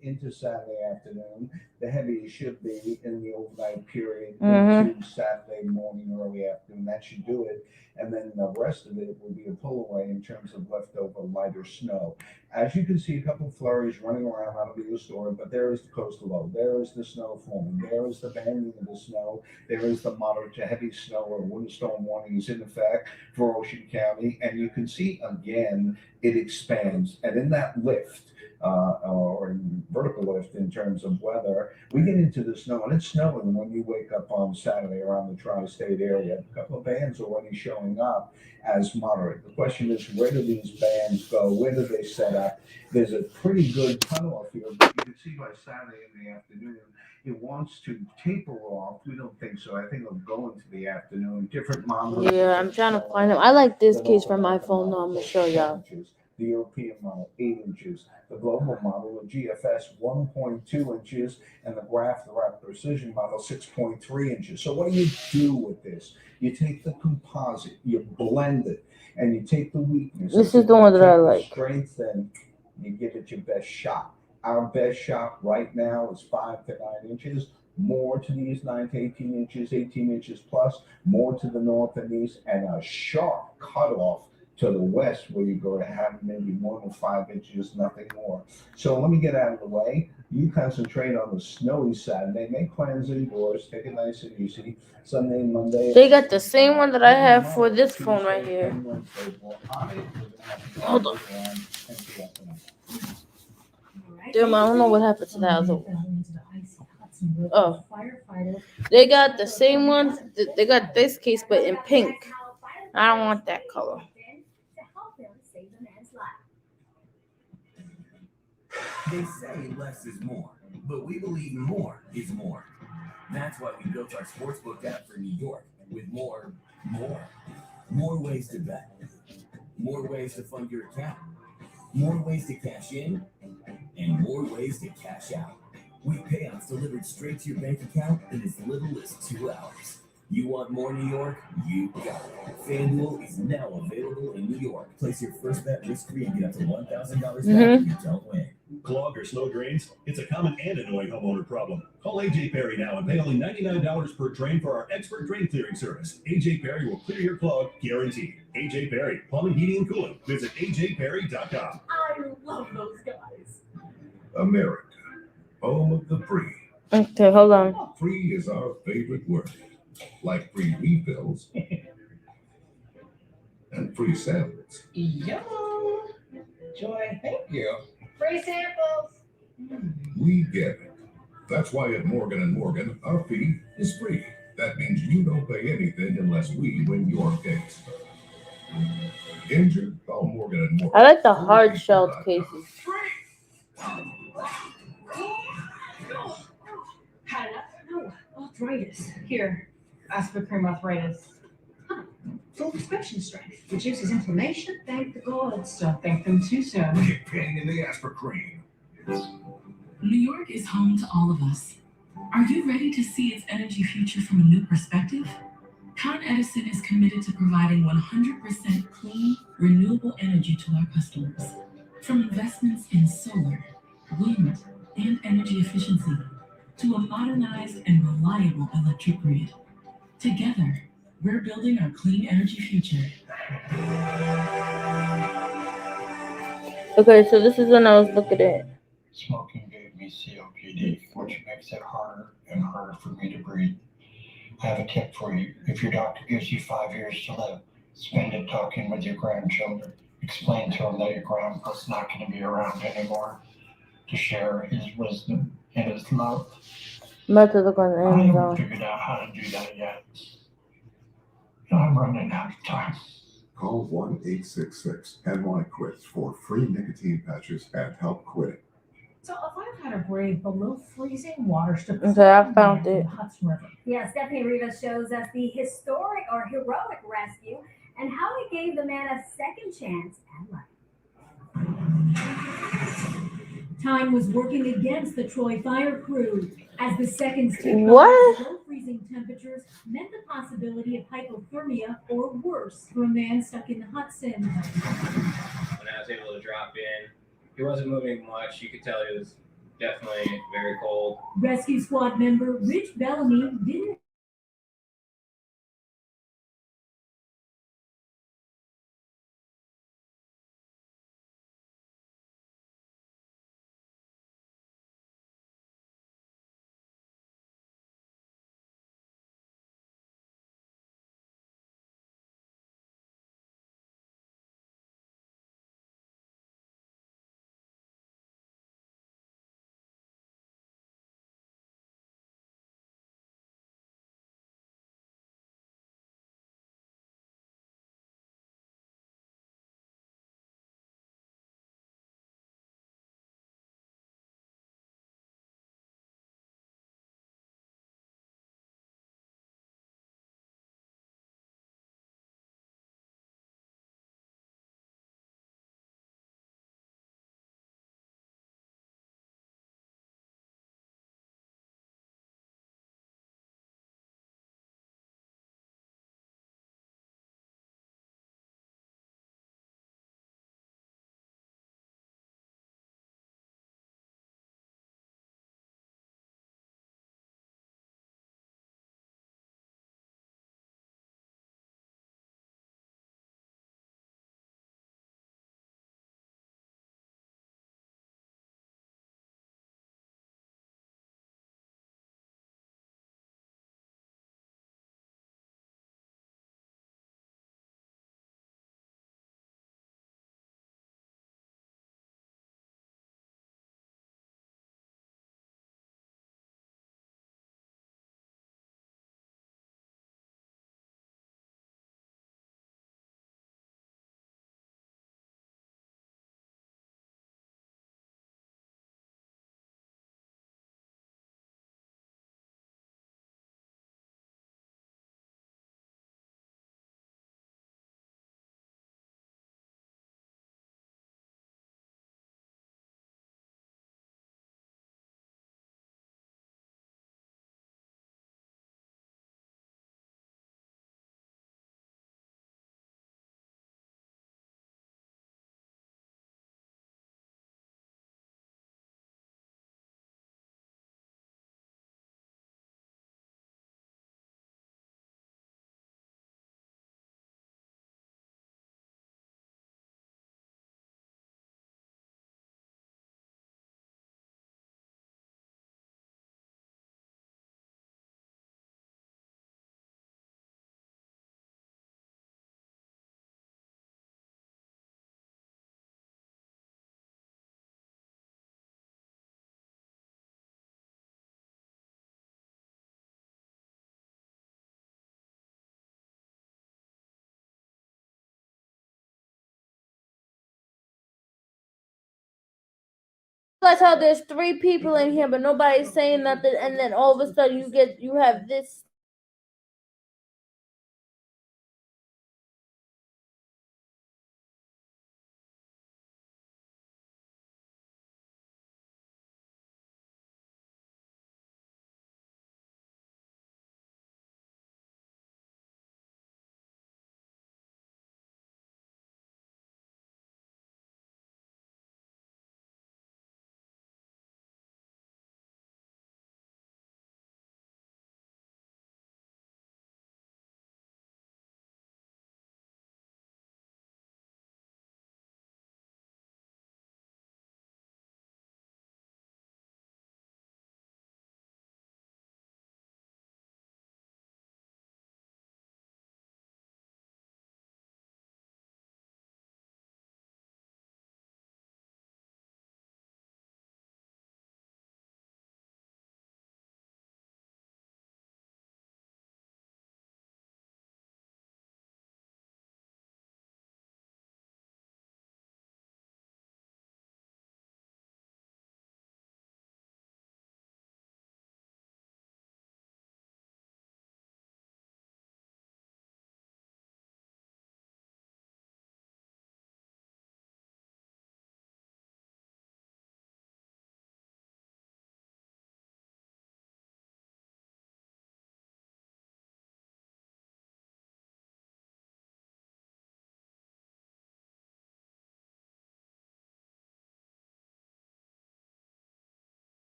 afternoon. The heaviest should be in the overnight period into Saturday morning, early afternoon. That should do it. And then the rest of it will be a pull away in terms of leftover lighter snow. As you can see, a couple of flurries running around. That'll be the story, but there is the coastal low. There is the snow forming. There is the banding of the snow. There is the moderate to heavy snow or winter storm warning is in effect for Ocean County. And you can see again, it expands. And in that lift, or in vertical lift in terms of weather, we get into the snow, and it's snowing when you wake up on Saturday around the tri-state area. A couple of bands already showing up as moderate. The question is, where do these bands go? Where do they set up? There's a pretty good cutoff here, but you can see by Saturday in the afternoon, it wants to taper off. We don't think so. I think it'll go into the afternoon. Different models. Yeah, I'm trying to find them. I like this case from my phone. Now I'm gonna show y'all. The European model, 8 inches. The global model, the GFS, 1.2 inches. And the Graph, the Rapid Precision model, 6.3 inches. So what do you do with this? You take the composite, you blend it, and you take the weakness. This is the one that I like. Strength, and you give it your best shot. Our best shot right now is 5 to 9 inches. More to the east, 9 to 18 inches, 18 inches plus. More to the north and east, and a sharp cutoff to the west, where you're going to have maybe 1 or 5 inches, nothing more. So let me get out of the way. You concentrate on the snowy Saturday. Make plans indoors. Take it nice and easy. Sunday, Monday. They got the same one that I have for this phone right here. Hold on. Damn, I don't know what happened to that other one. Oh, they got the same one. They got this case, but in pink. I don't want that color. They say less is more, but we believe more is more. That's why we built our sportsbook app for New York with more ways to bet, more ways to fund your account, more ways to cash in, and more ways to cash out. With payouts delivered straight to your bank account in as little as 2 hours. You want more New York? You got it. FanDuel is now available in New York. Place your first bet risk-free and get up to $1,000 back if you don't win. Clogged or slow drains? It's a common and annoying homeowner problem. Call AJ Perry now and pay only $99 per drain for our expert drain clearing service. AJ Perry will clear your clog, guaranteed. AJ Perry, plumbing, heating, and cooling. Visit ajperry.com. I love those guys. America, home of the free. Okay, hold on. Free is our favorite word. Like free refills and free samples. Yo, Joy, thank you. Free samples. We get it. That's why at Morgan & Morgan, our fee is free. That means you don't pay anything unless we win your case. Injured? Call Morgan & Morgan. I like the hard shelled cases. Had enough? No, arthritis. Here, Aspercream arthritis. Huh. Full prescription strength. Reduces inflammation. Thank the gods. Don't thank them too soon. Kick pain in the Aspercream. New York is home to all of us. Are you ready to see its energy future from a new perspective? Con Edison is committed to providing 100% clean, renewable energy to our customers. From investments in solar, wind, and energy efficiency, to a modernized and reliable electric grid. Together, we're building our clean energy future. Okay, so this is when I was looking at. Smoking gave me COPD, which makes it harder and harder for me to breathe. I have a tip for you. If your doctor gives you 5 years to live, spend it talking with your grandchildren. Explain to them that your grandpa's not going to be around anymore to share his wisdom and his love. I'm about to look on I haven't Amazon. figured out how to do that yet. I'm running out of time. Call 1-866-NY-QUIT for free nicotine patches and help quit. So if I've had a brave below freezing water strip, Okay, I found it. Hudson River. Yeah, Stephanie Rivas shows us the historic or heroic rescue and how it gave the man a second chance at life. Time was working against the Troy fire crew as the seconds ticked What? by below freezing temperatures meant the possibility of hypothermia or worse for a man stuck in the Hudson. When I was able to drop in, he wasn't moving much. You could tell he was definitely very cold. Rescue squad member Rich Bellamy didn't realize how there's three people in here, but nobody's saying nothing, and then all of a sudden you have this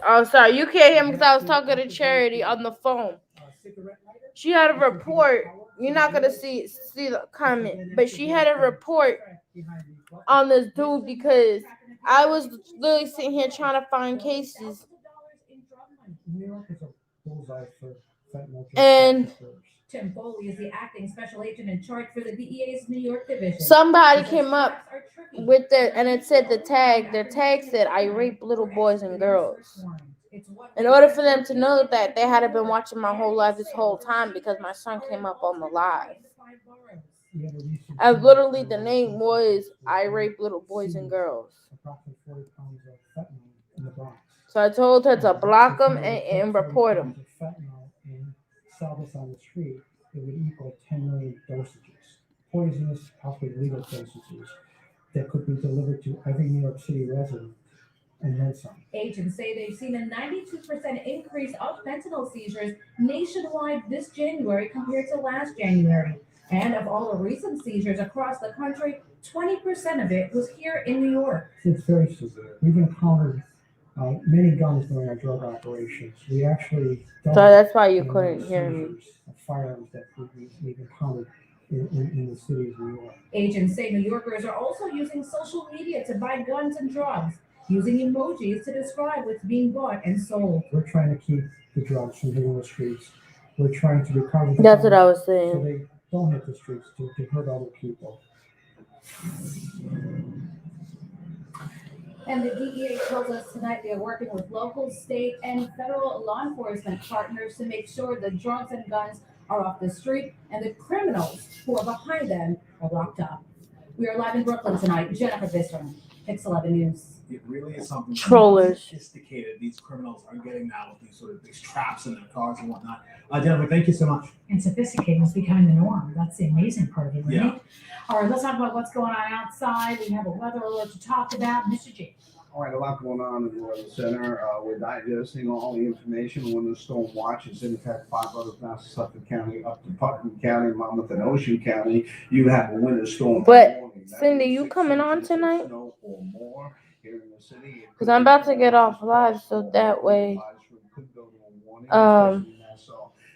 Oh, sorry, you can't hear me because I was talking to Charity on the phone. She had a report. You're not gonna see the comment, but she had a report on this dude because I was literally sitting here trying to find cases, and Tim Foley is the acting special agent in charge for the DEA's New York division. somebody came up with it, and it said the tag. The tag said, "I rape little boys and girls." In order for them to know that, they had been watching my whole life this whole time because my son came up on the live. And literally, the name was "I rape little boys and girls." So I told her to block them and report them. Sell this on the street, it would equal 10 million dosages, poisonous, possibly legal dosages that could be delivered to every New York City resident and then some. Agents say they've seen a 92% increase of fentanyl seizures nationwide this January compared to last January. And of all the recent seizures across the country, 20% of it was here in New York. It's very severe. We've encountered many guns during our drug operations. We actually So that's why you couldn't hear me. Firearms that we've encountered in the city of New York. Agents say New Yorkers are also using social media to buy guns and drugs, using emojis to describe what's being bought and sold. We're trying to keep the drugs from hitting the streets. We're trying to recover the That's what I was so saying. they don't hit the streets to hurt other people. And the DEA tells us tonight they're working with local, state, and federal law enforcement partners to make sure the drugs and guns are off the street and the criminals who are behind them are locked up. We are live in Brooklyn tonight. Jennifer Bister, Pix 11 News. It really is something Trollers. Sophisticated these criminals are getting now with these sort of these traps in their cars and whatnot. Jennifer, thank you so much. And sophisticated is becoming the norm. That's the amazing part of it, right? Yeah. All right, let's talk about what's going on outside. We have a weather alert to talk about. Mr. G. All right, a lot going on in the Weather Center. We're digesting all the information. Winter storm watch is in effect 5 others now, Suffolk County up to Putnam County, Monmouth, and Ocean County. You have a winter storm. But Cindy, you coming on tonight? Snow or more here in the city. Because I'm about to get off live, so that way,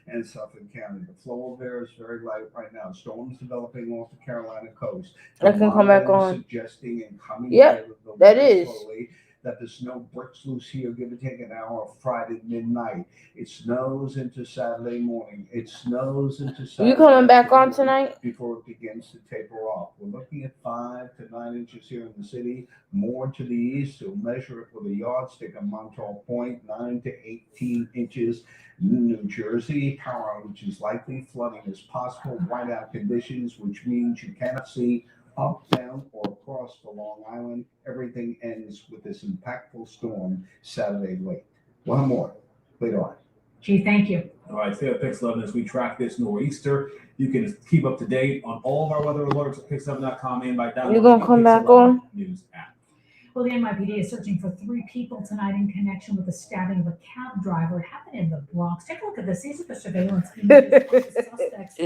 and Suffolk County. The flow of air is very light right now. Storms developing off the Carolina coast. I can come back on. Suggesting and coming that is. Slowly, that the snow breaks loose here, give or take an hour of Friday midnight. It snows into Saturday morning. It snows into Saturday. You coming back on tonight? Before it begins to taper off. We're looking at 5 to 9 inches here in the city. More to the east, so measure it with a yardstick on Montauk Point, 9 to 18 inches. New Jersey, power outages likely, flooding is possible, whiteout conditions, which means you cannot see up, down, or across the Long Island. Everything ends with this impactful storm Saturday late. One more later on. Gee, thank you. All right, stay at Pix 11 as we track this nor'easter. You can keep up to date on all of our weather alerts at pix7.com and by downloading You gonna come the Pix back 11 on? News app. Well, the NYPD is searching for 3 people tonight in connection with the stabbing of a cab driver. It happened in the Bronx. Take a look at this. These are the surveillance images of the suspects.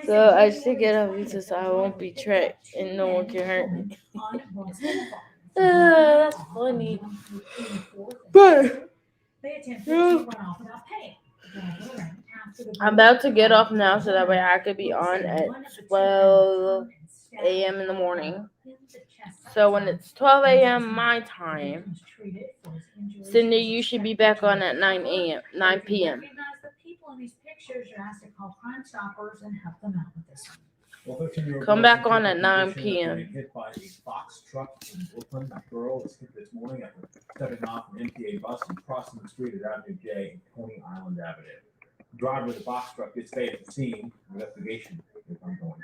So I should get on YouTube so I won't be tracked and no one can hurt me. That's funny. But They attempted to run off without paying. I'm about to get off now so that way I could be on at 12 a.m. in the morning. So when it's 12 a.m. my time, Cindy, you should be back on at 9 p.m. The people in these pictures are asked to call Crime Stoppers and help them out with this. Well, come back on at 9 p.m. Hit by a box truck in Brooklyn. That girl was hit this morning after stepping off an MTA bus and crossing the street at Avenue J and Coney Island Avenue. The driver of the box truck did stay at the scene. Investigation is ongoing.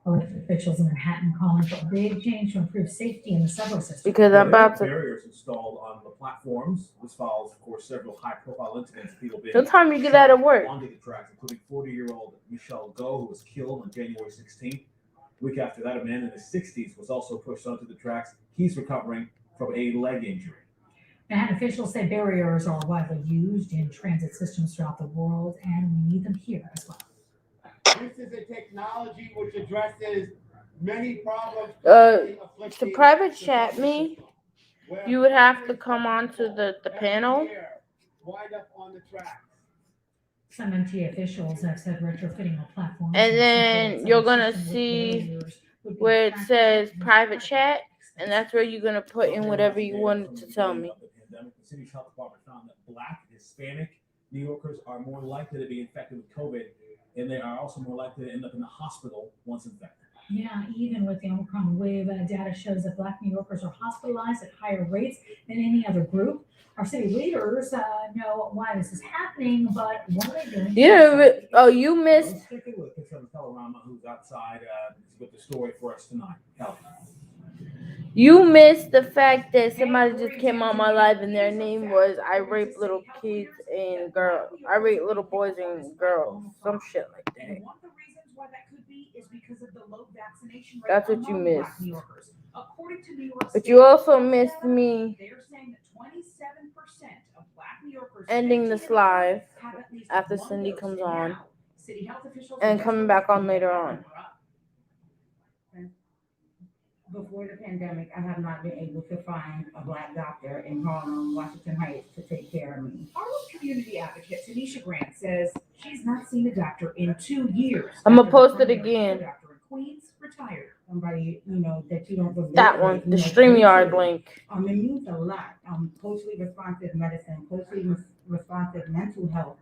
Elected officials in Manhattan calling for a big change to improve safety in the subway system. Because I'm about to. Barriers installed on the platforms. This follows, of course, several high-profile incidents. People being Sometime you get out of work. onto the tracks, including 40-year-old Michelle Go, who was killed on January 16th. A week after that, a man in his 60s was also pushed onto the tracks. He's recovering from a leg injury. Manhattan officials say barriers are widely used in transit systems throughout the world, and we need them here as well. This is a technology which addresses many problems. To private chat me you would have to come onto the panel. Wind up on the tracks. Some MTA officials have said retrofitting a platform. And then you're going to see where it says private chat, and that's where you're going to put in whatever you wanted to tell me. The city's health department found that Black and Hispanic New Yorkers are more likely to be infected with COVID, and they are also more likely to end up in the hospital once infected. Yeah, even with the Omicron wave, data shows that Black New Yorkers are hospitalized at higher rates than any other group. Our city leaders know why this is happening, but what are they doing? You missed. Let's take a look at some Telerama who's outside with the story for us tonight. You missed the fact that somebody just came on my live and their name was I rape little kids and girls. I rape little boys and girls. Some shit like that. One of the reasons why that could be is because of the low vaccination rate. That's what you missed. Black New Yorkers. According to New York But State, you also missed me they're saying that 27% of Black New Yorkers ending this live after Cindy comes on and coming back on later on. Before the pandemic, I have not been able to find a Black doctor in Harlem, Washington Heights to take care of me. Harlem community advocate Tanisha Grant says she's not seen a doctor in 2 years. I'm going to post it again. Doctor in Queens retired. Somebody, that you don't believe. That one, the StreamYard link. It means a lot. Culturally responsive medicine, culturally responsive mental health.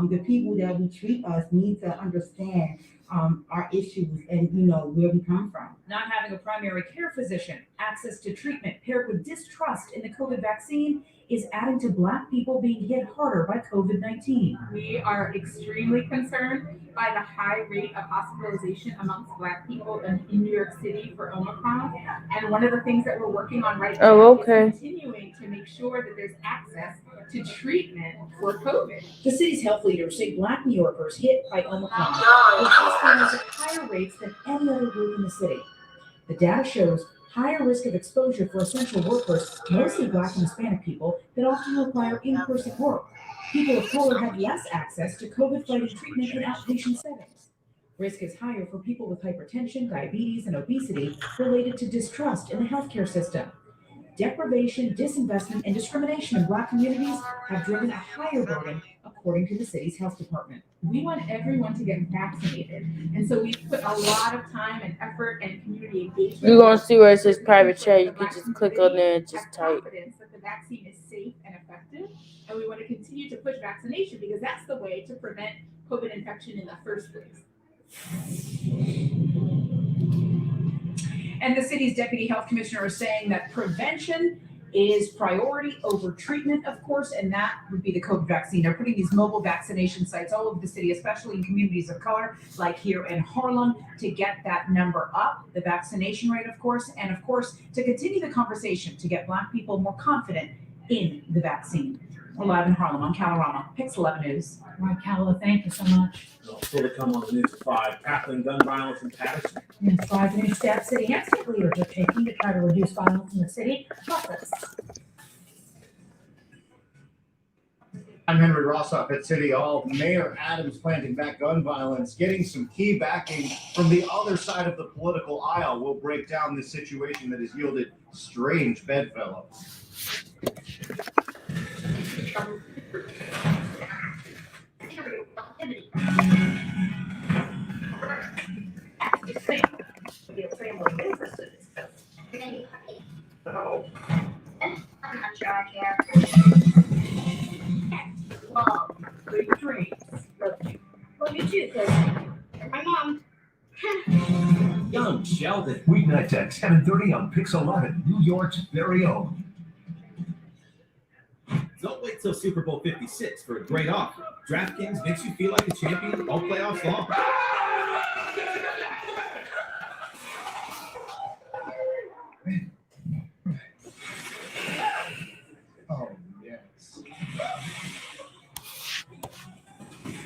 The people that we treat us need to understand our issues and where we come from. Not having a primary care physician, access to treatment paired with distrust in the COVID vaccine is adding to Black people being hit harder by COVID-19. We are extremely concerned by the high rate of hospitalization amongst Black people in New York City for Omicron. And one of the things that we're working on right now is continuing to make sure that there's access to treatment for COVID. The city's health leaders say Black New Yorkers hit by Omicron are hospitalized at higher rates than any other group in the city. The data shows higher risk of exposure for essential workers, mostly Black and Hispanic people, that often require in-person work. People of color have less access to COVID-fighting treatment in outpatient settings. Risk is higher for people with hypertension, diabetes, and obesity related to distrust in the healthcare system. Deprivation, disinvestment, and discrimination in Black communities have driven a higher burden, according to the city's health department. We want everyone to get vaccinated, and so we put a lot of time and effort and community engagement. You're going to see where it says private chat. You can just click on there and just type. Confidence that the vaccine is safe and effective, and we want to continue to push vaccination because that's the way to prevent COVID infection in the first place. And the city's deputy health commissioner is saying that prevention is priority over treatment, of course, and that would be the COVID vaccine. They're putting these mobile vaccination sites all over the city, especially in communities of color, like here in Harlem, to get that number up, the vaccination rate, of course, and of course, to continue the conversation to get Black people more confident in the vaccine. We're live in Harlem on Calorama, Pix 11 News. All right, Calla, thank you so much. Still to come on the news at 5. Tackling gun violence in Patterson. And 5 new steps city and state leaders are taking to try to reduce violence in the city. Process. I'm Henry Rossoff at City Hall. Mayor Adams planting back gun violence, getting some key backing from the other side of the political aisle. We'll break down this situation that has yielded strange bedfellows. No. I'm not sure I care. Good dreams. Love you too, cause my mom. Young Sheldon. Weeknights at 7:30 on Pix 11, New York's very own. Don't wait till Super Bowl 56 for a great offer. DraftKings makes you feel like a champion all playoffs long. Oh, yes.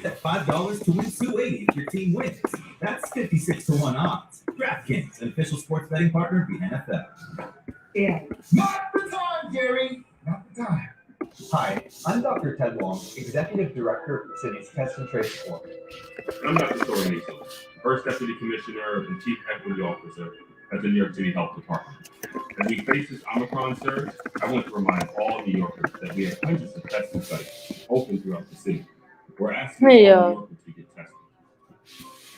At $5 to win $280 if your team wins. That's 56 to 1 odds. DraftKings, an official sports betting partner of the NFL. Yeah. Not the time, Jerry. Not the time. Hi, I'm Dr. Ted Long, Executive Director of the city's Test and Trace Corps. I'm Dr. Tori Niso, First Deputy Commissioner and Chief Equity Officer at the New York City Health Department. As we face this Omicron surge, I want to remind all New Yorkers that we have hundreds of testing sites open throughout the city. We're asking all New Yorkers to get tested.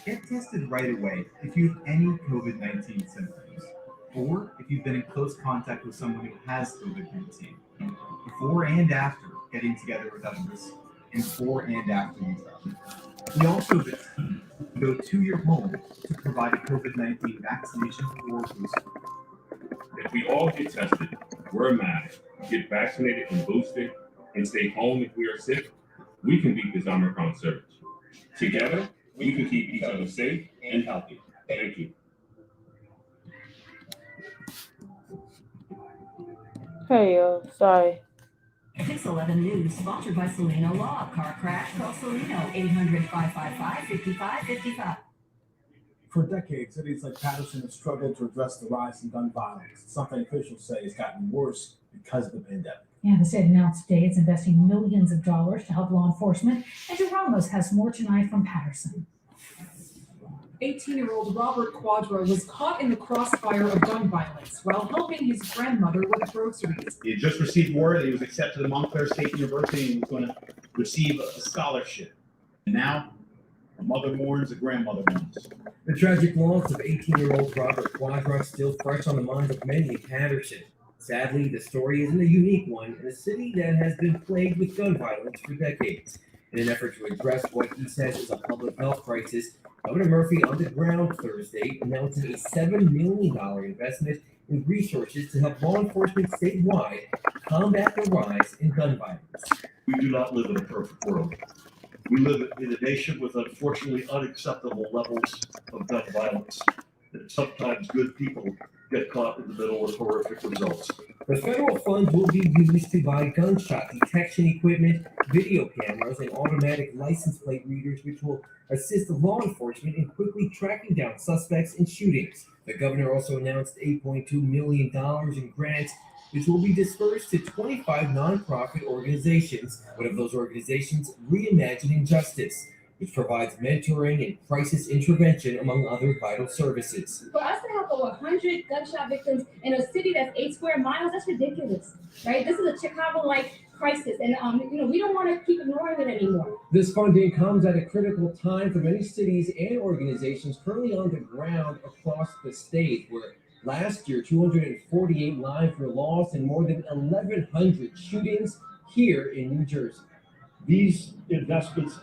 Get tested right away if you have any COVID-19 symptoms, or if you've been in close contact with someone who has COVID-19, before and after getting together with others, and before and after you travel. We also have a team to go to your home to provide a COVID-19 vaccination or booster. If we all get tested, wear a mask, get vaccinated and boosted, and stay home if we are sick, we can beat this Omicron surge. Together, we can keep each other safe and healthy. Thank you. Hey, yo, sorry. 611 News, sponsored by Salino Law. Car crash, call Salino, 800-555-5555. For decades, cities like Patterson have struggled to address the rise in gun violence. Something officials say has gotten worse because of the pandemic. Yeah, the state announced today it's investing millions of dollars to help law enforcement. Andrew Ramos has more tonight from Patterson. 18-year-old Robert Quadro was caught in the crossfire of gun violence while helping his grandmother with groceries. He had just received word that he was accepted to Montclair State University and was going to receive a scholarship. And now, a mother mourns, a grandmother mourns. The tragic loss of 18-year-old Robert Quadro is still fresh on the minds of many in Patterson. Sadly, the story isn't a unique one in a city that has been plagued with gun violence for decades. In an effort to address what he says is a public health crisis, Governor Murphy on the ground Thursday announcing a $7 million investment in resources to help law enforcement statewide combat the rise in gun violence. We do not live in a perfect world. We live in a nation with unfortunately unacceptable levels of gun violence. And sometimes good people get caught in the middle with horrific results. The federal funds will be used to buy gunshot detection equipment, video cameras, and automatic license plate readers, which will assist law enforcement in quickly tracking down suspects in shootings. The governor also announced $8.2 million in grants, which will be dispersed to 25 nonprofit organizations. One of those organizations, Reimagining Justice, which provides mentoring and crisis intervention, among other vital services. For us to have over 100 gunshot victims in a city that's 8 square miles, that's ridiculous, right? This is a Chicago-like crisis, and we don't want to keep ignoring it anymore. This funding comes at a critical time for many cities and organizations currently on the ground across the state, where last year 248 lives were lost and more than 1,100 shootings here in New Jersey. These investments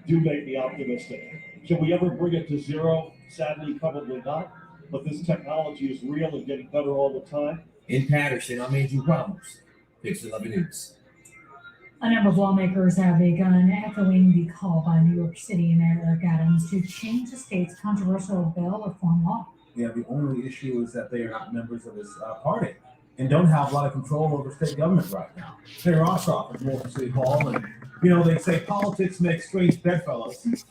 do make me optimistic. Can we ever bring it to zero? Sadly, probably not. But this technology is real and getting better all the time. In Patterson, I'm Andrew Ramos, 611 News. A number of lawmakers have begun echoing the call by New York City Mayor Eric Adams to change the state's controversial bail reform law. Yeah, the only issue is that they are not members of his party and don't have a lot of control over state government right now. Mayor Ossoff is more for City Hall, and they say politics makes strange bedfellows.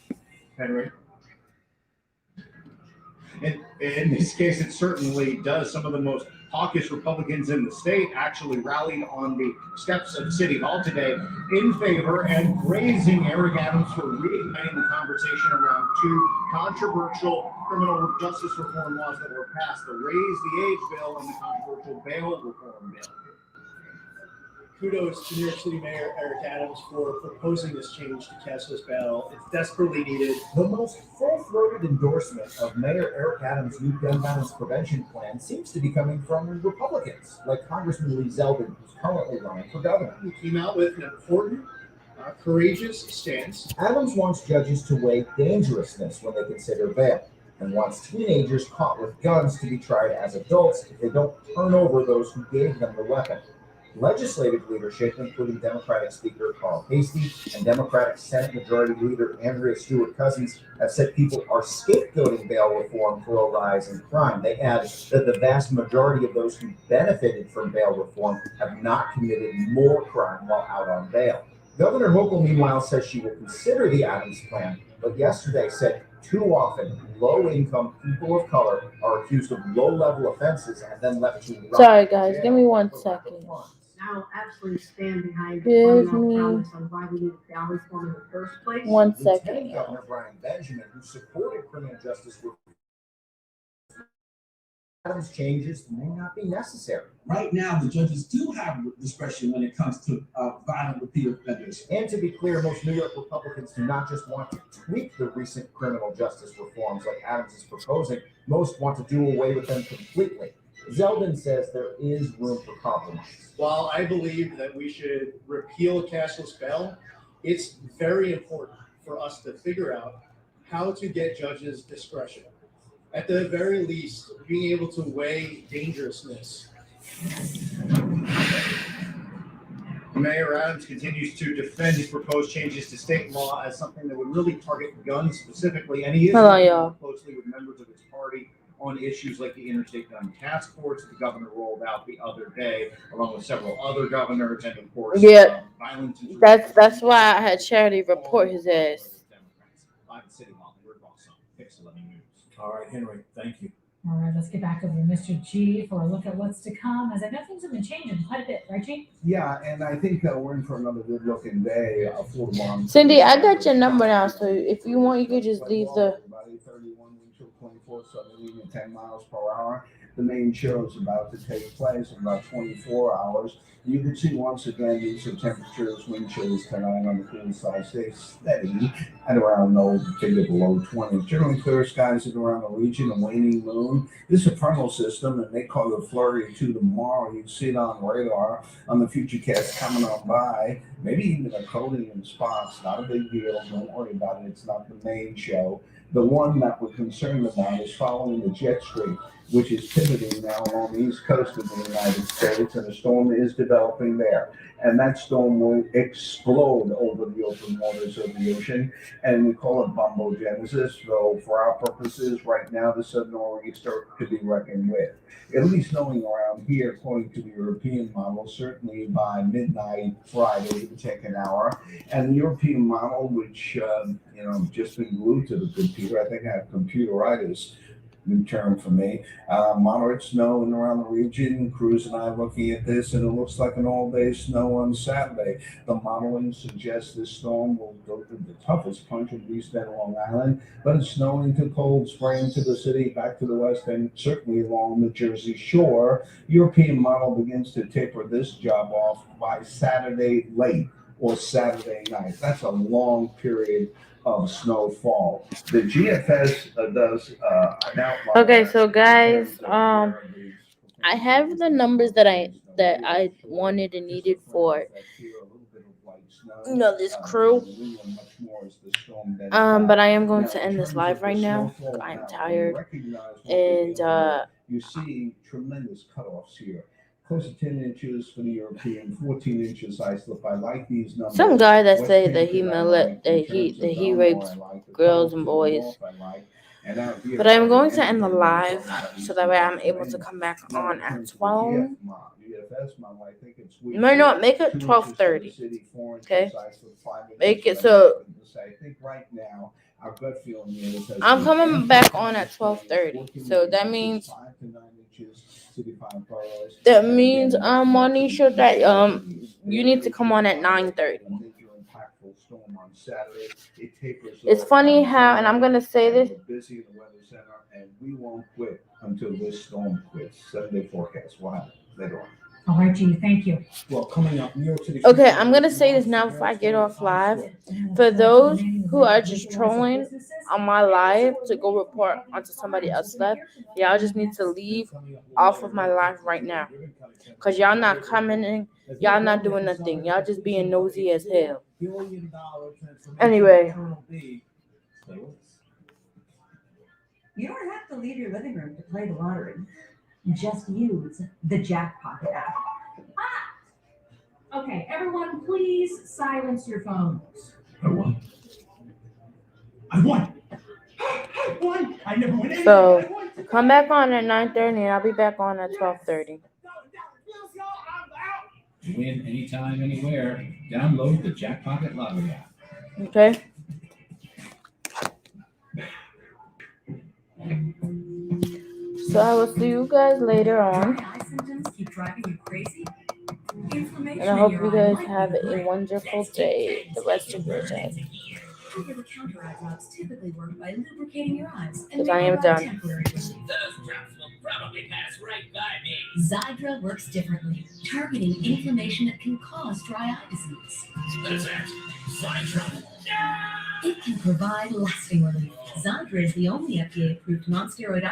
Henry. In this case, it certainly does. Some of the most hawkish Republicans in the state actually rallied on the steps of City Hall today in favor and praising Eric Adams for reigniting the conversation around two controversial criminal justice reform laws that were passed, the Raise the Age bill and the controversial bail reform bill. Kudos to New York City Mayor Eric Adams for proposing this change to cashless bail. It's desperately needed. The most full-throated endorsement of Mayor Eric Adams' new gun violence prevention plan seems to be coming from Republicans, like Congressman Lee Zeldin, who's currently running for governor. He came out with an important, courageous stance. Adams wants judges to weigh dangerousness when they consider bail, and wants teenagers caught with guns to be tried as adults if they don't turn over those who gave them the weapon. Legislative leadership, including Democratic Speaker Carl Hastie and Democratic Senate Majority Leader Andrea Stewart-Cousins, have said people are scapegoating bail reform for a rise in crime. They add that the vast majority of those who benefited from bail reform have not committed more crime while out on bail. Governor Hochul, meanwhile, says she will consider the Adams plan, but yesterday said too often low-income people of color are accused of low-level offenses and then left to rot. Sorry, guys. Give me 1 second. I'll absolutely stand behind the Give fundamental me premise on why we need bail reform in the first place. 1 second. Lieutenant Governor Brian Benjamin, who supported criminal justice reform Adams changes may not be necessary. Right now, the judges do have discretion when it comes to violent repeat offenders. And to be clear, most New York Republicans do not just want to tweak the recent criminal justice reforms like Adams is proposing. Most want to do away with them completely. Zeldin says there is room for compromise. While I believe that we should repeal cashless bail, it's very important for us to figure out how to get judges discretion. At the very least, being able to weigh dangerousness. Mayor Adams continues to defend his proposed changes to state law as something that would really target guns specifically, and he is working closely with members of his party on issues like the Interstate Gun Task Force that the governor rolled out the other day, along with several other governors, and of course, violence. That's why I had Charity report his ass. Live City Hall, we're also Pix 11 News. All right, Henry, thank you. All right, let's get back over to Mr. G for a look at what's to come, as I know things have been changing quite a bit, right, G? Yeah, and I think we're in for another good-looking day for tomorrow. Cindy, I got your number now, so if you want, you could just leave the. About 8:31, wind chill 24, southerly at 10 miles per hour. The main show is about to take place in about 24 hours. You can see once again these are temperatures, wind chills tonight on the cool side stay steady at around figure below 20. Generally clear skies at around the region, a waning moon. This is a frontal system, and they call it a flurry to tomorrow. You can see it on radar on the Futurecast coming on by. Maybe even a coating in spots. Not a big deal. Don't worry about it. It's not the main show. The one that we're concerned about is following the jet stream, which is pivoting now along the east coast of the United States, and a storm is developing there. And that storm will explode over the open waters of the ocean, and we call it bombogenesis. So for our purposes, right now, the southern nor'easter could be reckoned with. At least knowing around here, according to the European model, certainly by midnight Friday, it would take an hour. And the European model, which, just been glued to the computer, I think I have computeritis, new term for me. Moderate snow in around the region. Cruz and I looking at this, and it looks like an all-day snow on Saturday. The modeling suggests this storm will go through the toughest punch of East and Long Island, but it's snowing to cold spray into the city, back to the west, and certainly along the Jersey Shore. European model begins to taper this job off by Saturday late or Saturday night. That's a long period of snowfall. The GFS does an outline. Okay, so guys, I have the numbers that I wanted and needed for this crew. But I am going to end this live right now. I am tired, and you see tremendous cutoffs here. Close to 10 inches for the European, 14 inches ice slip. I like these numbers. Some guy that say that he rapes girls and boys. But I'm going to end the live so that way I'm able to come back on at 12. No, no, make it 12:30. Okay, make it so. I'm coming back on at 12:30. So that means Monisha, that you need to come on at 9:30. It's funny how, and I'm gonna say this. And we won't quit until this storm quits. 7-day forecast. What happens later on? All right, G, thank you. Well, coming up, New York City. Okay, I'm gonna say this now before I get off live. For those who are just trolling on my live to go report onto somebody else's live, y'all just need to leave off of my live right now. Cause y'all not commenting, y'all not doing nothing. Y'all just being nosy as hell. Anyway. You don't have to leave your living room to play the lottery. Just use the Jackpot app. Okay, everyone, please silence your phones. I won. I won. I won. I never won anything. So come back on at 9:30 and I'll be back on at 12:30. Win anytime, anywhere. Download the Jackpot Lottery app. Okay. So I will see you guys later on. And I hope you guys have a wonderful day the rest of your day. Over-the-counter eye drops typically work by lubricating your eyes and 'Cause I am provide done. temporary relief. Those drops will probably pass right by me. Xiidra works differently, targeting inflammation that can cause dry eye disease. That's it. Xiidra. It can provide lasting relief. Xiidra is the only FDA-approved non-steroid